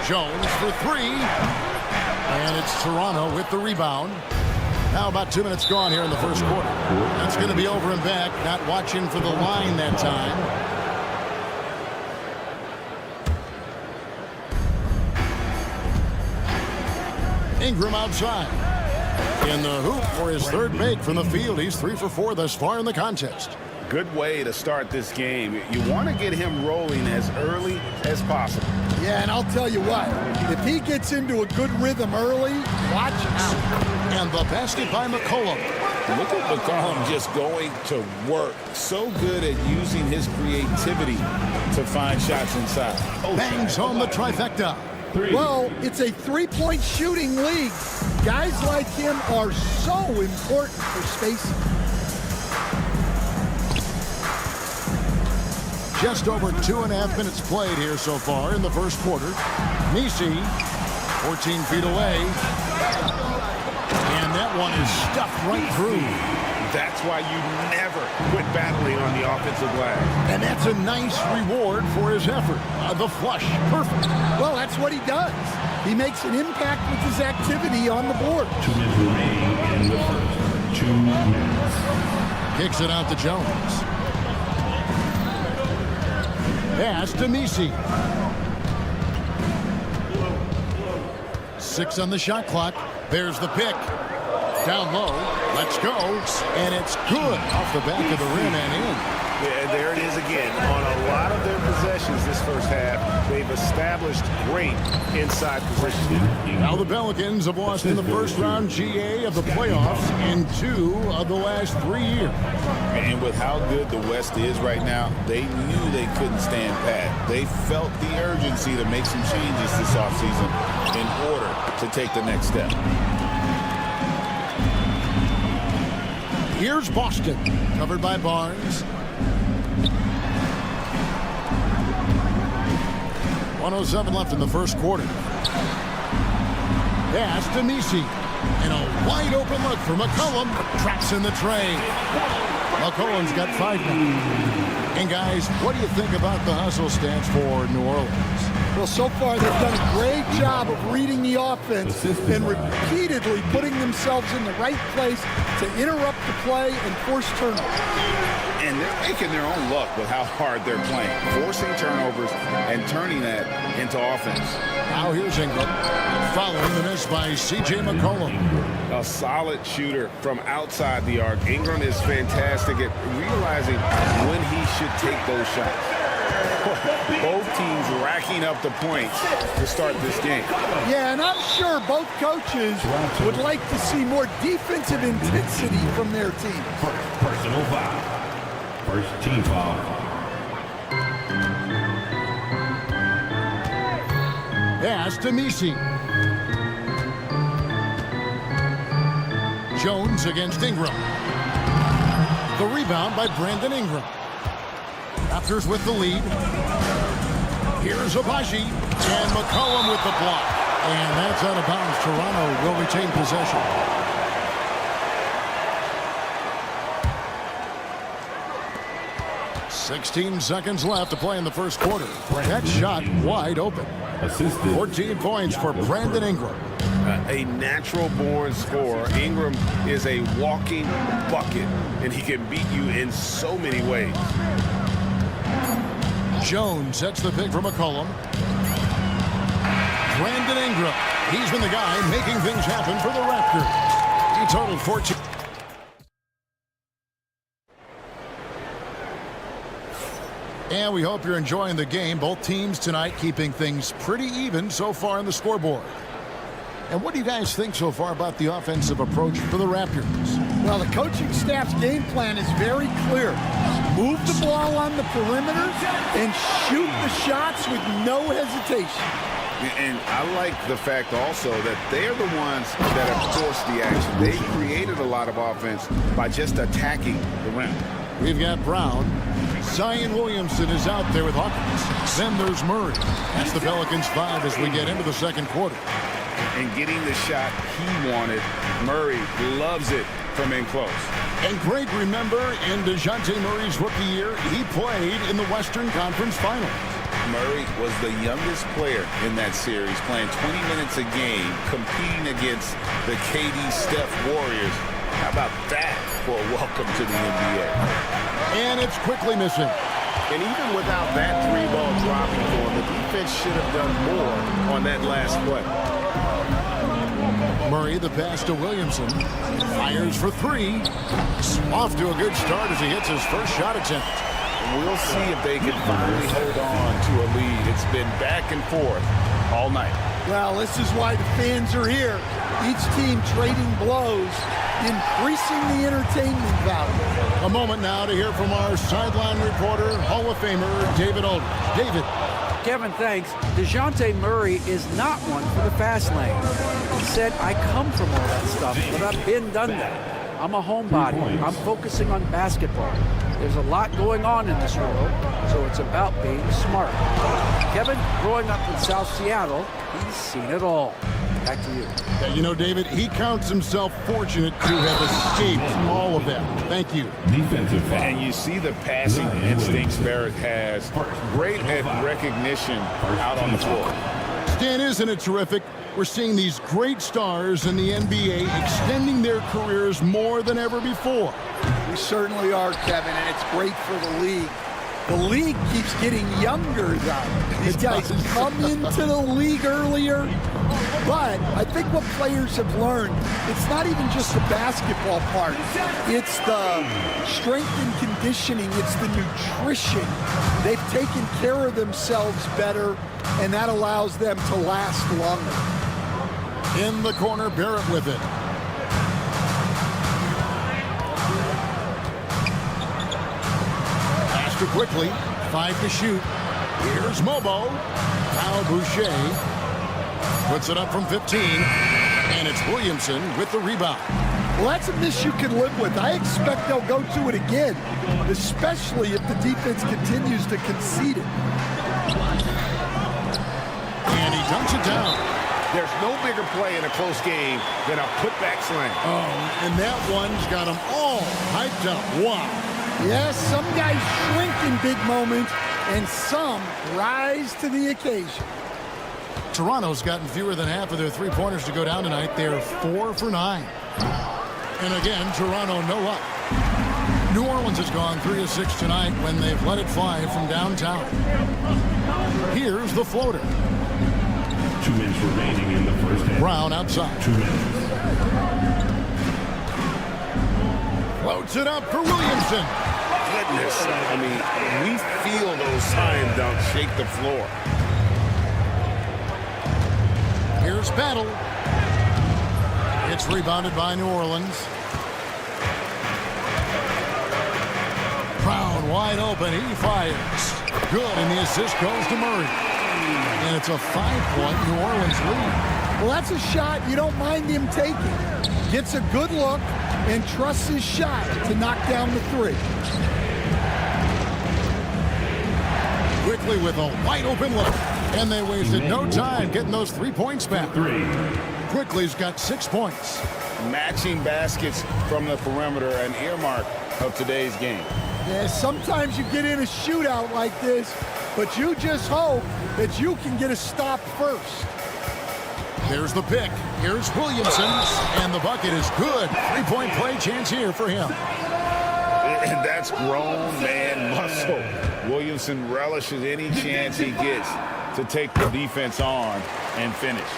Jones for three. And it's Toronto with the rebound. Now about 2 minutes gone here in the first quarter. That's going to be over and back. Not watching for the line that time. Ingram outside. In the hoop for his third make from the field. He's 3 for 4 thus far in the contest. Good way to start this game. You want to get him rolling as early as possible. Yeah, and I'll tell you what, if he gets into a good rhythm early, watch out. And the basket by McCollum. Look at McCollum just going to work. So good at using his creativity to find shots inside. Bangs home the trifecta. Well, it's a three-point shooting league. Guys like him are so important for spacing. Just over 2.5 minutes played here so far in the first quarter. Nisi, 14 feet away. And that one is stuffed right through. That's why you never quit battling on the offensive glass. And that's a nice reward for his effort. The flush, perfect. Well, that's what he does. He makes an impact with his activity on the board. 2 minutes remaining in the first. 2 minutes. Kicks it out to Jones. Pass to Nisi. 6 on the shot clock. There's the pick. Down low. Let's go. And it's good off the back of the rim and in. Yeah, there it is again. On a lot of their possessions this first half, they've established great inside position. Now the Pelicans have lost in the first round GA of the playoffs in 2 of the last 3 years. And with how good the West is right now, they knew they couldn't stand pat. They felt the urgency to make some changes this offseason in order to take the next step. Here's Boston, covered by Barnes. 1:07 left in the first quarter. Pass to Nisi. And a wide open look for McCollum. Traps in the tray. McCollum's got 5 now. And guys, what do you think about the hustle stance for New Orleans? Well, so far they've done a great job of reading the offense and repeatedly putting themselves in the right place to interrupt the play and force turnovers. And they're making their own luck with how hard they're playing, forcing turnovers and turning that into offense. Now here's Ingram. following the miss by C.J. McCollum. A solid shooter from outside the arc. Ingram is fantastic at realizing when he should take those shots. Both teams racking up the points to start this game. Yeah, and I'm sure both coaches would like to see more defensive intensity from their team. Personal foul. First team foul. Pass to Misi. Jones against Ingram. The rebound by Brandon Ingram. Raptors with the lead. Here's Abaji. And McCollum with the block. And that's out of bounds. Toronto will retain possession. .16 seconds left to play in the first quarter. That shot wide open. Assisted. 14 points for Brandon Ingram. A natural-born scorer. Ingram is a walking bucket, and he can beat you in so many ways. Jones sets the pick for McCollum. Brandon Ingram. He's been the guy making things happen for the Raptors. He totaled 14. And we hope you're enjoying the game. Both teams tonight keeping things pretty even so far on the scoreboard. And what do you guys think so far about the offensive approach for the Raptors? Well, the coaching staff's game plan is very clear. Move the ball on the perimeter and shoot the shots with no hesitation. And I like the fact also that they're the ones that have forced the action. They created a lot of offense by just attacking the rim. We've got Brown. Zion Williamson is out there with Hawkins. Then there's Murray. That's the Pelicans 5 as we get into the second quarter. And getting the shot he wanted, Murray loves it from in close. And Greg, remember in DeJounte Murray's rookie year, he played in the Western Conference Finals. Murray was the youngest player in that series, playing 20 minutes a game, competing against the KD Steph Warriors. How about that for a welcome to the NBA? And it's quickly missing. And even without that three-ball dropping for him, the defense should have done more on that last play. Murray, the pass to Williamson. Fires for three. Off to a good start as he hits his first shot attempt. We'll see if they can finally hold on to a lead. It's been back and forth all night. Well, this is why the fans are here. Each team trading blows, increasing the entertainment value. A moment now to hear from our sideline reporter, Hall of Famer David Aldridge. David. Kevin, thanks. DeJounte Murray is not one for the fast lane. He said, I come from all that stuff, but I've been done that. I'm a homebody. I'm focusing on basketball. There's a lot going on in this world, so it's about being smart. Kevin, growing up in South Seattle, he's seen it all. Back to you. Yeah, you know, David, he counts himself fortunate to have escaped all of that. Thank you. Defensive foul. And you see the passing instincts Barrett has. Great at recognition out on the floor. Stan, isn't it terrific? We're seeing these great stars in the NBA extending their careers more than ever before. We certainly are, Kevin, and it's great for the league. The league keeps getting younger, though. These guys come into the league earlier, but I think what players have learned, it's not even just the basketball part. It's the strength and conditioning. It's the nutrition. They've taken care of themselves better, and that allows them to last longer. In the corner, Barrett with it. Pass to quickly. 5 to shoot. Here's Mobo. Kyle Boucher puts it up from 15. And it's Williamson with the rebound. Well, that's a miss you can live with. I expect they'll go to it again, especially if the defense continues to concede it. And he dunks it down. There's no bigger play in a close game than a putback slam. Oh, and that one's got them all hyped up. Wow. Yes, some guys shrink in big moments, and some rise to the occasion. Toronto's gotten fewer than half of their three-pointers to go down tonight. They're 4 for 9. And again, Toronto no luck. New Orleans has gone 3 of 6 tonight when they've let it fly from downtown. Here's the floater. 2 minutes remaining in the first Brown outside. Floats it up for Williamson. Goodness. I mean, we feel those sign dunks shake the floor. Here's Battle. It's rebounded by New Orleans. Brown wide open. He fires. Good, and the assist goes to Murray. And it's a 5-point New Orleans lead. Well, that's a shot you don't mind him taking. Gets a good look and trusts his shot to knock down the three. Quickly with a wide open look. And they wasted no time getting those 3 points back. Quickly's got 6 points. Matching baskets from the perimeter, an earmark of today's game. Yeah, sometimes you get in a shootout like this, but you just hope that you can get a stop first. There's the pick. Here's Williamson, and the bucket is good. 3-point play chance here for him. And that's grown man muscle. Williamson relishes any chance he gets to take the defense on and finish.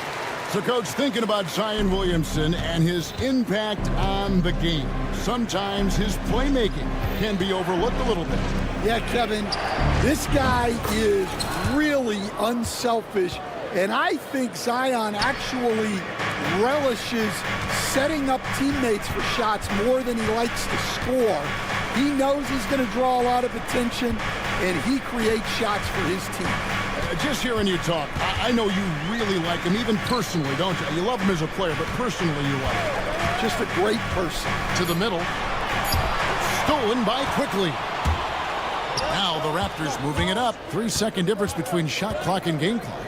So, Coach, thinking about Zion Williamson and his impact on the game, sometimes his playmaking can be overlooked a little bit. Yeah, Kevin, this guy is really unselfish, and I think Zion actually relishes setting up teammates for shots more than he likes to score. He knows he's going to draw a lot of attention, and he creates shots for his team. Just hearing you talk, I know you really like him, even personally, don't you? You love him as a player, but personally you like him. Just a great person. To the middle. Stolen by Quickly. Now the Raptors moving it up. 3-second difference between shot clock and game clock.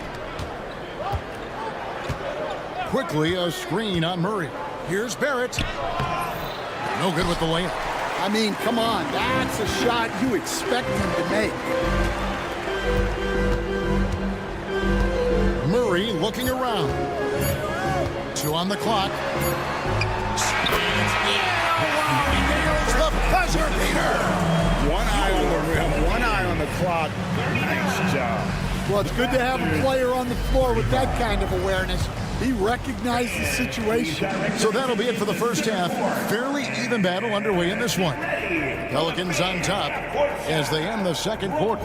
Quickly a screen on Murray. Here's Barrett. No good with the layup. I mean, come on. That's a shot you expect him to make. Murray looking around. 2 on the clock. Nails the buzzer beater. One eye on the rim, one eye on the clock. Nice job. Well, it's good to have a player on the floor with that kind of awareness. He recognized the situation. So that'll be it for the first half. Fairly even battle underway in this one. Pelicans on top as they end the second quarter.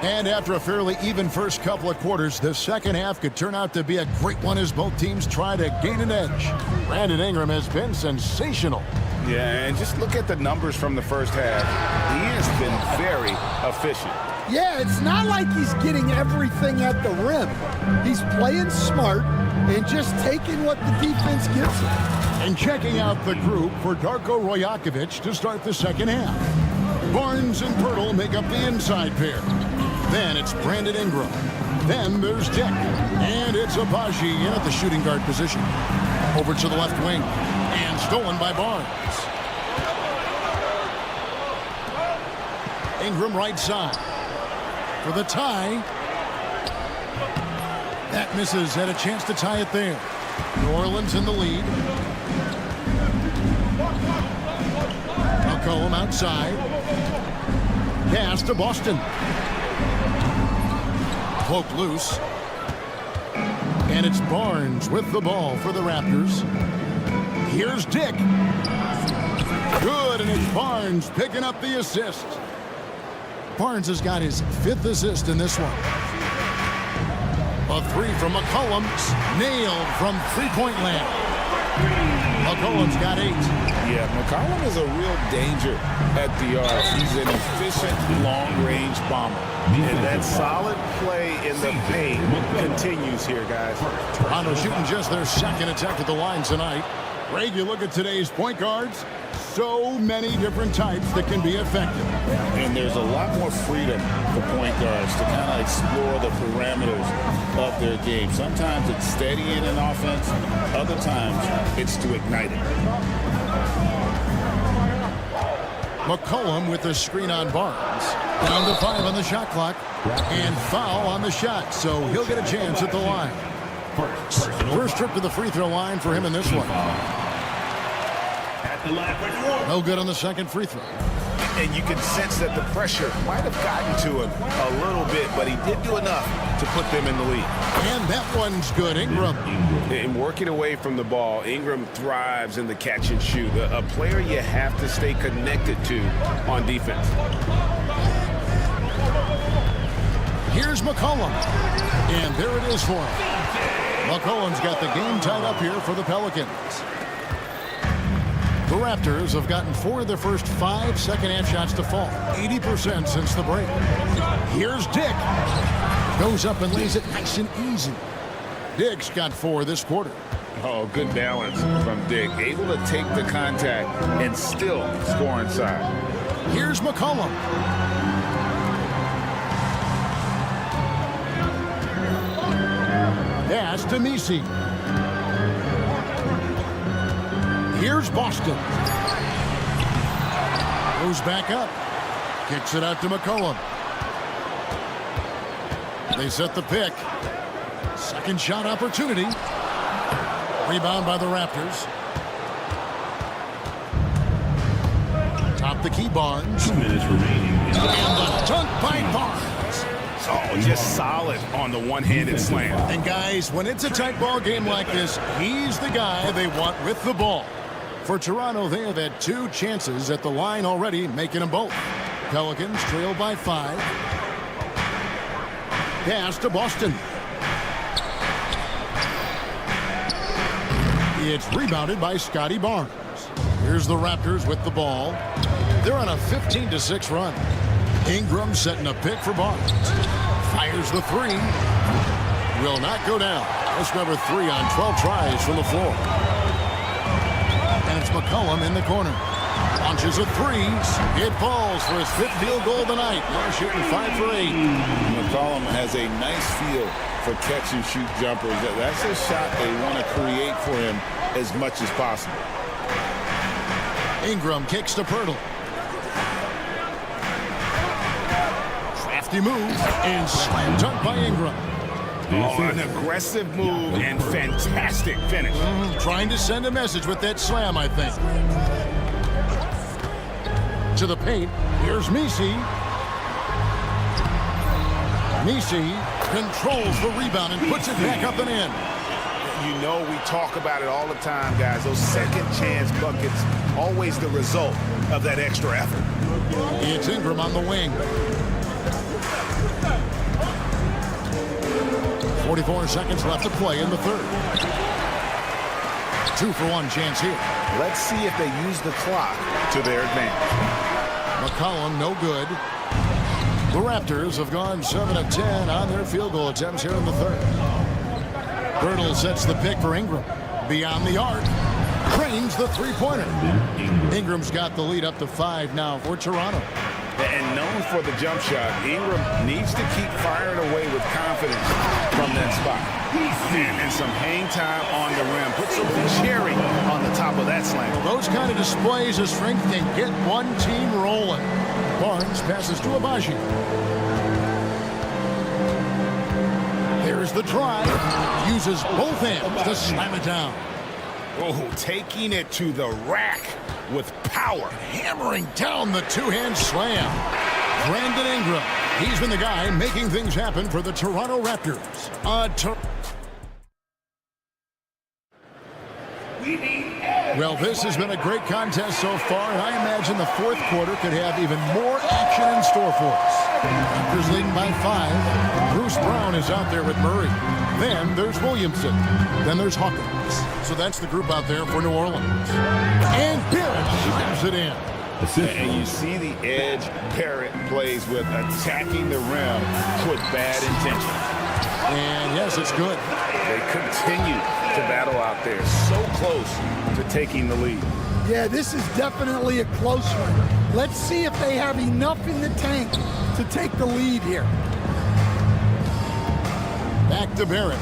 And after a fairly even first couple of quarters, the second half could turn out to be a great one as both teams try to gain an edge. Brandon Ingram has been sensational. Yeah, and just look at the numbers from the first half. He has been very efficient. Yeah, it's not like he's getting everything at the rim. He's playing smart and just taking what the defense gives him. And checking out the group for Darko Rajakovic to start the second half. Barnes and Pirtle make up the inside pair. Then it's Brandon Ingram. Then there's Dick. And it's Abaji in at the shooting guard position. Over to the left wing. And stolen by Barnes. Ingram right side. For the tie. That misses. Had a chance to tie it there. New Orleans in the lead. McCollum outside. Pass to Boston. Poke loose. And it's Barnes with the ball for the Raptors. Here's Dick. Good, and it's Barnes picking up the assist. Barnes has got his 5th assist in this one. A 3 from McCollum. Nailed from three-point land. McCollum's got 8. Yeah, McCollum is a real danger at the arc. He's an efficient long-range bomber. And that solid play in the paint continues here, guys. Toronto shooting just their second attempt at the line tonight. Greg, you look at today's point guards, so many different types that can be effective. And there's a lot more freedom for point guards to kind of explore the parameters of their game. Sometimes it's steadying an offense. Other times it's to ignite it. McCollum with the screen on Barnes. Down to 5 on the shot clock. And foul on the shot, so he'll get a chance at the line. First trip to the free throw line for him in this one. No good on the second free throw. And you can sense that the pressure might have gotten to him a little bit, but he did do enough to put them in the lead. And that one's good. Ingram. In working away from the ball, Ingram thrives in the catch and shoot. A player you have to stay connected to on defense. Here's McCollum. And there it is for him. McCollum's got the game tied up here for the Pelicans. The Raptors have gotten 4 of their first 5 second-half shots to fall. 80% since the break. Here's Dick. Goes up and lays it nice and easy. Dick's got 4 this quarter. Oh, good balance from Dick. Able to take the contact and still score inside. Here's McCollum. Pass to Messi. Here's Boston. Goes back up. Kicks it out to McCollum. They set the pick. Second shot opportunity. Rebound by the Raptors. Top the key, Barnes. 2 minutes remaining. And the dunk by Barnes. Oh, just solid on the one-handed slam. And guys, when it's a tight ball game like this, he's the guy they want with the ball. For Toronto, they have had 2 chances at the line already, making them both. Pelicans trail by 5. Pass to Boston. It's rebounded by Scotty Barnes. Here's the Raptors with the ball. They're on a 15-6 run. Ingram setting a pick for Barnes. Fires the 3. Will not go down. That's number 3 on 12 tries from the floor. And it's McCollum in the corner. Launches a 3. It falls for his 5th field goal tonight. Now shooting 5 for 8. McCollum has a nice feel for catch and shoot jumpers. That's a shot they want to create for him as much as possible. Ingram kicks to Pirtle. Crafty move and slam dunk by Ingram. Oh, an aggressive move and fantastic finish. Trying to send a message with that slam, I think. To the paint. Here's Messi. Messi controls the rebound and puts it back up and in. You know we talk about it all the time, guys. Those second chance buckets, always the result of that extra effort. It's Ingram on the wing. 44 seconds left to play in the third. 2-for-1 chance here. Let's see if they use the clock to their advantage. McCollum, no good. The Raptors have gone 7 of 10 on their field goal attempts here in the third. Pirtle sets the pick for Ingram. Beyond the arc. Cranes the 3-pointer. Ingram's got the lead up to 5 now for Toronto. And known for the jump shot, Ingram needs to keep firing away with confidence from that spot. And some hang time on the rim. Put some cherry on the top of that slam. Well, those kind of displays of strength can get one team rolling. Barnes passes to Abaji. There's the drive. Uses both hands to slam it down. Oh, taking it to the rack with power. Hammering down the two-hand slam. Brandon Ingram. He's been the guy making things happen for the Toronto Raptors. Well, this has been a great contest so far, and I imagine the fourth quarter could have even more action in store for us. Raptors leading by 5. Bruce Brown is out there with Murray. Then there's Williamson. Then there's Hawkins. So that's the group out there for New Orleans. And Barrett slams it in. And you see the edge Barrett plays with, attacking the rim with bad intention. And yes, it's good. They continue to battle out there, so close to taking the lead. Yeah, this is definitely a close one. Let's see if they have enough in the tank to take the lead here. Back to Barrett.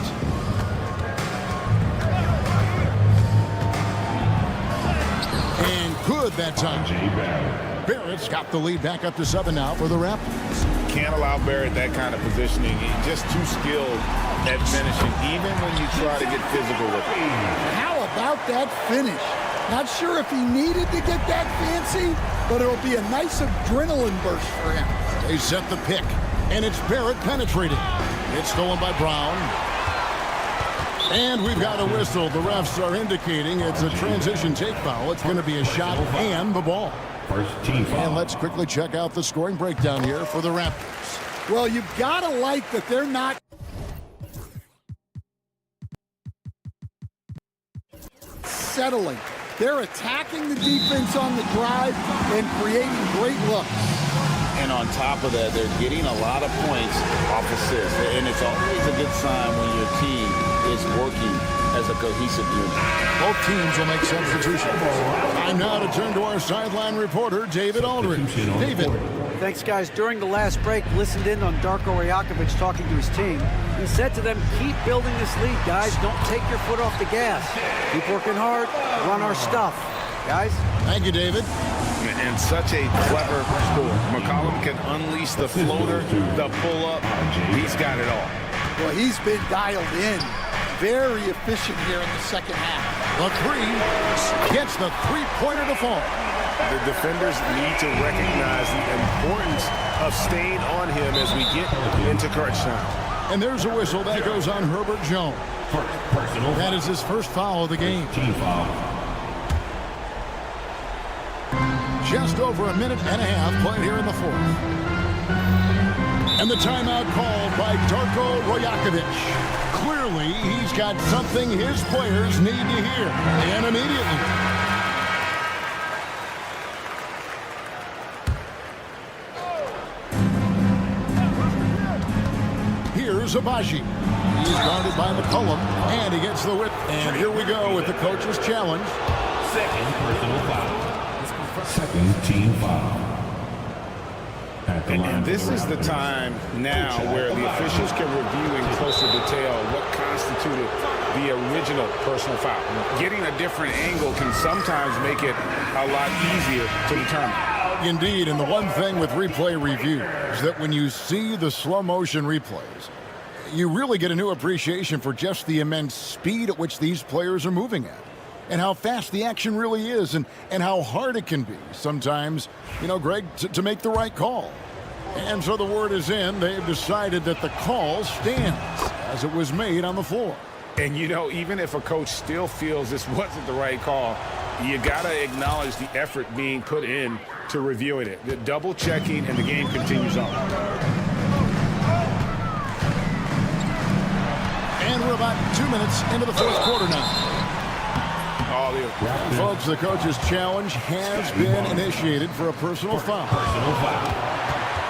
And good that time. Barrett's got the lead back up to 7 now for the Raptors. Can't allow Barrett that kind of positioning. He's just too skilled at finishing, even when you try to get physical with him. How without that finish. Not sure if he needed to get that fancy, but it'll be a nice adrenaline burst for him. They set the pick, and it's Barrett penetrating. It's stolen by Brown. And we've got a whistle. The refs are indicating it's a transition take foul. It's going to be a shot and the ball. First team foul. And let's quickly check out the scoring breakdown here for the Raptors. Well, you've got to like that they're not settling. They're attacking the defense on the drive and creating great looks. And on top of that, they're getting a lot of points off assists. And it's always a good sign when your team is working as a cohesive unit. Both teams will make substitutions. Time now to turn to our sideline reporter, David Aldridge. David. Thanks, guys. During the last break, listened in on Darko Rajakovic talking to his team. He said to them, keep building this lead, guys. Don't take your foot off the gas. Keep working hard. Run our stuff. Guys? Thank you, David. And such a clever score. McCollum can unleash the floater, the pull-up. He's got it all. Well, he's been dialed in. Very efficient here in the second half. The three gets the three-pointer to fall. The defenders need to recognize the importance of staying on him as we get into crunch time. And there's a whistle that goes on Herbert Jones. That is his first foul of the game. Team foul. Just over a minute and a half played here in the fourth. And the timeout called by Darko Rajakovic. Clearly, he's got something his players need to hear, and immediately. Here's Abaji. He's guarded by McCollum, and he gets the whip. And here we go with the coach's challenge. Second personal foul. Second team foul. And this is the time now where the officials can review in closer detail what constituted the original personal foul. Getting a different angle can sometimes make it a lot easier to determine. Indeed, and the one thing with replay review is that when you see the slow motion replays, you really get a new appreciation for just the immense speed at which these players are moving at. And how fast the action really is, and how hard it can be sometimes, Greg, to make the right call. And so the word is in. They've decided that the call stands as it was made on the floor. And, even if a coach still feels this wasn't the right call, you got to acknowledge the effort being put in to reviewing it. The double checking, and the game continues on. And we're about 2 minutes into the fourth quarter now. Folks, the coach's challenge has been initiated for a personal foul.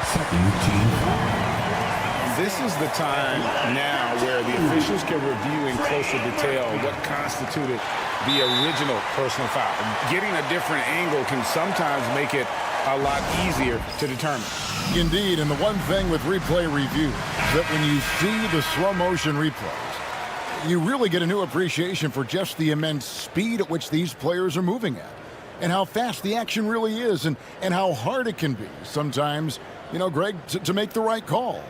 Second team foul. This is the time now where the officials can review in closer detail what constituted the original personal foul. Getting a different angle can sometimes make it a lot easier to determine. Indeed, and the one thing with replay review is that when you see the slow motion replays, you really get a new appreciation for just the immense speed at which these players are moving at, and how fast the action really is, and how hard it can be sometimes, Greg, to make the right call.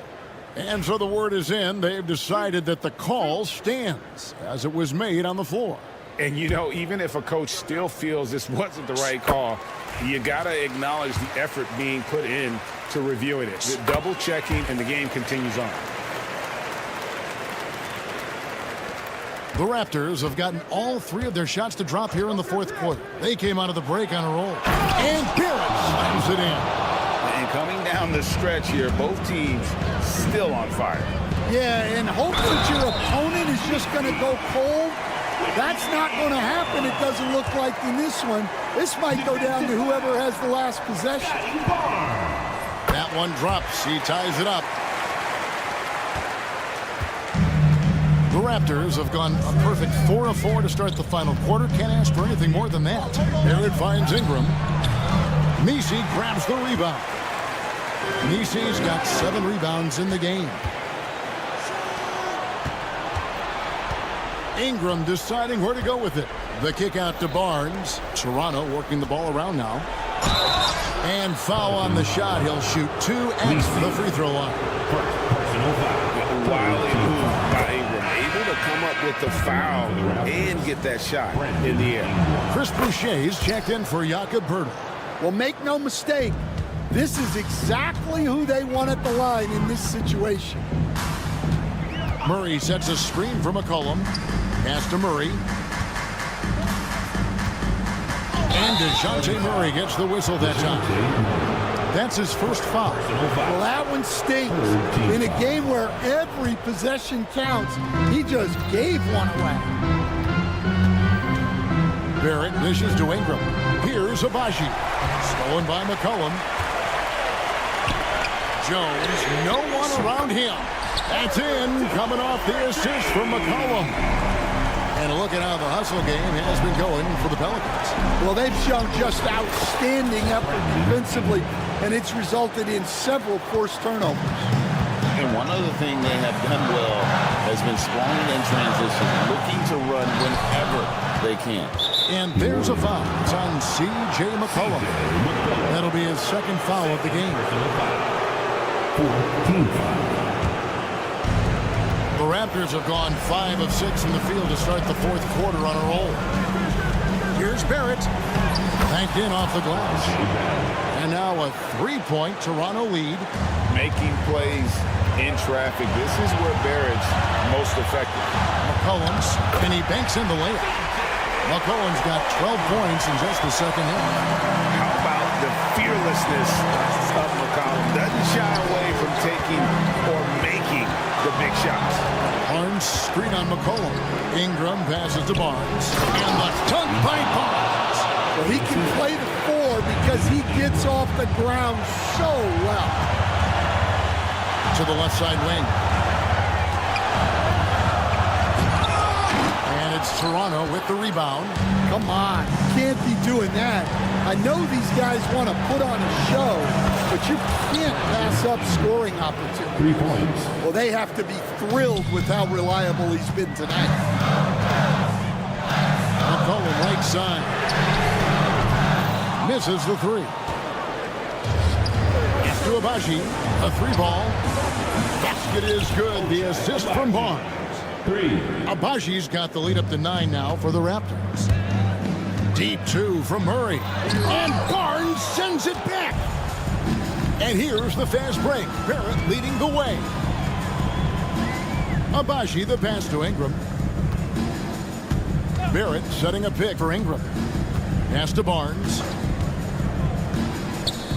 And so the word is in. They've decided that the call stands as it was made on the floor. And, even if a coach still feels this wasn't the right call, you got to acknowledge the effort being put in to reviewing it. The double checking, and the game continues on. The Raptors have gotten all three of their shots to drop here in the fourth quarter. They came out of the break on a roll. And Barrett slams it in. And coming down the stretch here, both teams still on fire. Yeah, and hope that your opponent is just going to go cold. That's not going to happen, it doesn't look like in this one. This might go down to whoever has the last possession. That one drops. He ties it up. The Raptors have gone a perfect 4 of 4 to start the final quarter. Can't ask for anything more than that. Barrett finds Ingram. Messi grabs the rebound. Messi's got 7 rebounds in the game. Ingram deciding where to go with it. The kick out to Barnes. Toronto working the ball around now. And foul on the shot. He'll shoot 2 at the free throw line. Wildly moved by Ingram, able to come up with the foul and get that shot in the air. Chris Boucher's checked in for Jakob Poeltl. Well, make no mistake, this is exactly who they want at the line in this situation. Murray sets a screen for McCollum. Pass to Murray. And DeJounte Murray gets the whistle that time. That's his first foul. Well, that one stings. In a game where every possession counts, he just gave one away. Barrett dishes to Ingram. Here's Abaji. Stolen by McCollum. Jones, no one around him. That's in, coming off the assist from McCollum. And look at how the hustle game has been going for the Pelicans. Well, they've shown just outstanding effort defensively, and it's resulted in several forced turnovers. And one other thing they have done well has been strong in transition, looking to run whenever they can. And there's a foul. It's on C.J. McCollum. That'll be his second foul of the game. The Raptors have gone 5 of 6 in the field to start the fourth quarter on a roll. Here's Barrett. Banked in off the glass. And now a 3-point Toronto lead. Making plays in traffic. This is where Barrett's most effective. McCollum's, and he banks in the layup. McCollum's got 12 points in just the second half. How about the fearlessness of McCollum? Doesn't shy away from taking or making the big shots. Barnes screen on McCollum. Ingram passes to Barnes. And the dunk by Barnes. Well, he can play the 4 because he gets off the ground so well. To the left side wing. And it's Toronto with the rebound. Come on, you can't be doing that. I know these guys want to put on a show, but you can't pass up scoring opportunities. 3 points. Well, they have to be thrilled with how reliable he's been tonight. McCollum right side. Misses the 3. To Abaji, a 3-ball. Basket is good. The assist from Barnes. 3. Abaji's got the lead up to 9 now for the Raptors. Deep 2 from Murray. And Barnes sends it back. And here's the fast break. Barrett leading the way. Abaji the pass to Ingram. Barrett setting a pick for Ingram. Pass to Barnes.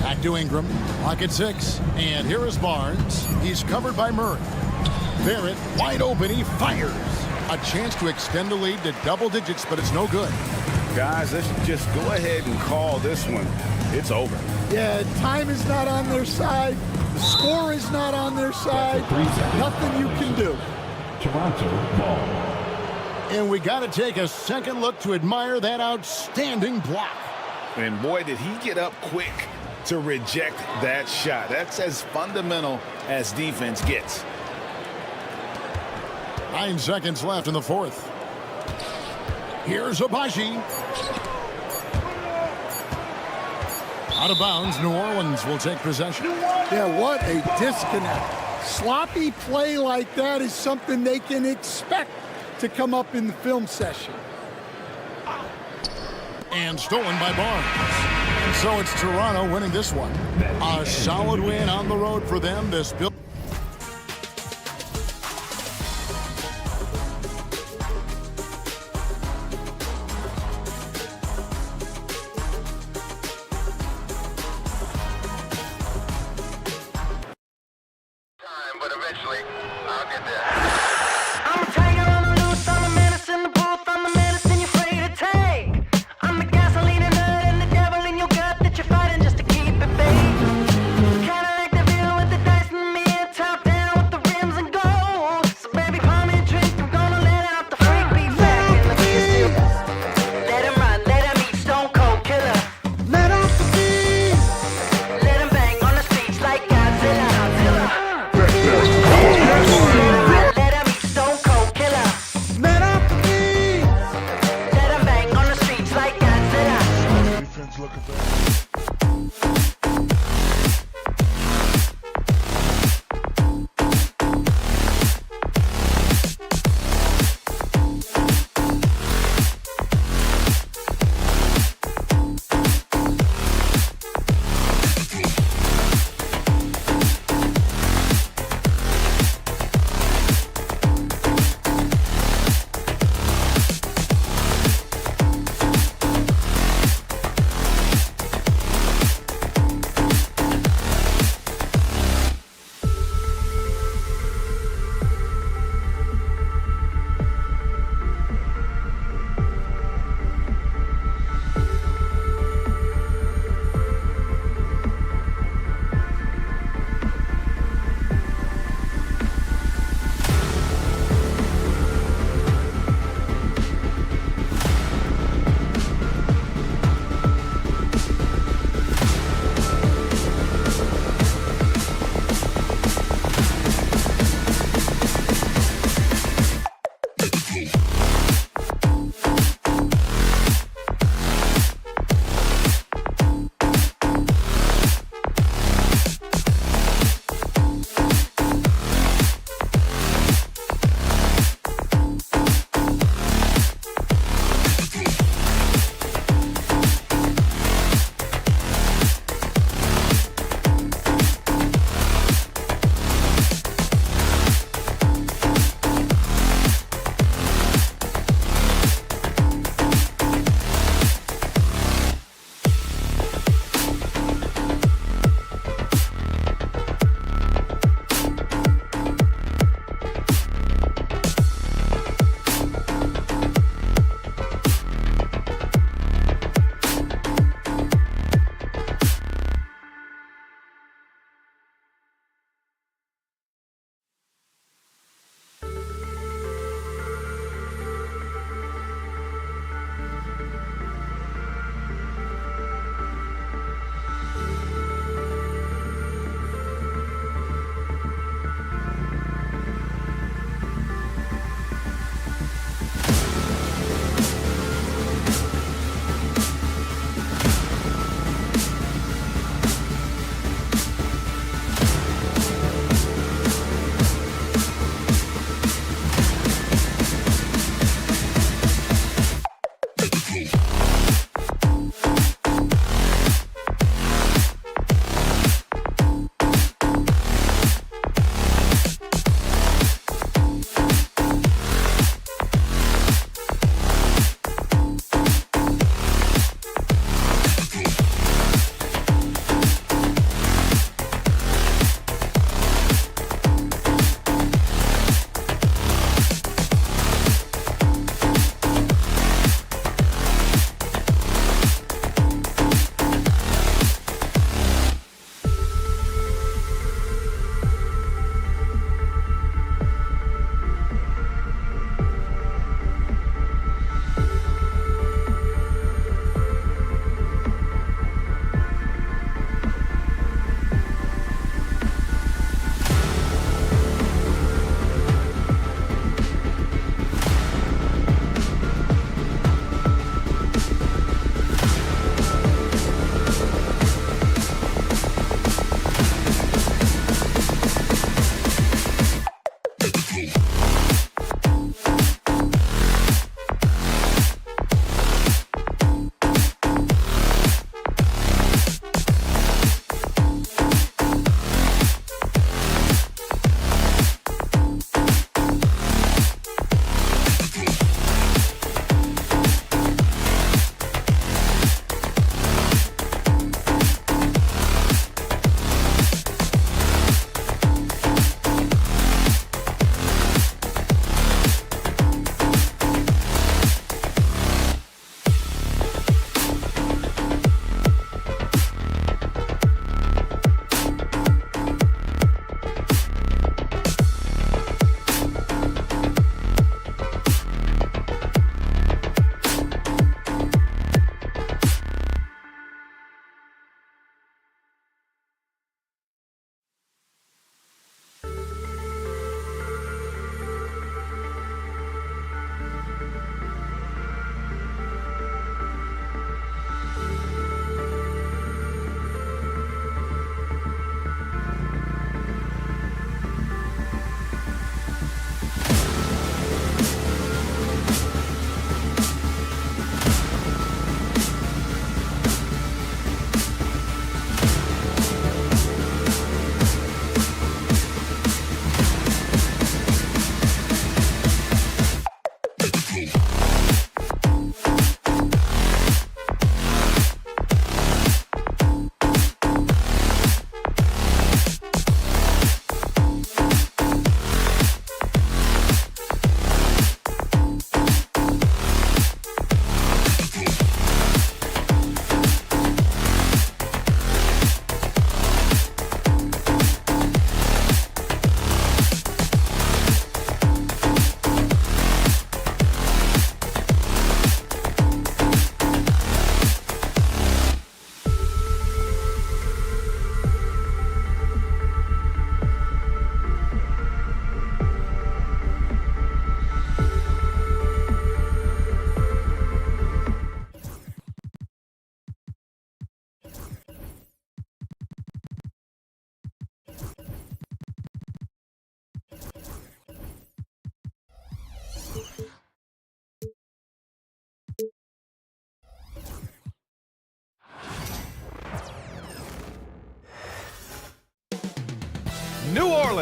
Back to Ingram. Clock at 6. And here is Barnes. He's covered by Murray. Barrett wide open. He fires. A chance to extend the lead to double digits, but it's no good. Guys, let's just go ahead and call this one. It's over. Yeah, time is not on their side. The score is not on their side. Nothing you can do. Toronto ball. And we got to take a second look to admire that outstanding block. And boy, did he get up quick to reject that shot. That's as fundamental as defense gets. 9 seconds left in the fourth. Here's Abaji. Out of bounds, New Orleans will take possession. Yeah, what a disconnect. Sloppy play like that is something they can expect to come up in the film session. And stolen by Barnes. And so it's Toronto winning this one. A solid win on the road for them. This build. But eventually, I'll get there. I'm a tiger on the loose, I'm a menace in the booth, I'm the medicine you're afraid to take. I'm the gasoline and nut and the devil in your gut that you're fighting just to keep it baked. Kinda like the view with the dice and me, top down with the rims and gold. So baby, pour me a drink, I'm gonna let out the freak beat back in the beat. Let him run, let him eat, stone cold killer. Let off the beat. Let him bang on the streets like Godzilla. Let him eat, stone cold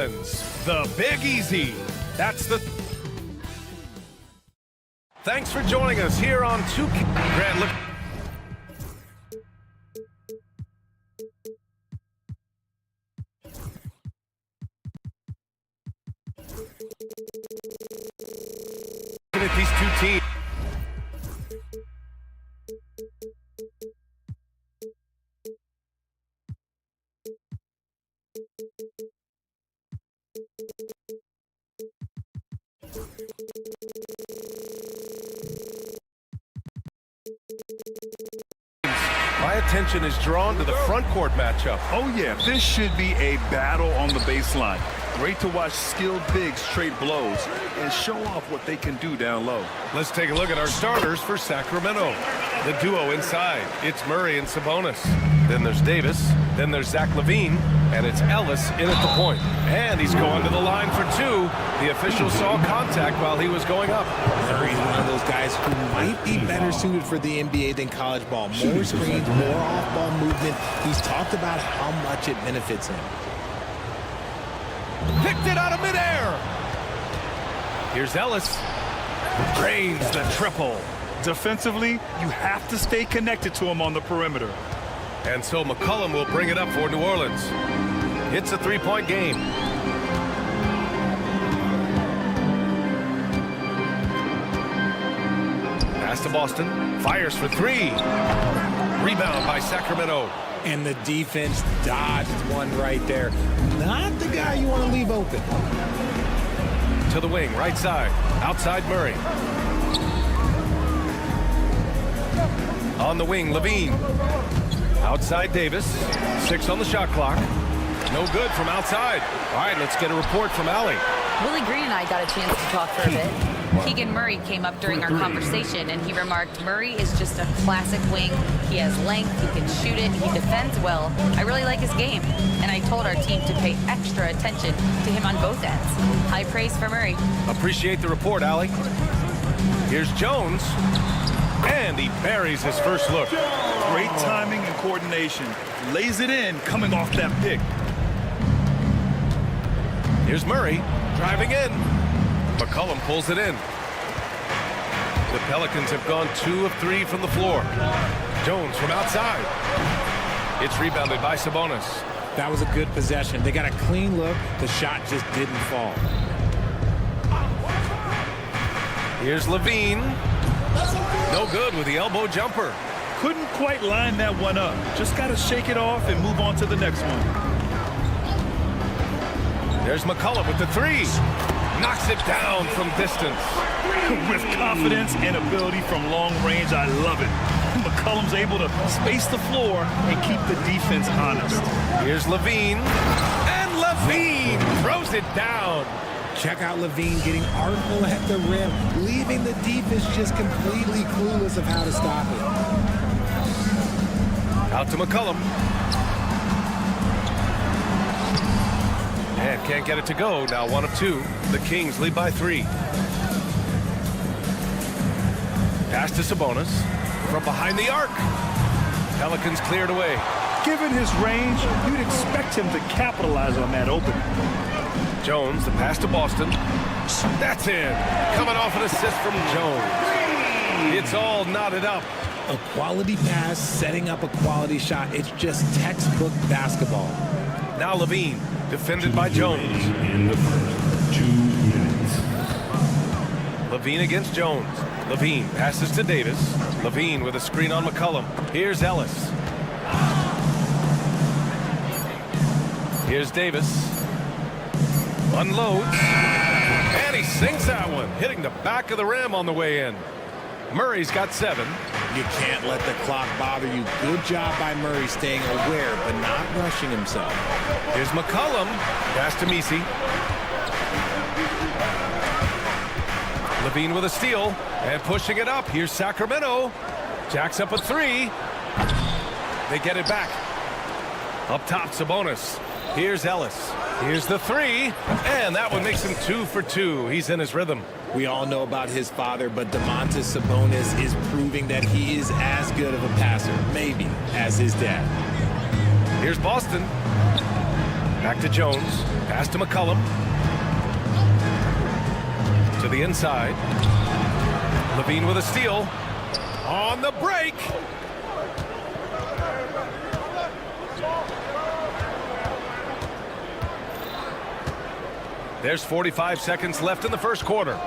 Orleans, the Big Easy. That's the... Thanks for joining us here on 2K. Grant, look... at these two teams. My attention is drawn to the front court matchup. Oh yeah, this should be a battle on the baseline. Great to watch skilled bigs trade blows and show off what they can do down low. Let's take a look at our starters for Sacramento. The duo inside, it's Murray and Sabonis. Then there's Davis, then there's Zach LaVine, and it's Ellis in at the point. And he's going to the line for two. The official saw contact while he was going up. Murray's one of those guys who might be better suited for the NBA than college ball. More screens, more off-ball movement. He's talked about how much it benefits him. Picked it out of midair. Here's Ellis. Drains the triple. Defensively, you have to stay connected to him on the perimeter. And so McCollum will bring it up for New Orleans. It's a three-point game. Pass to Boston. Fires for three. Rebound by Sacramento. And the defense dodged one right there. Not the guy you want to leave open. To the wing, right side. Outside Murray. On the wing, LaVine. Outside Davis. 6 on the shot clock. No good from outside. All right, let's get a report from Allie. Willie Green and I got a chance to talk for a bit. Keegan Murray came up during our conversation, and he remarked, Murray is just a classic wing. He has length, he can shoot it, he defends well. I really like his game, and I told our team to pay extra attention to him on both ends. High praise for Murray. Appreciate the report, Allie. Here's Jones, and he buries his first look. Great timing and coordination. Lays it in coming off that pick. Here's Murray driving in. McCollum pulls it in. The Pelicans have gone 2 of 3 from the floor. Jones from outside. It's rebounded by Sabonis. That was a good possession. They got a clean look. The shot just didn't fall. Here's LaVine. No good with the elbow jumper. Couldn't quite line that one up. Just got to shake it off and move on to the next one. There's McCollum with the three. Knocks it down from distance. With confidence and ability from long range, I love it. McCollum's able to space the floor and keep the defense honest. Here's LaVine. And LaVine throws it down. Check out LaVine getting artful at the rim, leaving the defense just completely clueless of how to stop it. Out to McCollum. And can't get it to go. Now 1 of 2. The Kings lead by 3. Pass to Sabonis. From behind the arc. Pelicans cleared away. Given his range, you'd expect him to capitalize on that opening. Jones, the pass to Boston. That's in. Coming off an assist from Jones. It's all knotted up. A quality pass, setting up a quality shot. It's just textbook basketball. Now LaVine, defended by Jones. In the first 2 minutes. LaVine against Jones. LaVine passes to Davis. LaVine with a screen on McCollum. Here's Ellis. Here's Davis. Unloads. And he sinks that one, hitting the back of the rim on the way in. Murray's got 7. You can't let the clock bother you. Good job by Murray staying aware but not rushing himself. Here's McCollum. Pass to Messi. LaVine with a steal and pushing it up. Here's Sacramento. Jacks up a 3. They get it back. Up top, Sabonis. Here's Ellis. Here's the 3. And that one makes him 2 for 2. He's in his rhythm. We all know about his father, but Domantas Sabonis is proving that he is as good of a passer, maybe, as his dad. Here's Boston. Back to Jones. Pass to McCollum. To the inside. Levine with a steal. On the break. There's 45 seconds left in the first quarter.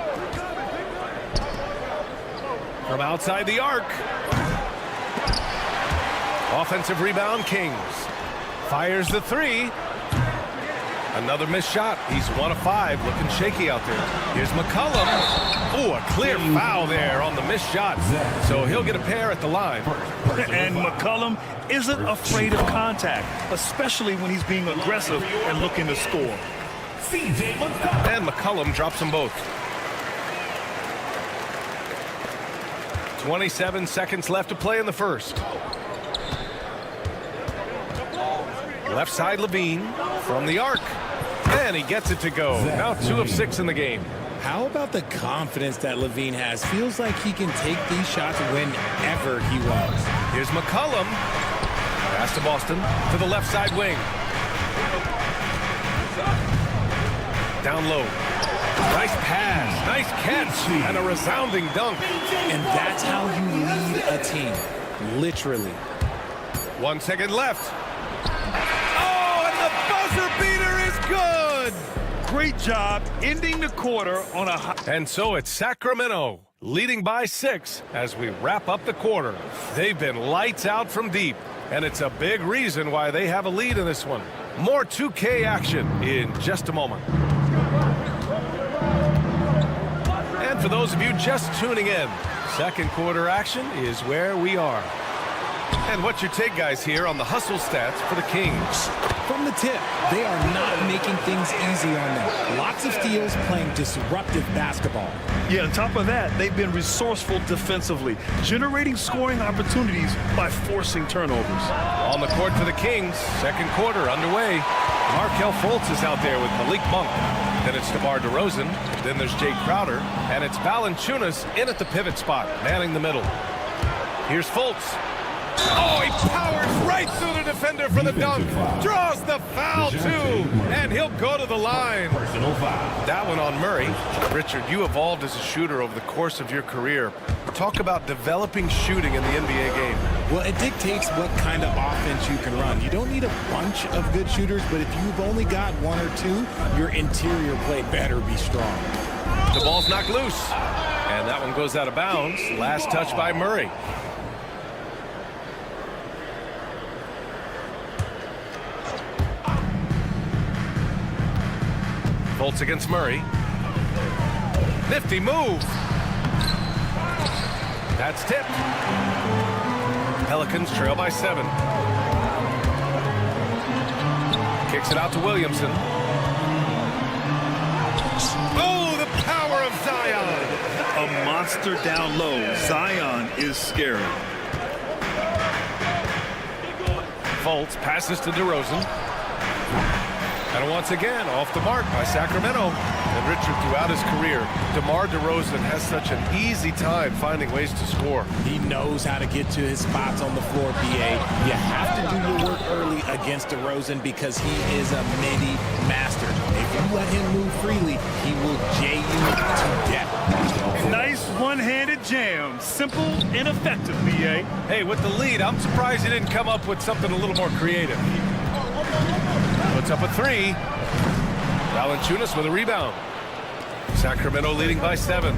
From outside the arc. Offensive rebound, Kings. Fires the three. Another missed shot. He's 1 of 5, looking shaky out there. Here's McCollum. Oh, a clear foul there on the missed shot. So he'll get a pair at the line. And McCollum isn't afraid of contact, especially when he's being aggressive and looking to score. And McCollum drops them both. 27 seconds left to play in the first. Left side Levine from the arc. And he gets it to go. Now 2 of 6 in the game. How about the confidence that Levine has? Feels like he can take these shots whenever he wants. Here's McCollum. Pass to Boston to the left side wing. Down low. Nice pass. Nice catch. And a resounding dunk. And that's how you lead a team. Literally. 1 second left. Oh, and the buzzer beater is good. Great job ending the quarter on a high. And so it's Sacramento leading by 6 as we wrap up the quarter. They've been lights out from deep, and it's a big reason why they have a lead in this one. More 2K action in just a moment. And for those of you just tuning in, second quarter action is where we are. And what's your take, guys, here on the hustle stats for the Kings? From the tip, they are not making things easy on them. Lots of steals, playing disruptive basketball. Yeah, on top of that, they've been resourceful defensively, generating scoring opportunities by forcing turnovers. On the court for the Kings, second quarter underway. Markelle Fultz is out there with Malik Monk. Then it's DeMar DeRozan. Then there's Jay Crowder. And it's Valanciunas in at the pivot spot, manning the middle. Here's Fultz. Oh, he powers right through the defender for the dunk. Draws the foul, too. And he'll go to the line. That one on Murray. Richard, you evolved as a shooter over the course of your career. Talk about developing shooting in the NBA game. Well, it dictates what kind of offense you can run. You don't need a bunch of good shooters, but if you've only got 1 or 2, your interior play better be strong. The ball's knocked loose. And that one goes out of bounds. Last touch by Murray. Fultz against Murray. Nifty move. That's tipped. Pelicans trail by 7. Kicks it out to Williamson. Oh, the power of Zion. A monster down low. Zion is scary. Fultz passes to DeRozan. And once again, off the mark by Sacramento. And Richard, throughout his career, DeMar DeRozan has such an easy time finding ways to score. He knows how to get to his spots on the floor, BA. You have to do your work early against DeRozan because he is a midi master. If you let him move freely, he will jay you to death. Nice one-handed jam. Simple and effective, BA. Hey, with the lead, I'm surprised he didn't come up with something a little more creative. Puts up a 3. Valanciunas with a rebound. Sacramento leading by 7.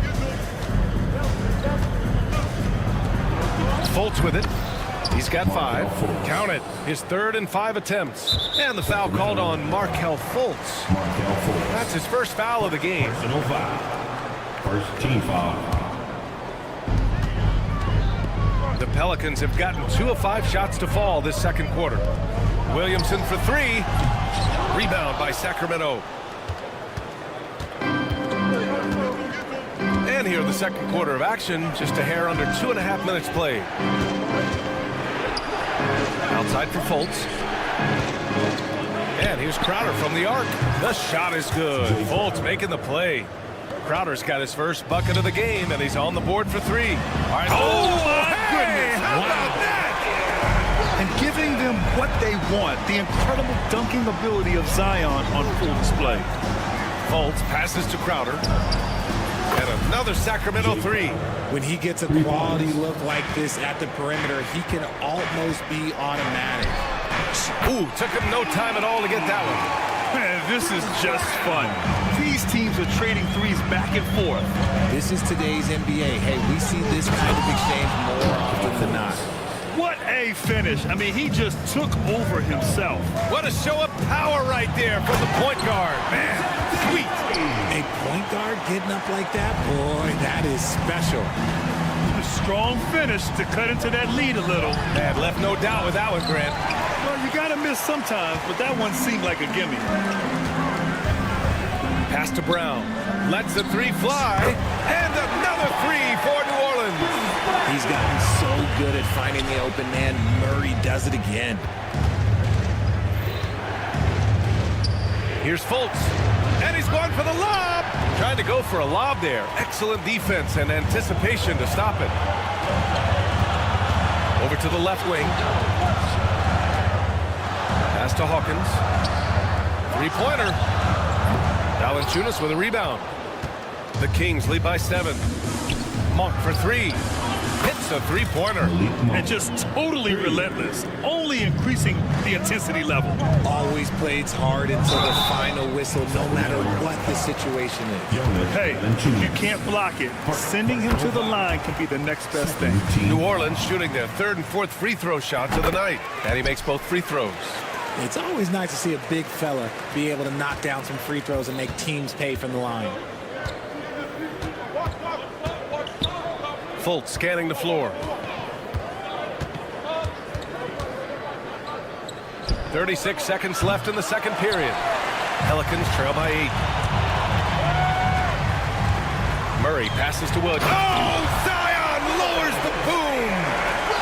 Fultz with it. He's got 5. Count it. His 3rd and 5 attempts. And the foul called on Markelle Fultz. That's his first foul of the game. First team foul. The Pelicans have gotten 2 of 5 shots to fall this second quarter. Williamson for 3. Rebound by Sacramento. And here the second quarter of action. Just a hair under 2.5 minutes played. Outside for Fultz. And here's Crowder from the arc. The shot is good. Fultz making the play. Crowder's got his first bucket of the game, and he's on the board for 3. All right. Oh, my goodness. How about that? and giving them what they want. The incredible dunking ability of Zion on full display. Fultz passes to Crowder. And another Sacramento three. When he gets a quality look like this at the perimeter, he can almost be automatic. Ooh, took him no time at all to get that one. Man, this is just fun. These teams are trading threes back and forth. This is today's NBA. Hey, we see this kind of exchange more often than not. What a finish. I mean, he just took over himself. What a show of power right there from the point guard. Man, sweet. A point guard getting up like that? Boy, that is special. A strong finish to cut into that lead a little. Man, left no doubt with that one, Grant. Well, you got to miss sometimes, but that one seemed like a gimme. Pass to Brown. Lets the three fly. And another three for New Orleans. He's gotten so good at finding the open man. Murray does it again. Here's Fultz. And he's going for the lob. Trying to go for a lob there. Excellent defense and anticipation to stop it. Over to the left wing. Pass to Hawkins. Three-pointer. Valanciunas with a rebound. The Kings lead by 7. Monk for 3. Hits a three-pointer. And just totally relentless. Only increasing the intensity level. Always plays hard until the final whistle, no matter what the situation is. Hey, if you can't block it, sending him to the line can be the next best thing. New Orleans shooting their 3rd and 4th free throw shots of the night. And he makes both free throws. It's always nice to see a big fella be able to knock down some free throws and make teams pay from the line. Fultz scanning the floor. 36 seconds left in the second period. Pelicans trail by 8. Murray passes to Williams. Oh, Zion lowers the boom.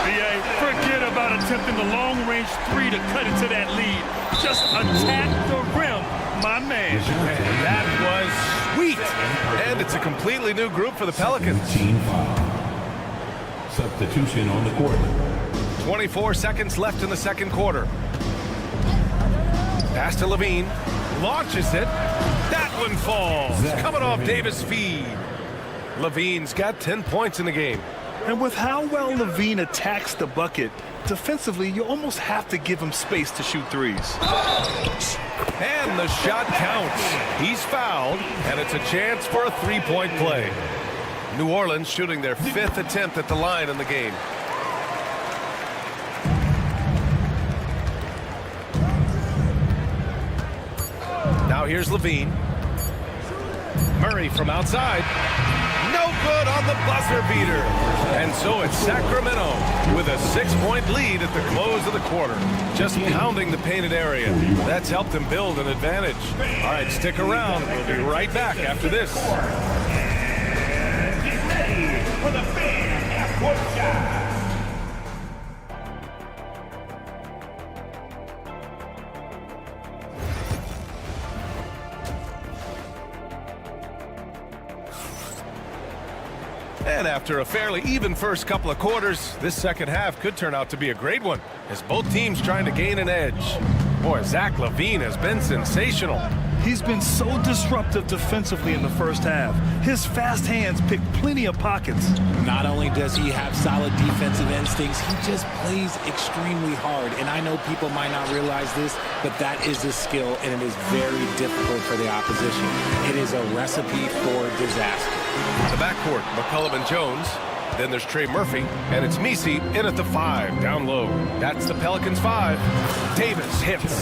BA, forget about attempting the long-range 3 to cut into that lead. Just attack the rim, my man. And that was sweet. And it's a completely new group for the Pelicans. Substitution on the court. 24 seconds left in the second quarter. Pass to Levine. Launches it. That one falls. Coming off Davis' feed. Levine's got 10 points in the game. And with how well Levine attacks the bucket, defensively, you almost have to give him space to shoot threes. And the shot counts. He's fouled, and it's a chance for a three-point play. New Orleans shooting their 5th attempt at the line in the game. Now here's Levine. Murray from outside. No good on the buzzer beater. And so it's Sacramento with a 6-point lead at the close of the quarter. Just pounding the painted area. That's helped them build an advantage. All right, stick around. We'll be right back after this. For the fan half-court shot. And after a fairly even first couple of quarters, this second half could turn out to be a great one, as both teams trying to gain an edge. Boy, Zach LaVine has been sensational. He's been so disruptive defensively in the first half. His fast hands pick plenty of pockets. Not only does he have solid defensive instincts, he just plays extremely hard. And I know people might not realize this, but that is a skill, and it is very difficult for the opposition. It is a recipe for disaster. The backcourt, McCollum and Jones. Then there's Trey Murphy, and it's Misi in at the 5, down low. That's the Pelicans 5. Davis hits.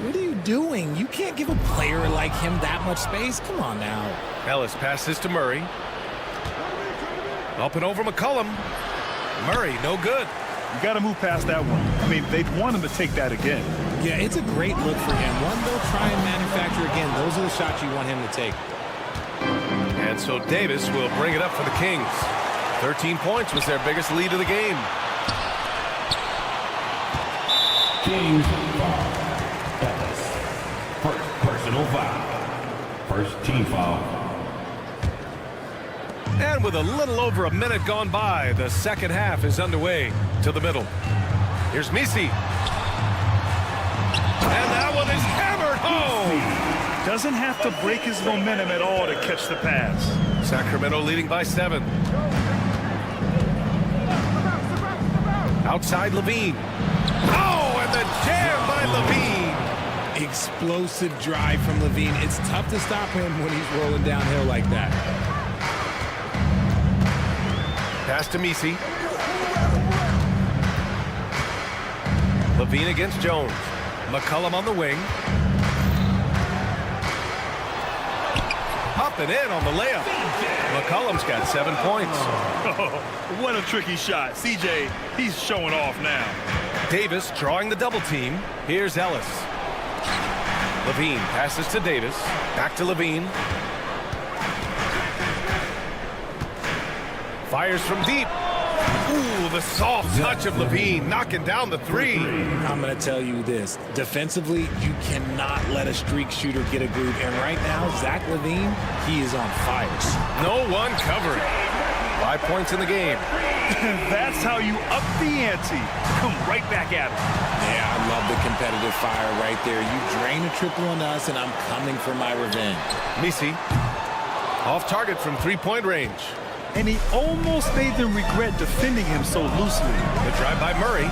What are you doing? You can't give a player like him that much space. Come on now. Ellis passes to Murray. Up and over McCollum. Murray, no good. You got to move past that one. I mean, they'd want him to take that again. Yeah, it's a great look for him. One they'll try and manufacture again. Those are the shots you want him to take. And so Davis will bring it up for the Kings. 13 points was their biggest lead of the game. Kings foul. First personal foul. First team foul. And with a little over a minute gone by, the second half is underway to the middle. Here's Misi. And that one is hammered home. Doesn't have to break his momentum at all to catch the pass. Sacramento leading by 7. Outside Levine. Oh, and the jam by Levine. Explosive drive from Levine. It's tough to stop him when he's rolling downhill like that. Pass to Misi. Levine against Jones. McCollum on the wing. Up and in on the layup. McCollum's got 7 points. Oh, what a tricky shot. CJ, he's showing off now. Davis drawing the double team. Here's Ellis. Levine passes to Davis. Back to Levine. Fires from deep. Ooh, the soft touch of Levine, knocking down the 3. I'm going to tell you this. Defensively, you cannot let a streak shooter get a groove. And right now, Zach LaVine, he is on fire. No one covering. 5 points in the game. That's how you up the ante. Come right back at him. Yeah, I love the competitive fire right there. You drain a triple on us, and I'm coming for my revenge. Misi, off target from 3-point range. And he almost made them regret defending him so loosely. The drive by Murray.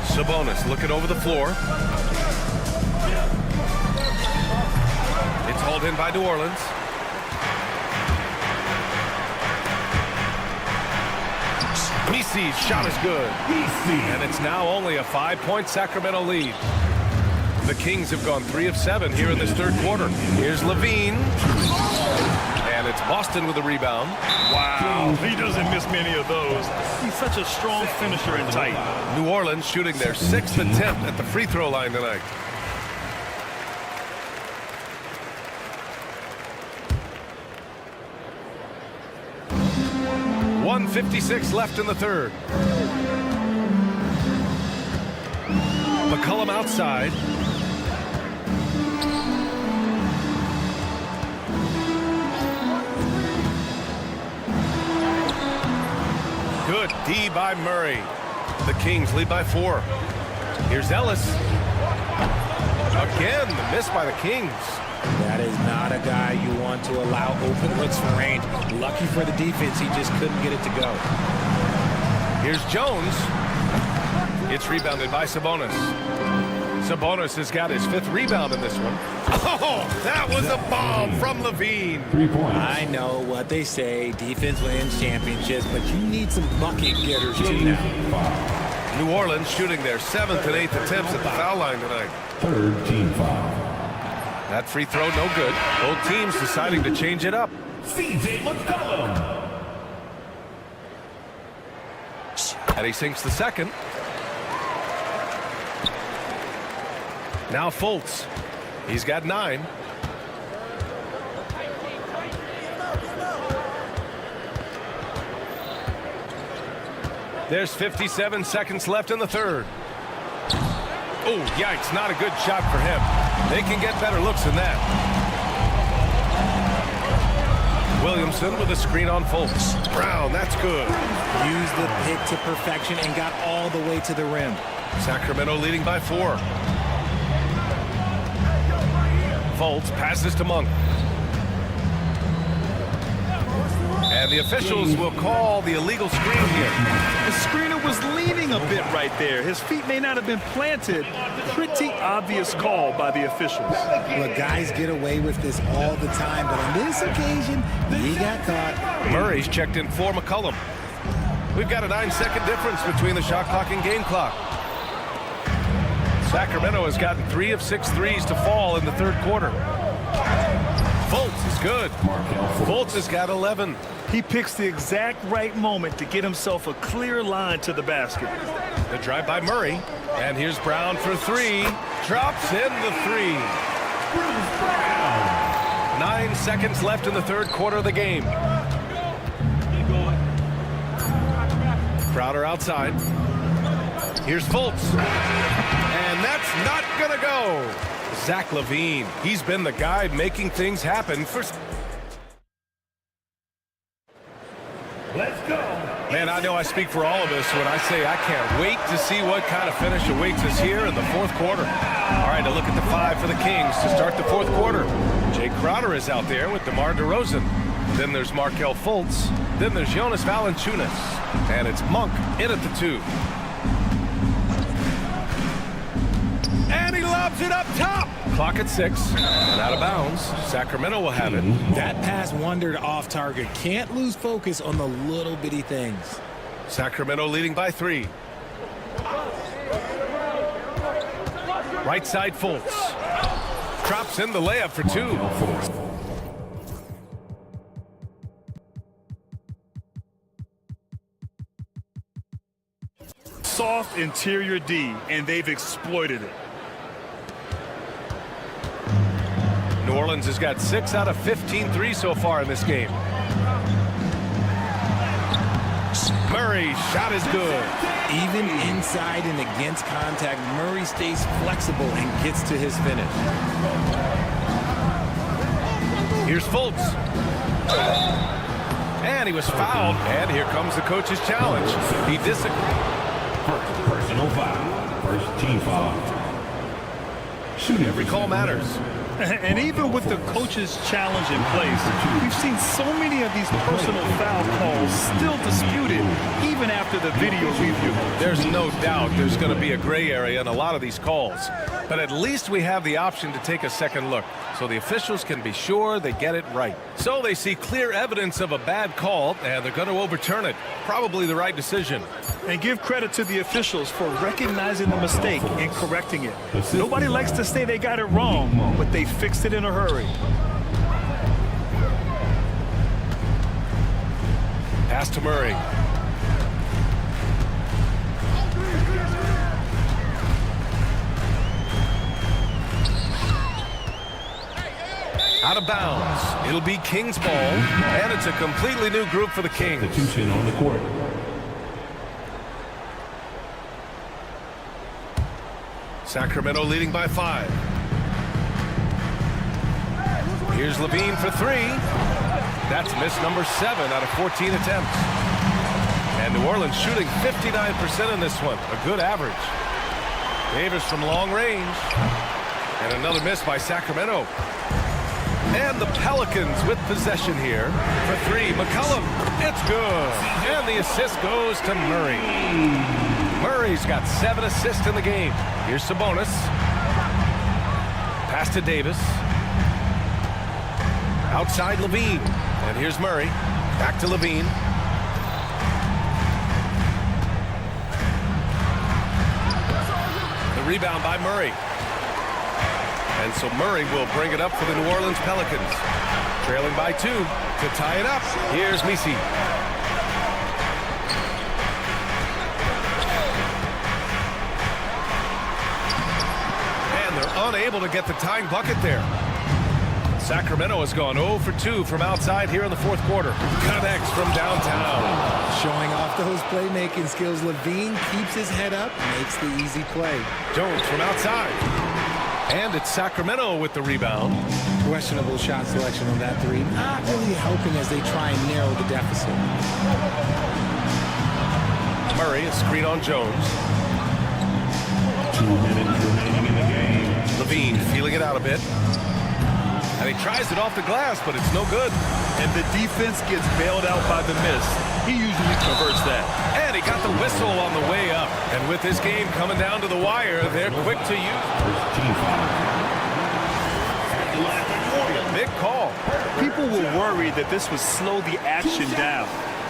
Sabonis looking over the floor. It's hauled in by New Orleans. Misi's shot is good. And it's now only a 5-point Sacramento lead. The Kings have gone 3 of 7 here in this third quarter. Here's Levine. And it's Boston with a rebound. Wow, he doesn't miss many of those. He's such a strong finisher and tight. New Orleans shooting their 6th attempt at the free throw line tonight. .156 left in the third. McCollum outside. Good D by Murray. The Kings lead by 4. Here's Ellis. Again, the miss by the Kings. That is not a guy you want to allow open looks from range. Lucky for the defense, he just couldn't get it to go. Here's Jones. It's rebounded by Sabonis. Sabonis has got his 5th rebound in this one. Oh, that was a bomb from Levine. 3 points. I know what they say, defense wins championships, but you need some bucket getters too now. New Orleans shooting their 7th and 8th attempts at the foul line tonight. Third team foul. That free throw no good. Both teams deciding to change it up. CJ McCollum. And he sinks the second. Now Fultz. He's got 9. There's 57 seconds left in the third. Oh, yikes, not a good shot for him. They can get better looks than that. Williamson with a screen on Fultz. Brown, that's good. Used the pick to perfection and got all the way to the rim. Sacramento leading by 4. Fultz passes to Monk. And the officials will call the illegal screen here. The screener was leaning a bit right there. His feet may not have been planted. Pretty obvious call by the officials. Look, guys get away with this all the time, but on this occasion, he got caught. Murray's checked in for McCollum. We've got a 9-second difference between the shot clock and game clock. Sacramento has gotten 3 of 6 threes to fall in the third quarter. Fultz is good. Fultz has got 11. He picks the exact right moment to get himself a clear line to the basket. The drive by Murray. And here's Brown for 3. Drops in the 3. 9 seconds left in the third quarter of the game. Crowder outside. Here's Fultz. And that's not going to go. Zach LaVine. He's been the guy making things happen for... Let's go. Man, I know I speak for all of us when I say I can't wait to see what kind of finish awaits us here in the fourth quarter. All right, a look at the 5 for the Kings to start the fourth quarter. Jay Crowder is out there with DeMar DeRozan. Then there's Markelle Fultz. Then there's Jonas Valanciunas. And it's Monk in at the 2. And he lobs it up top. Clock at 6. And out of bounds. Sacramento will have it. That pass wandered off target. Can't lose focus on the little bitty things. Sacramento leading by 3. Right side Fultz. Drops in the layup for 2. Soft interior D, and they've exploited it. New Orleans has got 6 out of 15 threes so far in this game. Murray, shot is good. Even inside and against contact, Murray stays flexible and gets to his finish. Here's Fultz. And he was fouled. And here comes the coach's challenge. He disagreed. First personal foul. First team foul. Every call matters. And even with the coach's challenge in place, we've seen so many of these personal foul calls still disputed even after the video review. There's no doubt there's going to be a gray area in a lot of these calls. But at least we have the option to take a second look, so the officials can be sure they get it right. So they see clear evidence of a bad call, and they're going to overturn it. Probably the right decision. And give credit to the officials for recognizing the mistake and correcting it. Nobody likes to say they got it wrong, but they fixed it in a hurry. Pass to Murray. Out of bounds. It'll be Kings ball, and it's a completely new group for the Kings. Substitution on the court. Sacramento leading by 5. Here's Levine for 3. That's miss number 7 out of 14 attempts. And New Orleans shooting 59% in this one. A good average. Davis from long range. And another miss by Sacramento. And the Pelicans with possession here for 3. McCollum, it's good. And the assist goes to Murray. Murray's got 7 assists in the game. Here's Sabonis. Pass to Davis. Outside Levine. And here's Murray. Back to Levine. The rebound by Murray. And so Murray will bring it up for the New Orleans Pelicans. Trailing by 2 to tie it up. Here's Misi. And they're unable to get the tying bucket there. Sacramento has gone 0 for 2 from outside here in the fourth quarter. Connects from downtown. Showing off those playmaking skills, Levine keeps his head up, makes the easy play. Jones from outside. And it's Sacramento with the rebound. Questionable shot selection on that 3. Not really helping as they try and narrow the deficit. Murray, a screen on Jones. 2 minutes remaining in the game. Levine feeling it out a bit. And he tries it off the glass, but it's no good. And the defense gets bailed out by the miss. He usually converts that. And he got the whistle on the way up. And with this game coming down to the wire, they're quick to use. Big call. People were worried that this would slow the action down.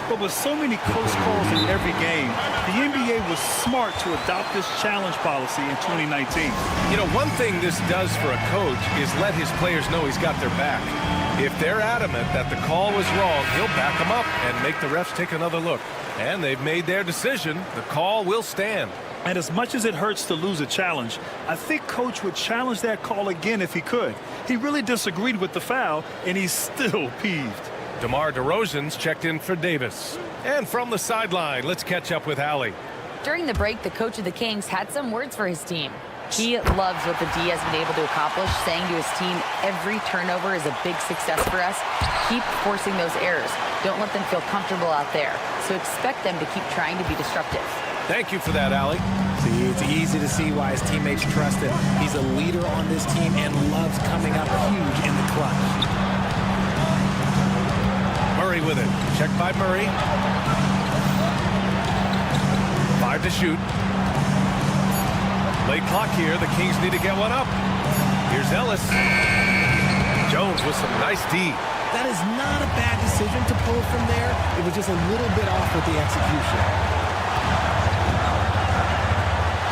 But with so many close calls in every game, the NBA was smart to adopt this challenge policy in 2019. You know, one thing this does for a coach is let his players know he's got their back. If they're adamant that the call was wrong, he'll back them up and make the refs take another look. And they've made their decision. The call will stand. And as much as it hurts to lose a challenge, I think Coach would challenge that call again if he could. He really disagreed with the foul, and he's still peeved. DeMar DeRozan's checked in for Davis. And from the sideline, let's catch up with Allie. During the break, the coach of the Kings had some words for his team. He loves what the D has been able to accomplish, saying to his team, every turnover is a big success for us. Keep forcing those errors. Don't let them feel comfortable out there. So expect them to keep trying to be disruptive. Thank you for that, Allie. See, it's easy to see why his teammates trust him. He's a leader on this team and loves coming up huge in the clutch. Murray with it. Check by Murray. 5 to shoot. Late clock here. The Kings need to get one up. Here's Ellis. Jones with some nice D. That is not a bad decision to pull from there. It was just a little bit off with the execution.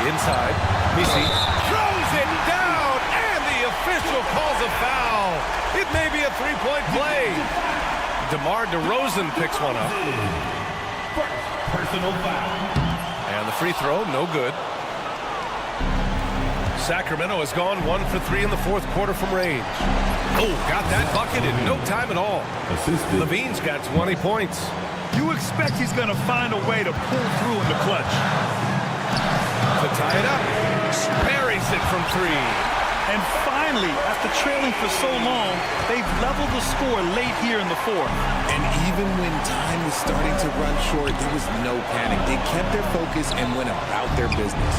Inside, Misi throws it down, and the official calls a foul. It may be a three-point play. DeMar DeRozan picks one up. Personal foul. And the free throw, no good. Sacramento has gone 1 for 3 in the fourth quarter from range. Oh, got that bucket in no time at all. Levine's got 20 points. You expect he's going to find a way to pull through in the clutch. To tie it up, buries it from 3. And finally, after trailing for so long, they've leveled the score late here in the fourth. And even when time was starting to run short, there was no panic. They kept their focus and went about their business.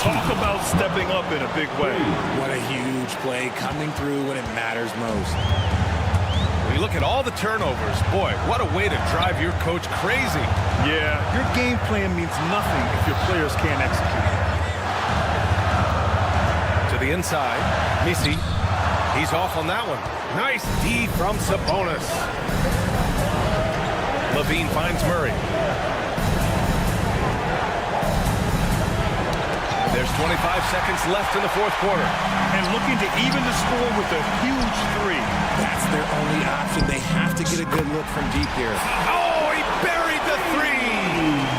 Talk about stepping up in a big way. What a huge play coming through when it matters most. When you look at all the turnovers, boy, what a way to drive your coach crazy. Yeah, your game plan means nothing if your players can't execute. To the inside, Misi. He's off on that one. Nice D from Sabonis. Levine finds Murray. There's 25 seconds left in the fourth quarter. And looking to even the score with a huge 3. That's their only option. They have to get a good look from deep here. Oh, he buried the 3.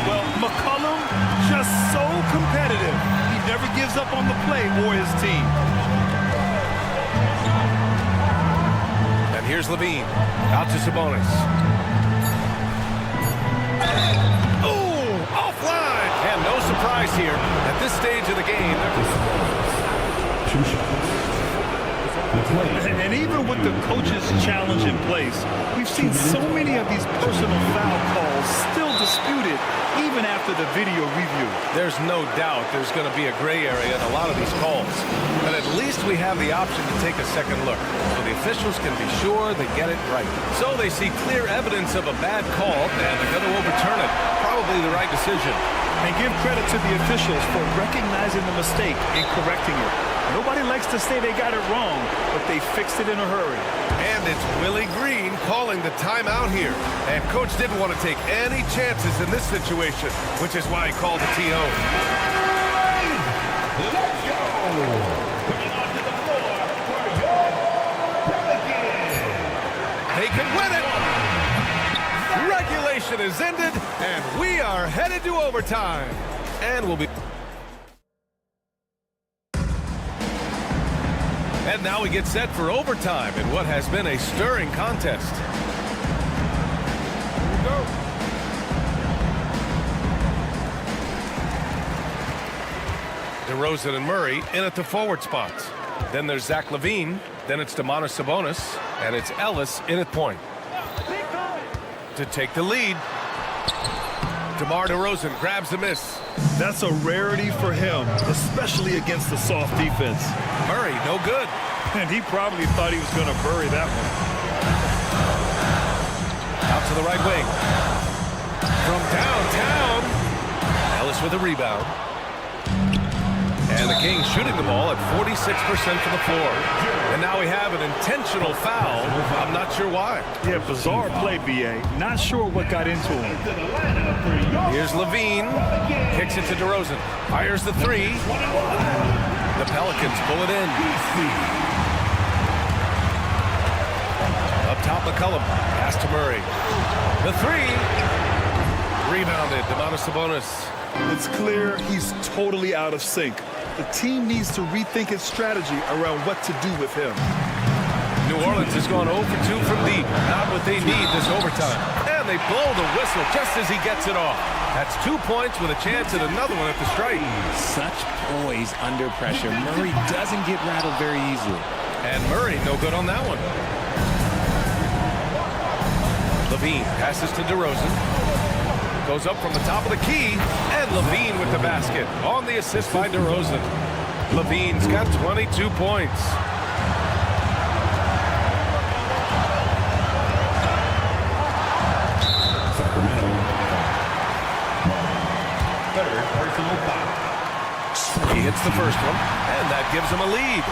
Well, McCollum, just so competitive. He never gives up on the play or his team. And here's Levine. Out to Sabonis. Oh, offline. And no surprise here. At this stage of the game, and even with the coach's challenge in place, we've seen so many of these personal foul calls still disputed even after the video review. there's no doubt there's going to be a gray area in a lot of these calls. But at least we have the option to take a second look, so the officials can be sure they get it right. So they see clear evidence of a bad call, and they're going to overturn it. Probably the right decision. And give credit to the officials for recognizing the mistake and correcting it. Nobody likes to say they got it wrong, but they fixed it in a hurry. And it's Willie Green calling the timeout here. And Coach didn't want to take any chances in this situation, which is why he called the TO. Let's go. Coming onto the floor for your Pelicans. They can win it. Regulation is ended, and we are headed to overtime. And we'll be... And now we get set for overtime in what has been a stirring contest. Here we go. DeRozan and Murray in at the forward spots. Then there's Zach LaVine. Then it's Domantas Sabonis. And it's Ellis in at point. To take the lead. DeMar DeRozan grabs the miss. That's a rarity for him, especially against the soft defense. Murray, no good. And he probably thought he was going to bury that one. Out to the right wing. From downtown. Ellis with a rebound. And the Kings shooting the ball at 46% from the floor. And now we have an intentional foul. I'm not sure why. Yeah, bizarre play, B.A. Not sure what got into him. Here's LaVine. Kicks it to DeRozan. Fires the 3. The Pelicans pull it in. Up top, McCollum. Pass to Murray. The 3. Rebounded. Domantas Sabonis. It's clear he's totally out of sync. The team needs to rethink its strategy around what to do with him. New Orleans has gone 0 for 2 from deep. Not what they need this overtime. And they blow the whistle just as he gets it off. That's 2 points with a chance at another one at the strike. Such poise under pressure. Murray doesn't get rattled very easily. And Murray, no good on that one. Levine passes to DeRozan. Goes up from the top of the key. And Levine with the basket. On the assist by DeRozan. Levine's got 22 points. Sacramento. Third personal foul. He hits the first one, and that gives him a lead.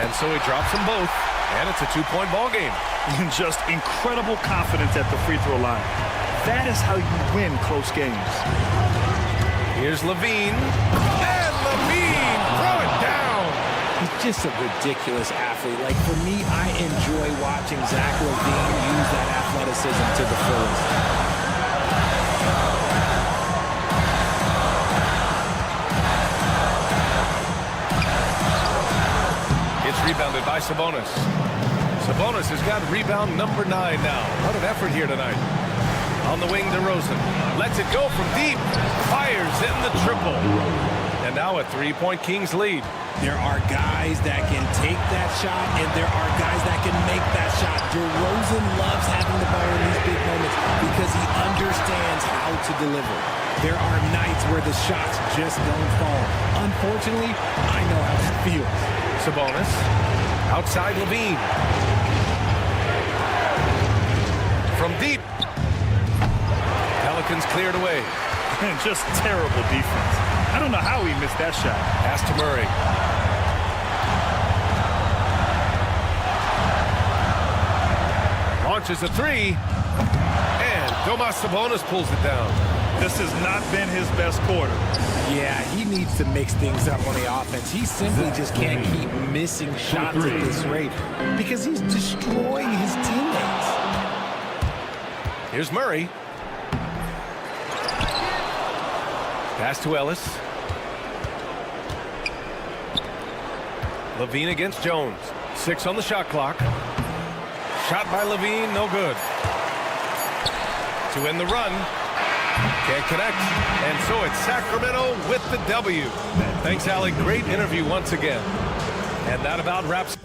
And so he drops them both, and it's a 2-point ball game. Just incredible confidence at the free throw line. That is how you win close games. Here's Levine, and Levine throw it down. He's just a ridiculous athlete. Like, for me, I enjoy watching Zach Levine use that athleticism to the fullest. It's rebounded by Sabonis. Sabonis has got rebound number 9 now. What an effort here tonight. On the wing, DeRozan lets it go from deep. Fires in the triple. And now a 3-point Kings lead. There are guys that can take that shot, and there are guys that can make that shot. DeRozan loves having the ball in these big moments because he understands how to deliver. There are nights where the shots just don't fall. Unfortunately, I know how that feels. Sabonis outside Levine. From deep. Pelicans cleared away. And just terrible defense. I don't know how he missed that shot. Pass to Murray. Launches a 3. And Domas Sabonis pulls it down. This has not been his best quarter. Yeah, he needs to mix things up on the offense. He simply just can't keep missing shots at this rate because he's destroying his teammates. Here's Murray. Pass to Ellis. Levine against Jones. 6 on the shot clock. Shot by Levine, no good. To end the run. Can't connect. And so it's Sacramento with the W. Thanks, Alec. Great interview once again. And that about wraps